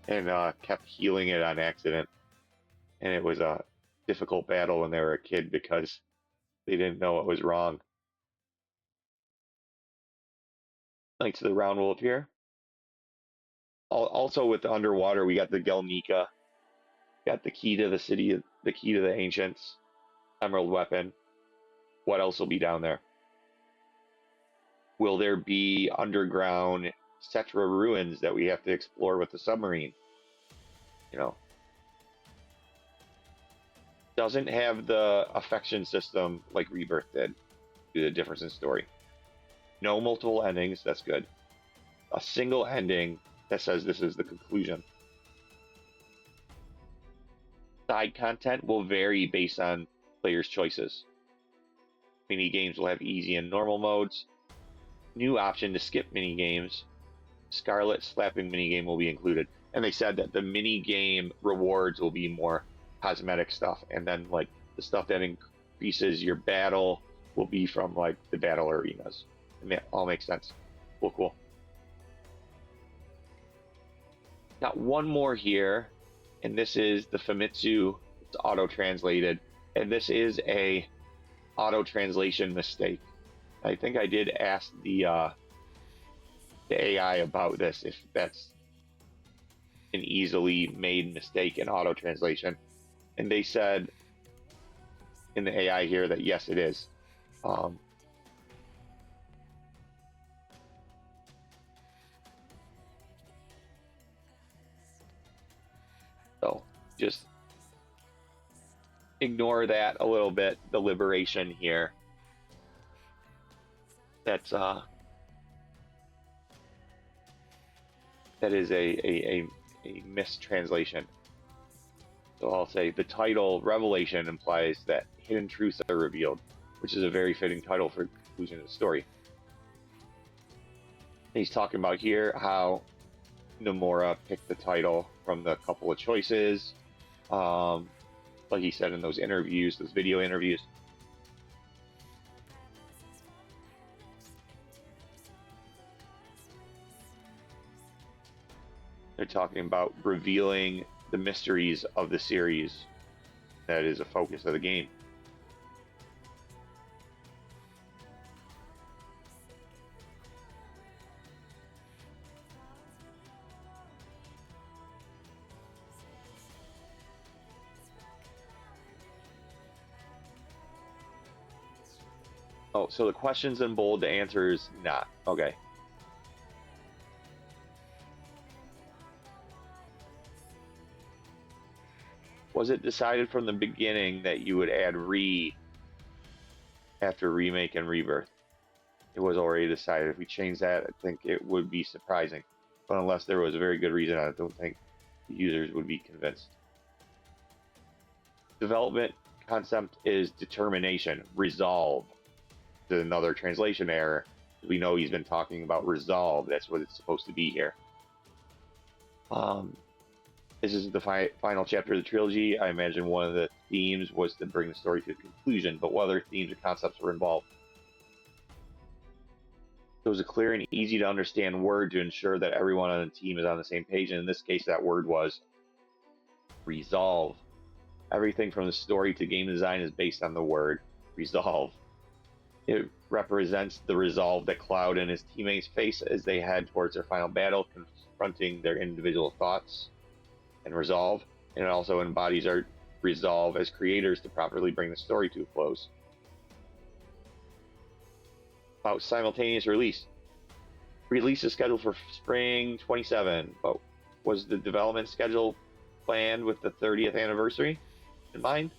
and kept healing it on accident, and it was a difficult battle when they were a kid because they didn't know what was wrong. Knights of the Round will appear. Also with the underwater, we got the Gelnika, got the key to the city, the key to the ancients, emerald weapon. What else will be down there? Will there be underground Cetra ruins that we have to explore with the submarine? You know, doesn't have the affection system like Rebirth did. Due to the difference in story. No multiple endings. That's good. A single ending that says this is the conclusion. Side content will vary based on players' choices. Mini games will have easy and normal modes. New option to skip mini games. Scarlet slapping mini game will be included, and they said that the mini game rewards will be more cosmetic stuff, and then like the stuff that increases your battle will be from like the battle arenas. And that all makes sense. Cool. Got one more here, and this is the Famitsu. It's auto translated, and this is a auto translation mistake. I think I did ask the AI about this, if that's an easily made mistake in auto translation, and they said in the AI here that yes, it is. So just ignore that a little bit, the liberation here. That's that is a mistranslation. So I'll say the title Revelation implies that hidden truths are revealed, which is a very fitting title for the conclusion of the story. He's talking about here how Nomura picked the title from the couple of choices, like he said in those interviews, those video interviews. They're talking about revealing the mysteries of the series that is a focus of the game. Oh, so the question's in bold, the answer is not. Okay. Was it decided from the beginning that you would add after Remake and Rebirth? It was already decided. If we change that, I think it would be surprising. But unless there was a very good reason, I don't think the users would be convinced. Development concept is determination, resolve. There's another translation error. We know he's been talking about resolve. That's what it's supposed to be here. This is the final chapter of the trilogy. I imagine one of the themes was to bring the story to a conclusion, but what other themes or concepts were involved? It was a clear and easy to understand word to ensure that everyone on the team is on the same page, and in this case that word was resolve. Everything from the story to game design is based on the word resolve. It represents the resolve that Cloud and his teammates face as they head towards their final battle, confronting their individual thoughts and resolve, and it also embodies our resolve as creators to properly bring the story to a close. About simultaneous release. Release is scheduled for spring 27, but was the development schedule planned with the 30th anniversary in mind?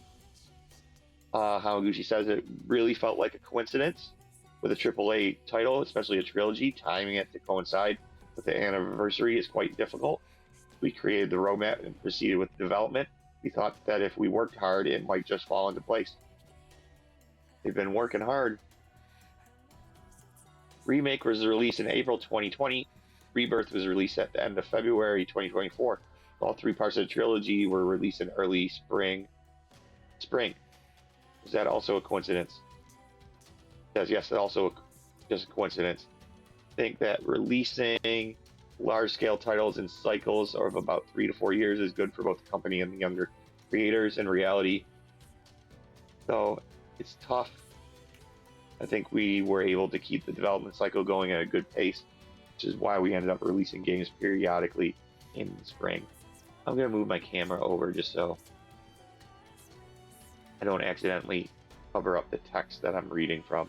Hamaguchi says it really felt like a coincidence with a AAA title, especially a trilogy. Timing it to coincide with the anniversary is quite difficult. We created the roadmap and proceeded with development. We thought that if we worked hard, it might just fall into place. They've been working hard. Remake was released in April 2020. Rebirth was released at the end of February 2024. All three parts of the trilogy were released in early spring. Is that also a coincidence? Because yes, it's also just a coincidence. I think that releasing large-scale titles in cycles of about 3 to 4 years is good for both the company and the younger creators in reality. So it's tough. I think we were able to keep the development cycle going at a good pace, which is why we ended up releasing games periodically in the spring. I'm going to move my camera over just so I don't accidentally cover up the text that I'm reading from.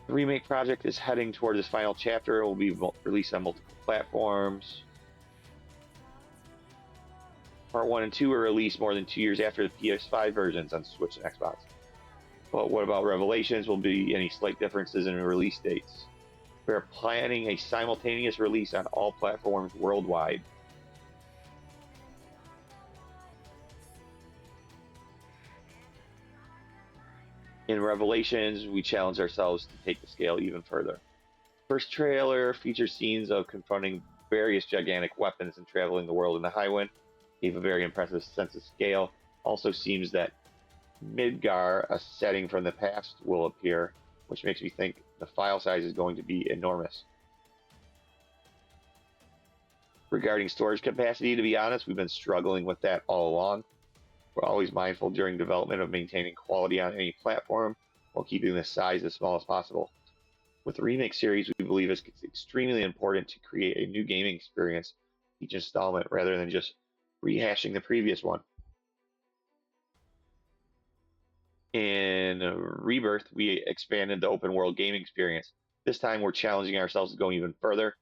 The remake project is heading toward its final chapter. It will be released on multiple platforms. Part 1 and 2 were released more than 2 years after the PS5 versions on Switch and Xbox. But what about Revelations? Will be any slight differences in release dates? We are planning a simultaneous release on all platforms worldwide. In Revelations, we challenge ourselves to take the scale even further. First trailer features scenes of confronting various gigantic weapons and traveling the world in the Highwind. Gave a very impressive sense of scale. Also seems that Midgar, a setting from the past, will appear, which makes me think the file size is going to be enormous. Regarding storage capacity, to be honest, we've been struggling with that all along. We're always mindful during development of maintaining quality on any platform while keeping the size as small as possible. With the Remake series, we believe it's extremely important to create a new gaming experience each installment rather than just rehashing the previous one. In Rebirth, we expanded the open world gaming experience. This time we're challenging ourselves to go even further,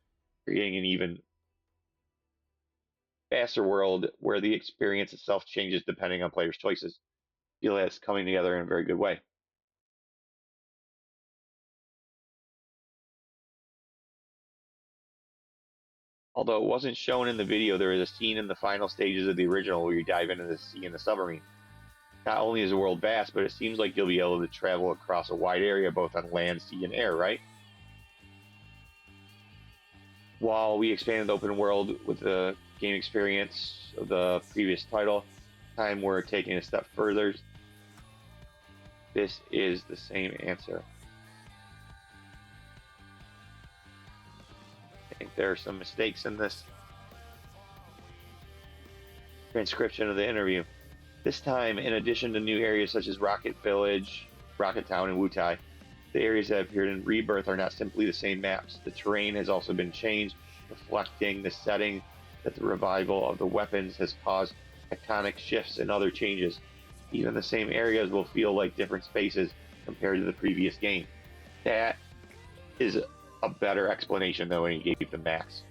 creating an even faster world where the experience itself changes depending on players' choices. I feel that's coming together in a very good way. Although it wasn't shown in the video, there is a scene in the final stages of the original where you dive into the sea in the submarine. Not only is the world vast, but it seems like you'll be able to travel across a wide area both on land, sea, and air, right? While we expanded the open world with the game experience of the previous title, time we're taking a step further. This is the same answer. I think there are some mistakes in this transcription of the interview. This time, in addition to new areas such as Rocket Village, Rocket Town, and Wutai, the areas that appeared in Rebirth are not simply the same maps. The terrain has also been changed, reflecting the setting that the revival of the weapons has caused tectonic shifts and other changes. Even the same areas will feel like different spaces compared to the previous game. That is a better explanation than when he gave the maps.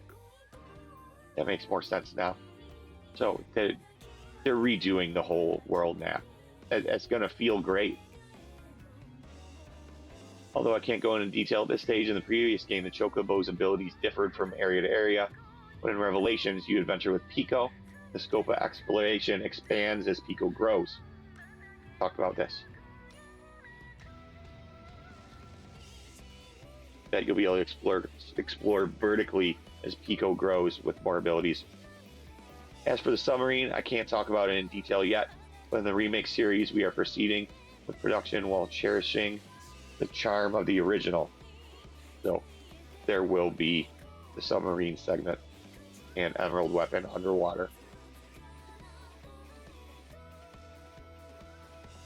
That makes more sense now. So they're redoing the whole world map. It's going to feel great. Although I can't go into detail at this stage, in the previous game, the Chocobo's abilities differed from area to area. But in Revelations, you adventure with Pico. The scope of exploration expands as Pico grows. Talk about this. That you'll be able to explore vertically as Pico grows with more abilities. As for the submarine, I can't talk about it in detail yet, but in the Remake series, we are proceeding with production while cherishing the charm of the original. So there will be the submarine segment and Emerald Weapon underwater.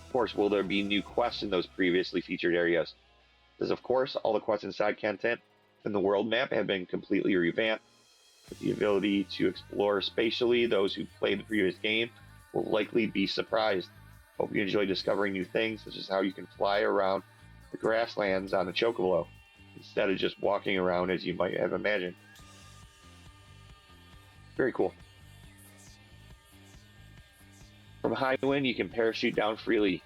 Of course, will there be new quests in those previously featured areas? Because of course, all the quests and side content in the world map have been completely revamped. With the ability to explore spatially, those who played the previous game will likely be surprised. Hope you enjoy discovering new things, such as how you can fly around the grasslands on a Chocobo, instead of just walking around as you might have imagined. Very cool. From Highwind, you can parachute down freely.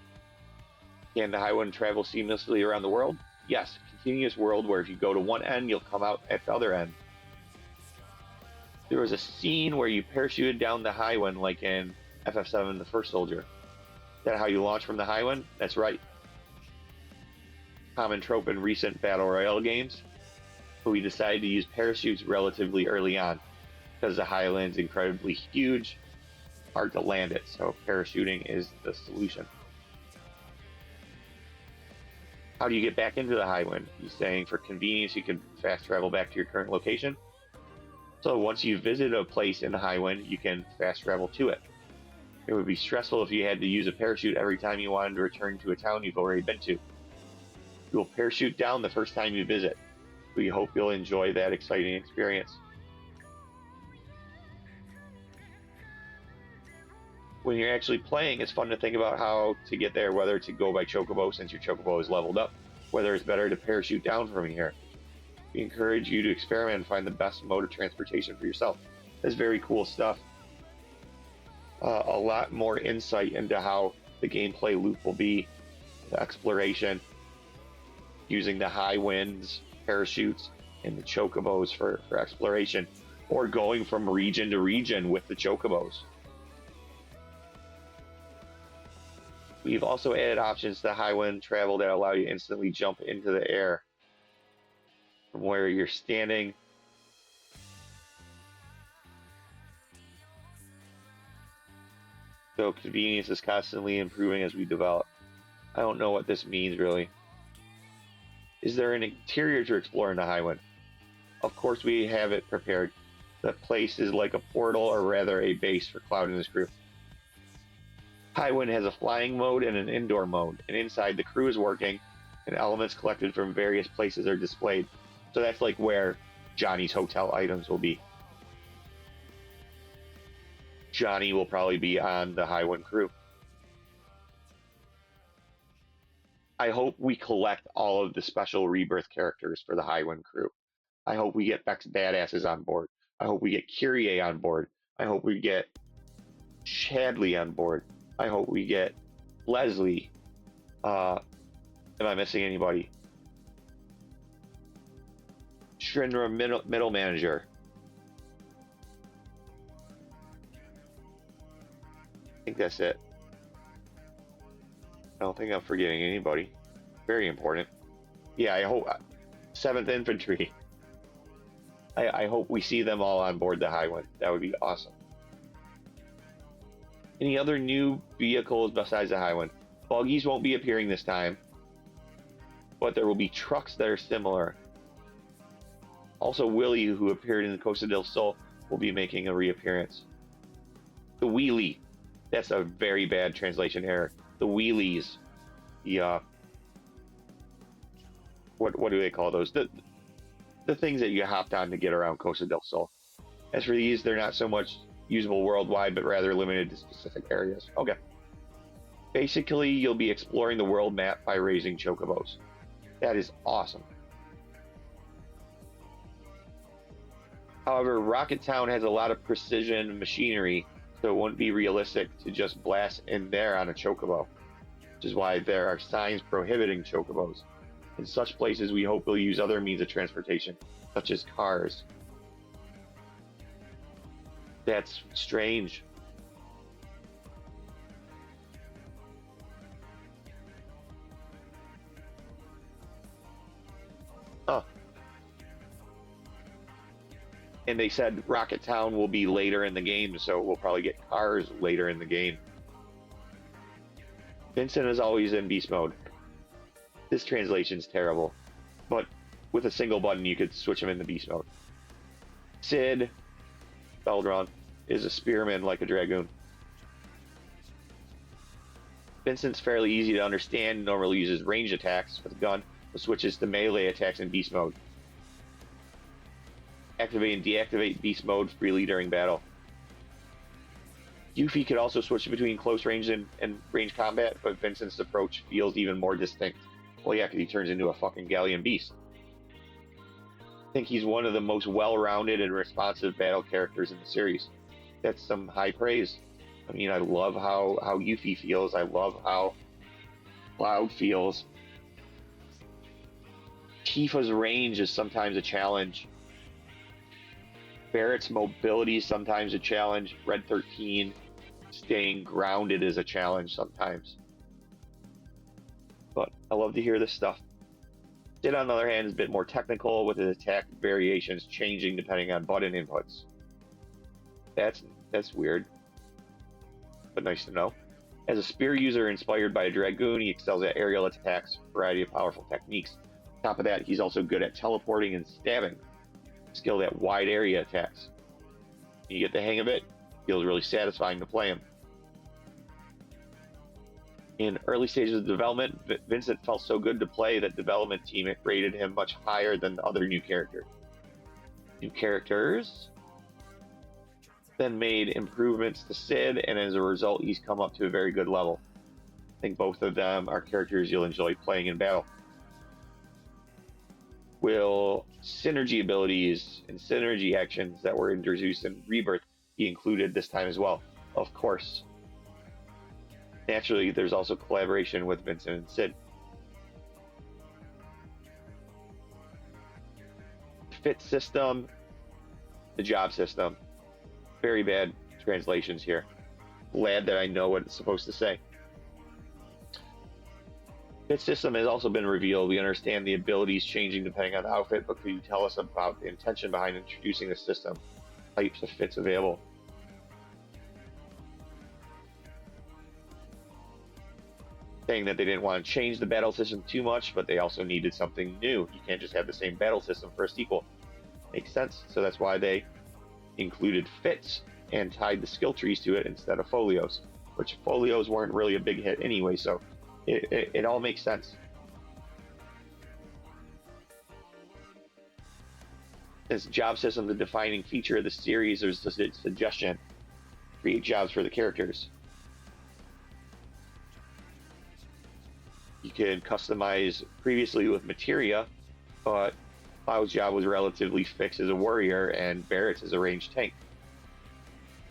Can the Highwind travel seamlessly around the world? Yes, continuous world where if you go to one end, you'll come out at the other end. There was a scene where you parachuted down the Highwind like in FF7 The First Soldier. Is that how you launch from the Highwind? That's right. Common trope in recent Battle Royale games, but we decided to use parachutes relatively early on because the Highland's incredibly huge hard to land it, so parachuting is the solution. How do you get back into the Highwind? He's saying for convenience you can fast travel back to your current location. So once you visit a place in the Highwind, you can fast travel to it. It would be stressful if you had to use a parachute every time you wanted to return to a town you've already been to. You will parachute down the first time you visit. We hope you'll enjoy that exciting experience. When you're actually playing, it's fun to think about how to get there, whether to go by chocobo since your chocobo is leveled up, whether it's better to parachute down from here. We encourage you to experiment and find the best mode of transportation for yourself. That's very cool stuff. A lot more insight into how the gameplay loop will be, the exploration, using the Highwinds, parachutes, and the chocobos for exploration, or going from region to region with the chocobos. We've also added options to Highwind travel that allow you to instantly jump into the air from where you're standing. So convenience is constantly improving as we develop. I don't know what this means really. Is there an interior to explore in the Highwind? Of course we have it prepared. The place is like a portal, or rather a base for Cloud and his crew. Highwind has a flying mode and an indoor mode, and inside the crew is working, and elements collected from various places are displayed. So that's like where Johnny's hotel items will be. Johnny will probably be on the Highwind crew. I hope we collect all of the special rebirth characters for the Highwind crew. I hope we get Beck's badasses on board. I hope we get Kyrie on board. I hope we get Chadley on board. I hope we get Leslie. Am I missing anybody? Shrindra middle manager. I think that's it. I don't think I'm forgetting anybody. Very important. Yeah, I hope 7th Infantry. I hope we see them all on board the Highwind. That would be awesome. Any other new vehicles besides the Highwind? Buggies won't be appearing this time, but there will be trucks that are similar. Also, Willie, who appeared in the Costa del Sol, will be making a reappearance. The wheelie. That's a very bad translation error. The wheelies. The what do they call those? The things that you hopped on to get around Costa del Sol. As for these, they're not so much usable worldwide, but rather limited to specific areas. Okay. Basically, you'll be exploring the world map by raising chocobos. That is awesome. However, Rocket Town has a lot of precision machinery, so it wouldn't be realistic to just blast in there on a chocobo, which is why there are signs prohibiting chocobos. In such places, we hope we'll use other means of transportation, such as cars. That's strange. Oh. And they said Rocket Town will be later in the game, so we'll probably get cars later in the game. Vincent is always in beast mode. This translation's terrible, but with a single button you could switch him into beast mode. Sid, Beldron, is a spearman like a dragoon. Vincent's fairly easy to understand, normally uses ranged attacks with a gun, but switches to melee attacks in beast mode. Activate and deactivate beast mode freely during battle. Yuffie could also switch between close range and range combat, but Vincent's approach feels even more distinct. Well, yeah, because he turns into a fucking Galleon beast. I think he's one of the most well-rounded and responsive battle characters in the series. That's some high praise. I mean, I love how Yuffie feels. I love how Cloud feels. Tifa's range is sometimes a challenge. Barrett's mobility is sometimes a challenge. Red 13 staying grounded is a challenge sometimes. But I love to hear this stuff. Sid, on the other hand, is a bit more technical, with his attack variations changing depending on button inputs. That's weird. but nice to know. As a spear user inspired by a Dragoon, he excels at aerial attacks, a variety of powerful techniques. On top of that, he's also good at teleporting and stabbing, skilled at wide area attacks. You get the hang of it, feels really satisfying to play him. In early stages of development, Vincent felt so good to play that development team rated him much higher than the other new characters. New characters then made improvements to Sid, and as a result, he's come up to a very good level. I think both of them are characters you'll enjoy playing in battle. Will synergy abilities and synergy actions that were introduced in Rebirth be included this time as well? Of course. Naturally, there's also collaboration with Vincent and Sid. Fit system, the job system. Very bad translations here. Glad that I know what it's supposed to say. Fit system has also been revealed. We understand the abilities changing depending on the outfit, but could you tell us about the intention behind introducing the system? Types of fits available. Saying that they didn't want to change the battle system too much, but they also needed something new. You can't just have the same battle system for a sequel. Makes sense. So that's why they included fits and tied the skill trees to it instead of folios, which folios weren't really a big hit anyway, so it all makes sense. As job system, the defining feature of the series, there's a suggestion: create jobs for the characters. You can customize previously with materia, but Cloud's job was relatively fixed as a warrior and Barrett's as a ranged tank.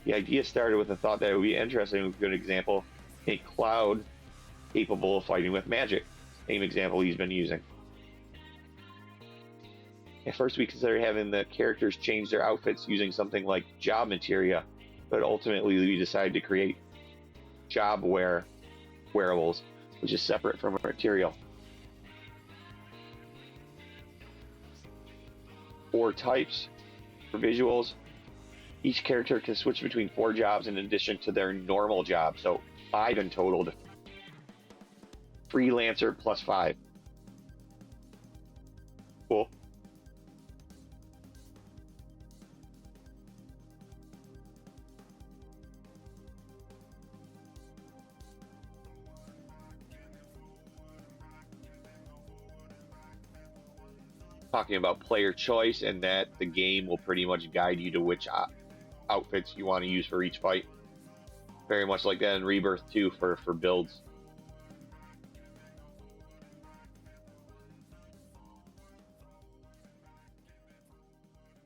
The idea started with the thought that it would be interesting, a good example, make Cloud capable of fighting with magic. Same example he's been using. At first we considered having the characters change their outfits using something like job materia, but ultimately we decided to create job wearables, which is separate from material. 4 types for visuals. Each character can switch between 4 jobs in addition to their normal job, so 5 in total. Freelancer plus 5. Cool. Talking about player choice and that the game will pretty much guide you to which outfits you want to use for each fight. Very much like that in Rebirth 2 for builds.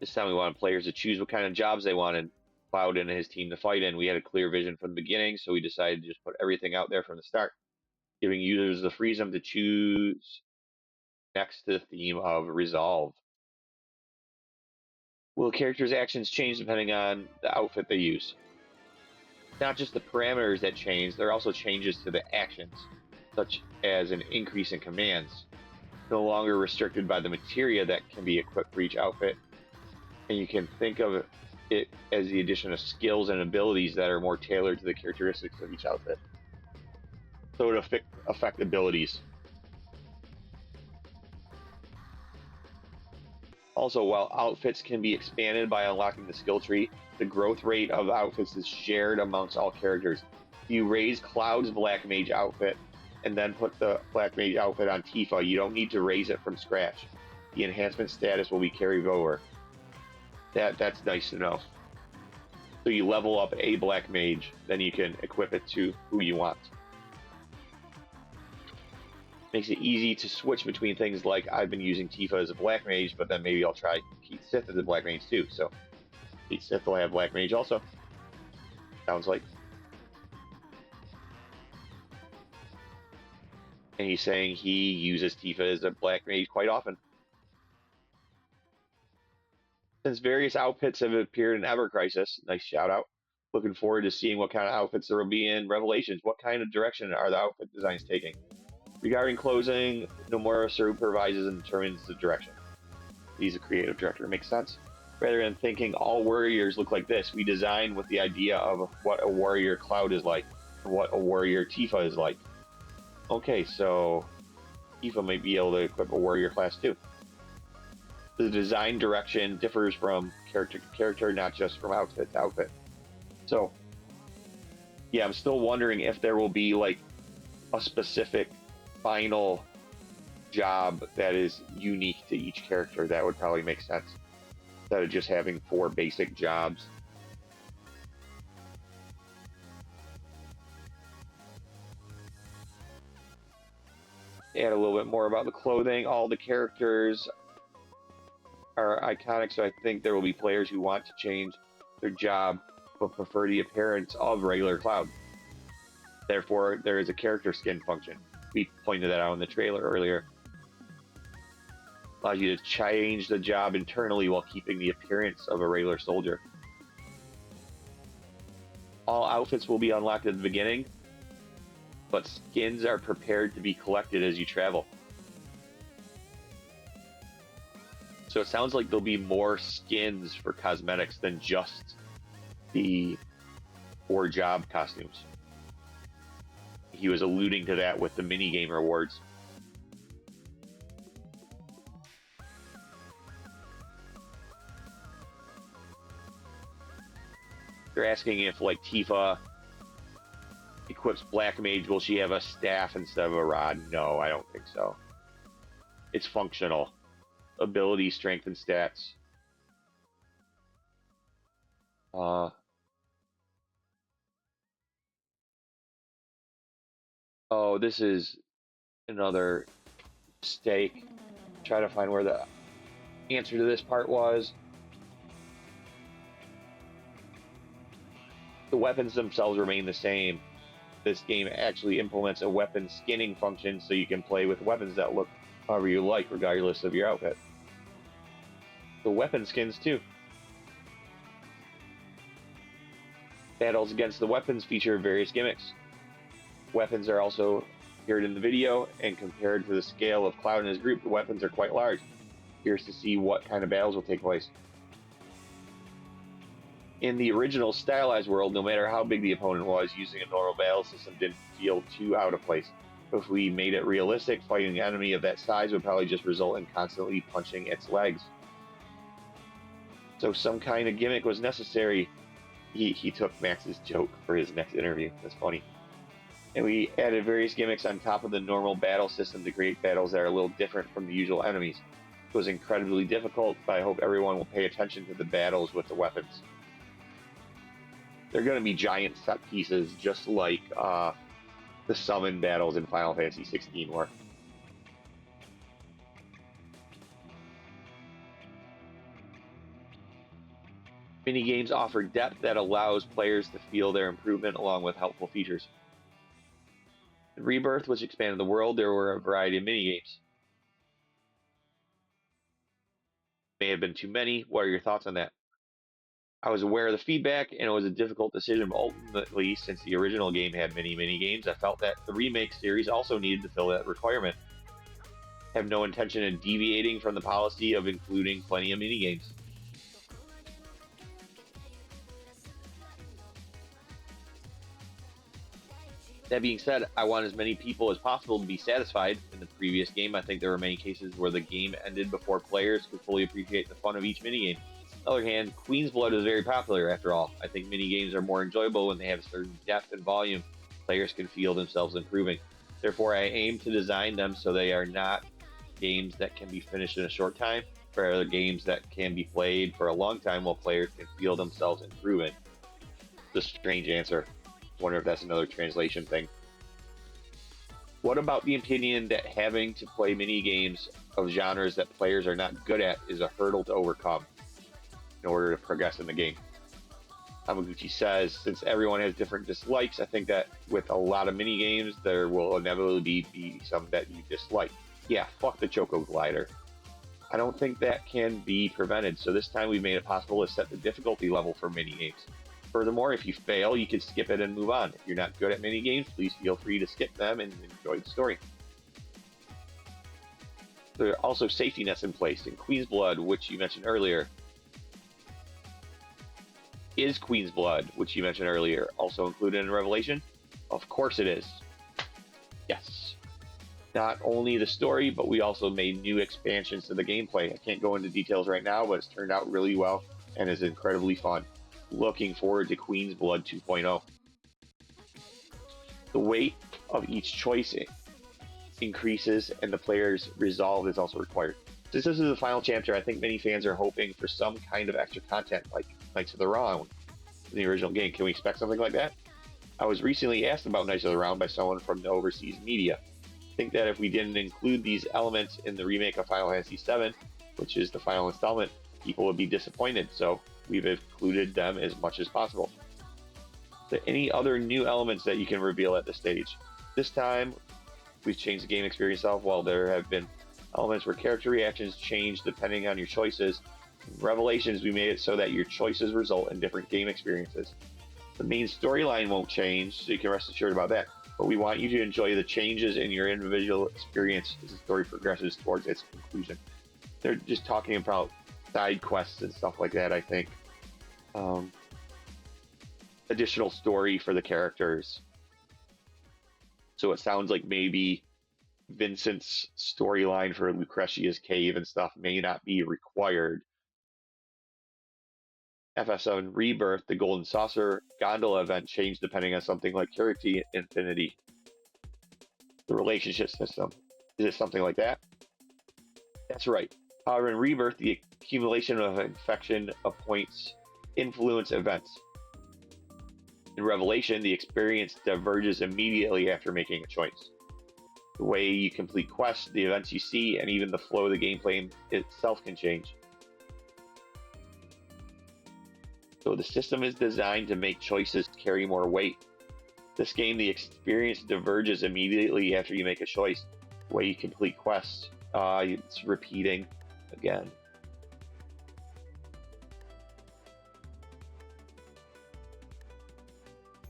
This time we wanted players to choose what kind of jobs they wanted Cloud and his team to fight in. We had a clear vision from the beginning, so we decided to just put everything out there from the start, giving users the freedom to choose next to the theme of Resolve. Will characters' actions change depending on the outfit they use? Not just the parameters that change, there are also changes to the actions, such as an increase in commands. No longer restricted by the materia that can be equipped for each outfit, and you can think of it as the addition of skills and abilities that are more tailored to the characteristics of each outfit. So it affect abilities. Also, while outfits can be expanded by unlocking the skill tree, the growth rate of outfits is shared amongst all characters. You raise Cloud's Black Mage outfit and then put the Black Mage outfit on Tifa. You don't need to raise it from scratch. The enhancement status will be carried over. That's nice to know. So you level up a Black Mage, then you can equip it to who you want. Makes it easy to switch between things like I've been using Tifa as a Black Mage, but then maybe I'll try Keith Sith as a Black Mage too. So Keith Sith will have Black Mage also. Sounds like. And he's saying he uses Tifa as a Black Mage quite often. Since various outfits have appeared in Ever Crisis, nice shout out. Looking forward to seeing what kind of outfits there will be in Revelations. What kind of direction are the outfit designs taking? Regarding closing, Nomura supervises and determines the direction. He's a creative director. Makes sense. Rather than thinking all warriors look like this, we designed with the idea of what a warrior Cloud is like, what a warrior Tifa is like. Okay, so Tifa might be able to equip a warrior class too. The design direction differs from character to character, not just from outfit to outfit. So, yeah, I'm still wondering if there will be like a specific final job that is unique to each character. That would probably make sense, instead of just having 4 basic jobs. Add a little bit more about the clothing. All the characters are iconic, so I think there will be players who want to change their job but prefer the appearance of regular Cloud. Therefore, there is a character skin function. We pointed that out in the trailer earlier. Allows you to change the job internally while keeping the appearance of a regular soldier. All outfits will be unlocked at the beginning, but skins are prepared to be collected as you travel. So it sounds like there'll be more skins for cosmetics than just the 4 job costumes. He was alluding to that with the minigame rewards. They're asking if, like, Tifa equips Black Mage, will she have a staff instead of a rod? No, I don't think so. It's functional. Ability, strength, and stats. Oh, this is another mistake. Try to find where the answer to this part was. The weapons themselves remain the same. This game actually implements a weapon skinning function, so you can play with weapons that look however you like, regardless of your outfit. The weapon skins too. Battles against the weapons feature various gimmicks. Weapons are also appeared in the video, and compared to the scale of Cloud and his group, the weapons are quite large. Here's to see what kind of battles will take place. In the original stylized world, no matter how big the opponent was, using a normal battle system didn't feel too out of place. If we made it realistic, fighting an enemy of that size would probably just result in constantly punching its legs. So some kind of gimmick was necessary. He took Max's joke for his next interview. That's funny. And we added various gimmicks on top of the normal battle system to create battles that are a little different from the usual enemies. It was incredibly difficult, but I hope everyone will pay attention to the battles with the weapons. They're going to be giant set pieces, just like the summon battles in Final Fantasy XVI were. Minigames offer depth that allows players to feel their improvement along with helpful features. In Rebirth, which expanded the world, there were a variety of minigames. May have been too many. What are your thoughts on that? I was aware of the feedback, and it was a difficult decision, but ultimately, since the original game had many minigames, I felt that the Remake series also needed to fill that requirement. I have no intention of deviating from the policy of including plenty of minigames. That being said, I want as many people as possible to be satisfied. In the previous game, I think there were many cases where the game ended before players could fully appreciate the fun of each minigame. On the other hand, Queen's Blood is very popular after all. I think minigames are more enjoyable when they have a certain depth and volume. Players can feel themselves improving. Therefore, I aim to design them so they are not games that can be finished in a short time, but rather games that can be played for a long time while players can feel themselves improving. It's a strange answer. Wonder if that's another translation thing. What about the opinion that having to play mini games of genres that players are not good at is a hurdle to overcome in order to progress in the game? Hamaguchi says, since everyone has different dislikes, I think that with a lot of mini games, there will inevitably be some that you dislike. Yeah, fuck the Choco Glider. I don't think that can be prevented, so this time we've made it possible to set the difficulty level for mini games. Furthermore, if you fail, you can skip it and move on. If you're not good at mini games, please feel free to skip them and enjoy the story. There are also safety nets in place. In Queen's Blood, which you mentioned earlier, Is Queen's Blood, which you mentioned earlier, also included in Revelation? Of course it is. Yes. Not only the story, but we also made new expansions to the gameplay. I can't go into details right now, but it's turned out really well and is incredibly fun. Looking forward to Queen's Blood 2.0. The weight of each choice increases, and the player's resolve is also required. Since this is the final chapter, I think many fans are hoping for some kind of extra content, like Knights of the Round in the original game. Can we expect something like that? I was recently asked about Knights of the Round by someone from the overseas media. I think that if we didn't include these elements in the remake of Final Fantasy VII, which is the final installment, people would be disappointed, so we've included them as much as possible. Any other new elements that you can reveal at this stage? This time, we've changed the game experience itself. While there have been elements where character reactions change depending on your choices, in Revelations, we made it so that your choices result in different game experiences. The main storyline won't change, so you can rest assured about that. But we want you to enjoy the changes in your individual experience as the story progresses towards its conclusion. They're just talking about side quests and stuff like that, I think. Additional story for the characters. So it sounds like maybe Vincent's storyline for Lucretia's cave and stuff may not be required. FF7 Rebirth, the Golden Saucer Gondola event changed depending on something like Charity Infinity. The relationship system. Is it something like that? That's right. However, in Rebirth, the accumulation of infection points influence events. In Revelation, the experience diverges immediately after making a choice. The way you complete quests, the events you see, and even the flow of the gameplay itself can change. So the system is designed to make choices carry more weight. This game, the experience diverges immediately after you make a choice. The way you complete quests, it's repeating again.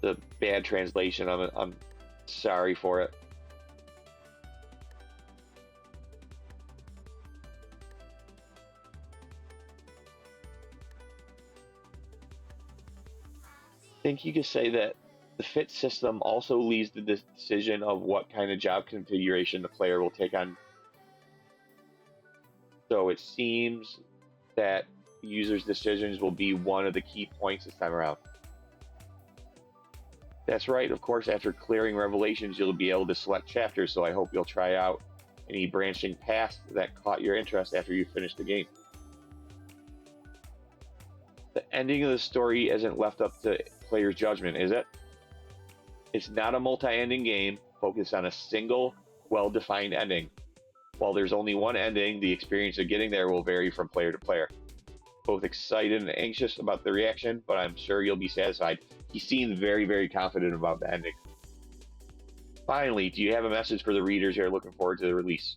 The bad translation, I'm sorry for it. I think you could say that the fit system also leaves the decision of what kind of job configuration the player will take on. So it seems that users' decisions will be one of the key points this time around. That's right, of course, after clearing Revelations, you'll be able to select chapters, so I hope you'll try out any branching paths that caught your interest after you finish the game. The ending of the story isn't left up to player's judgment, is it? It's not a multi-ending game focused on a single, well-defined ending. While there's only one ending, the experience of getting there will vary from player to player. Both excited and anxious about the reaction, but I'm sure you'll be satisfied. He seemed very, very confident about the ending. Finally, do you have a message for the readers who are looking forward to the release?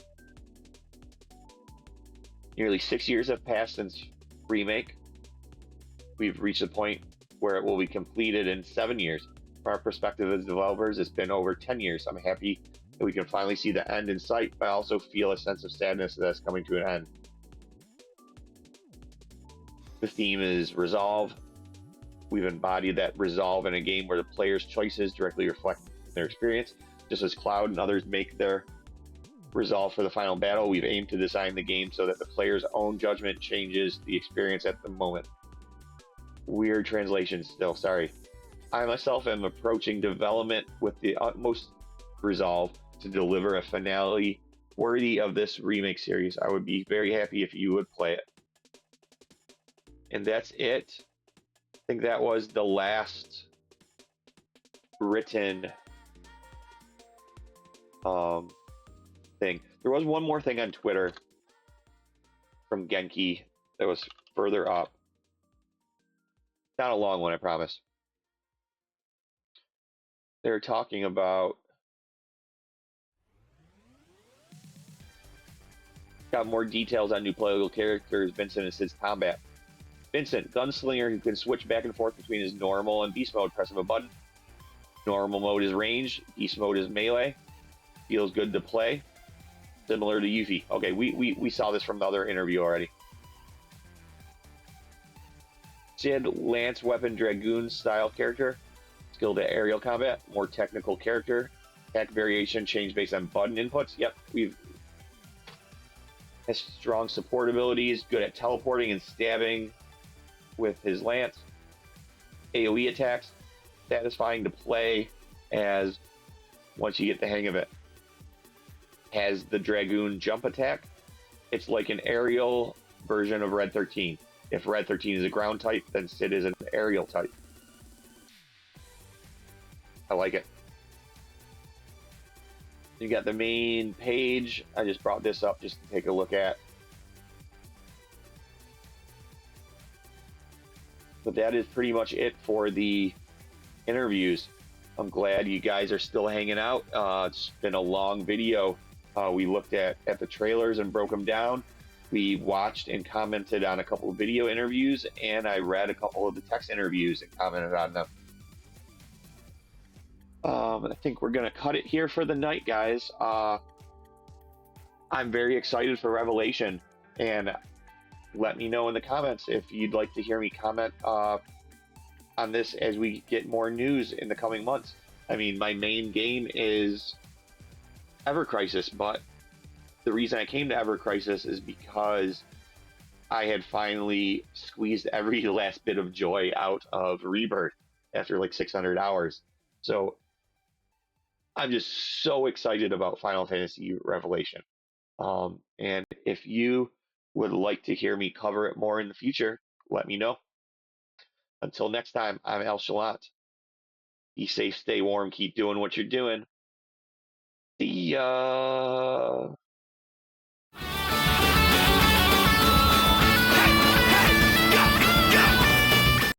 Nearly 6 years have passed since Remake. We've reached a point where it will be completed in 7 years. From our perspective as developers, it's been over 10 years. I'm happy that we can finally see the end in sight, but I also feel a sense of sadness that it's coming to an end. The theme is resolve. We've embodied that resolve in a game where the player's choices directly reflect their experience. Just as Cloud and others make their resolve for the final battle, we've aimed to design the game so that the player's own judgment changes the experience at the moment. Weird translation still, sorry. I myself am approaching development with the utmost resolve to deliver a finale worthy of this remake series. I would be very happy if you would play it. And that's it. I think that was the last written thing. There was one more thing on Twitter from Genki that was further up. Not a long one, I promise. They're talking about got more details on new playable characters, Vincent and Cid's combat. Vincent, gunslinger who can switch back and forth between his normal and beast mode, press of a button. Normal mode is range, beast mode is melee. Feels good to play. Similar to Yuffie. Okay, we saw this from the other interview already. Sid Lance Weapon Dragoon style character, skilled at aerial combat, more technical character, attack variation change based on button inputs. Yep, we've has strong support abilities, good at teleporting and stabbing with his lance. AoE attacks, satisfying to play as once you get the hang of it. Has the Dragoon jump attack. It's like an aerial version of Red 13. If Red 13 is a ground type, then Sid is an aerial type. I like it. You got the main page. I just brought this up just to take a look at. But that is pretty much it for the interviews. I'm glad you guys are still hanging out. It's been a long video. We looked at the trailers and broke them down. We watched and commented on a couple of video interviews, and I read a couple of the text interviews and commented on them. I think we're going to cut it here for the night, guys. I'm very excited for Revelation, and let me know in the comments if you'd like to hear me comment on this as we get more news in the coming months. I mean, my main game is Ever Crisis, but the reason I came to Ever Crisis is because I had finally squeezed every last bit of joy out of Rebirth after like 600 hours. So I'm just so excited about Final Fantasy Revelation. And if you would like to hear me cover it more in the future, let me know. Until next time, I'm Al Shalat. Be safe, stay warm, keep doing what you're doing. See ya.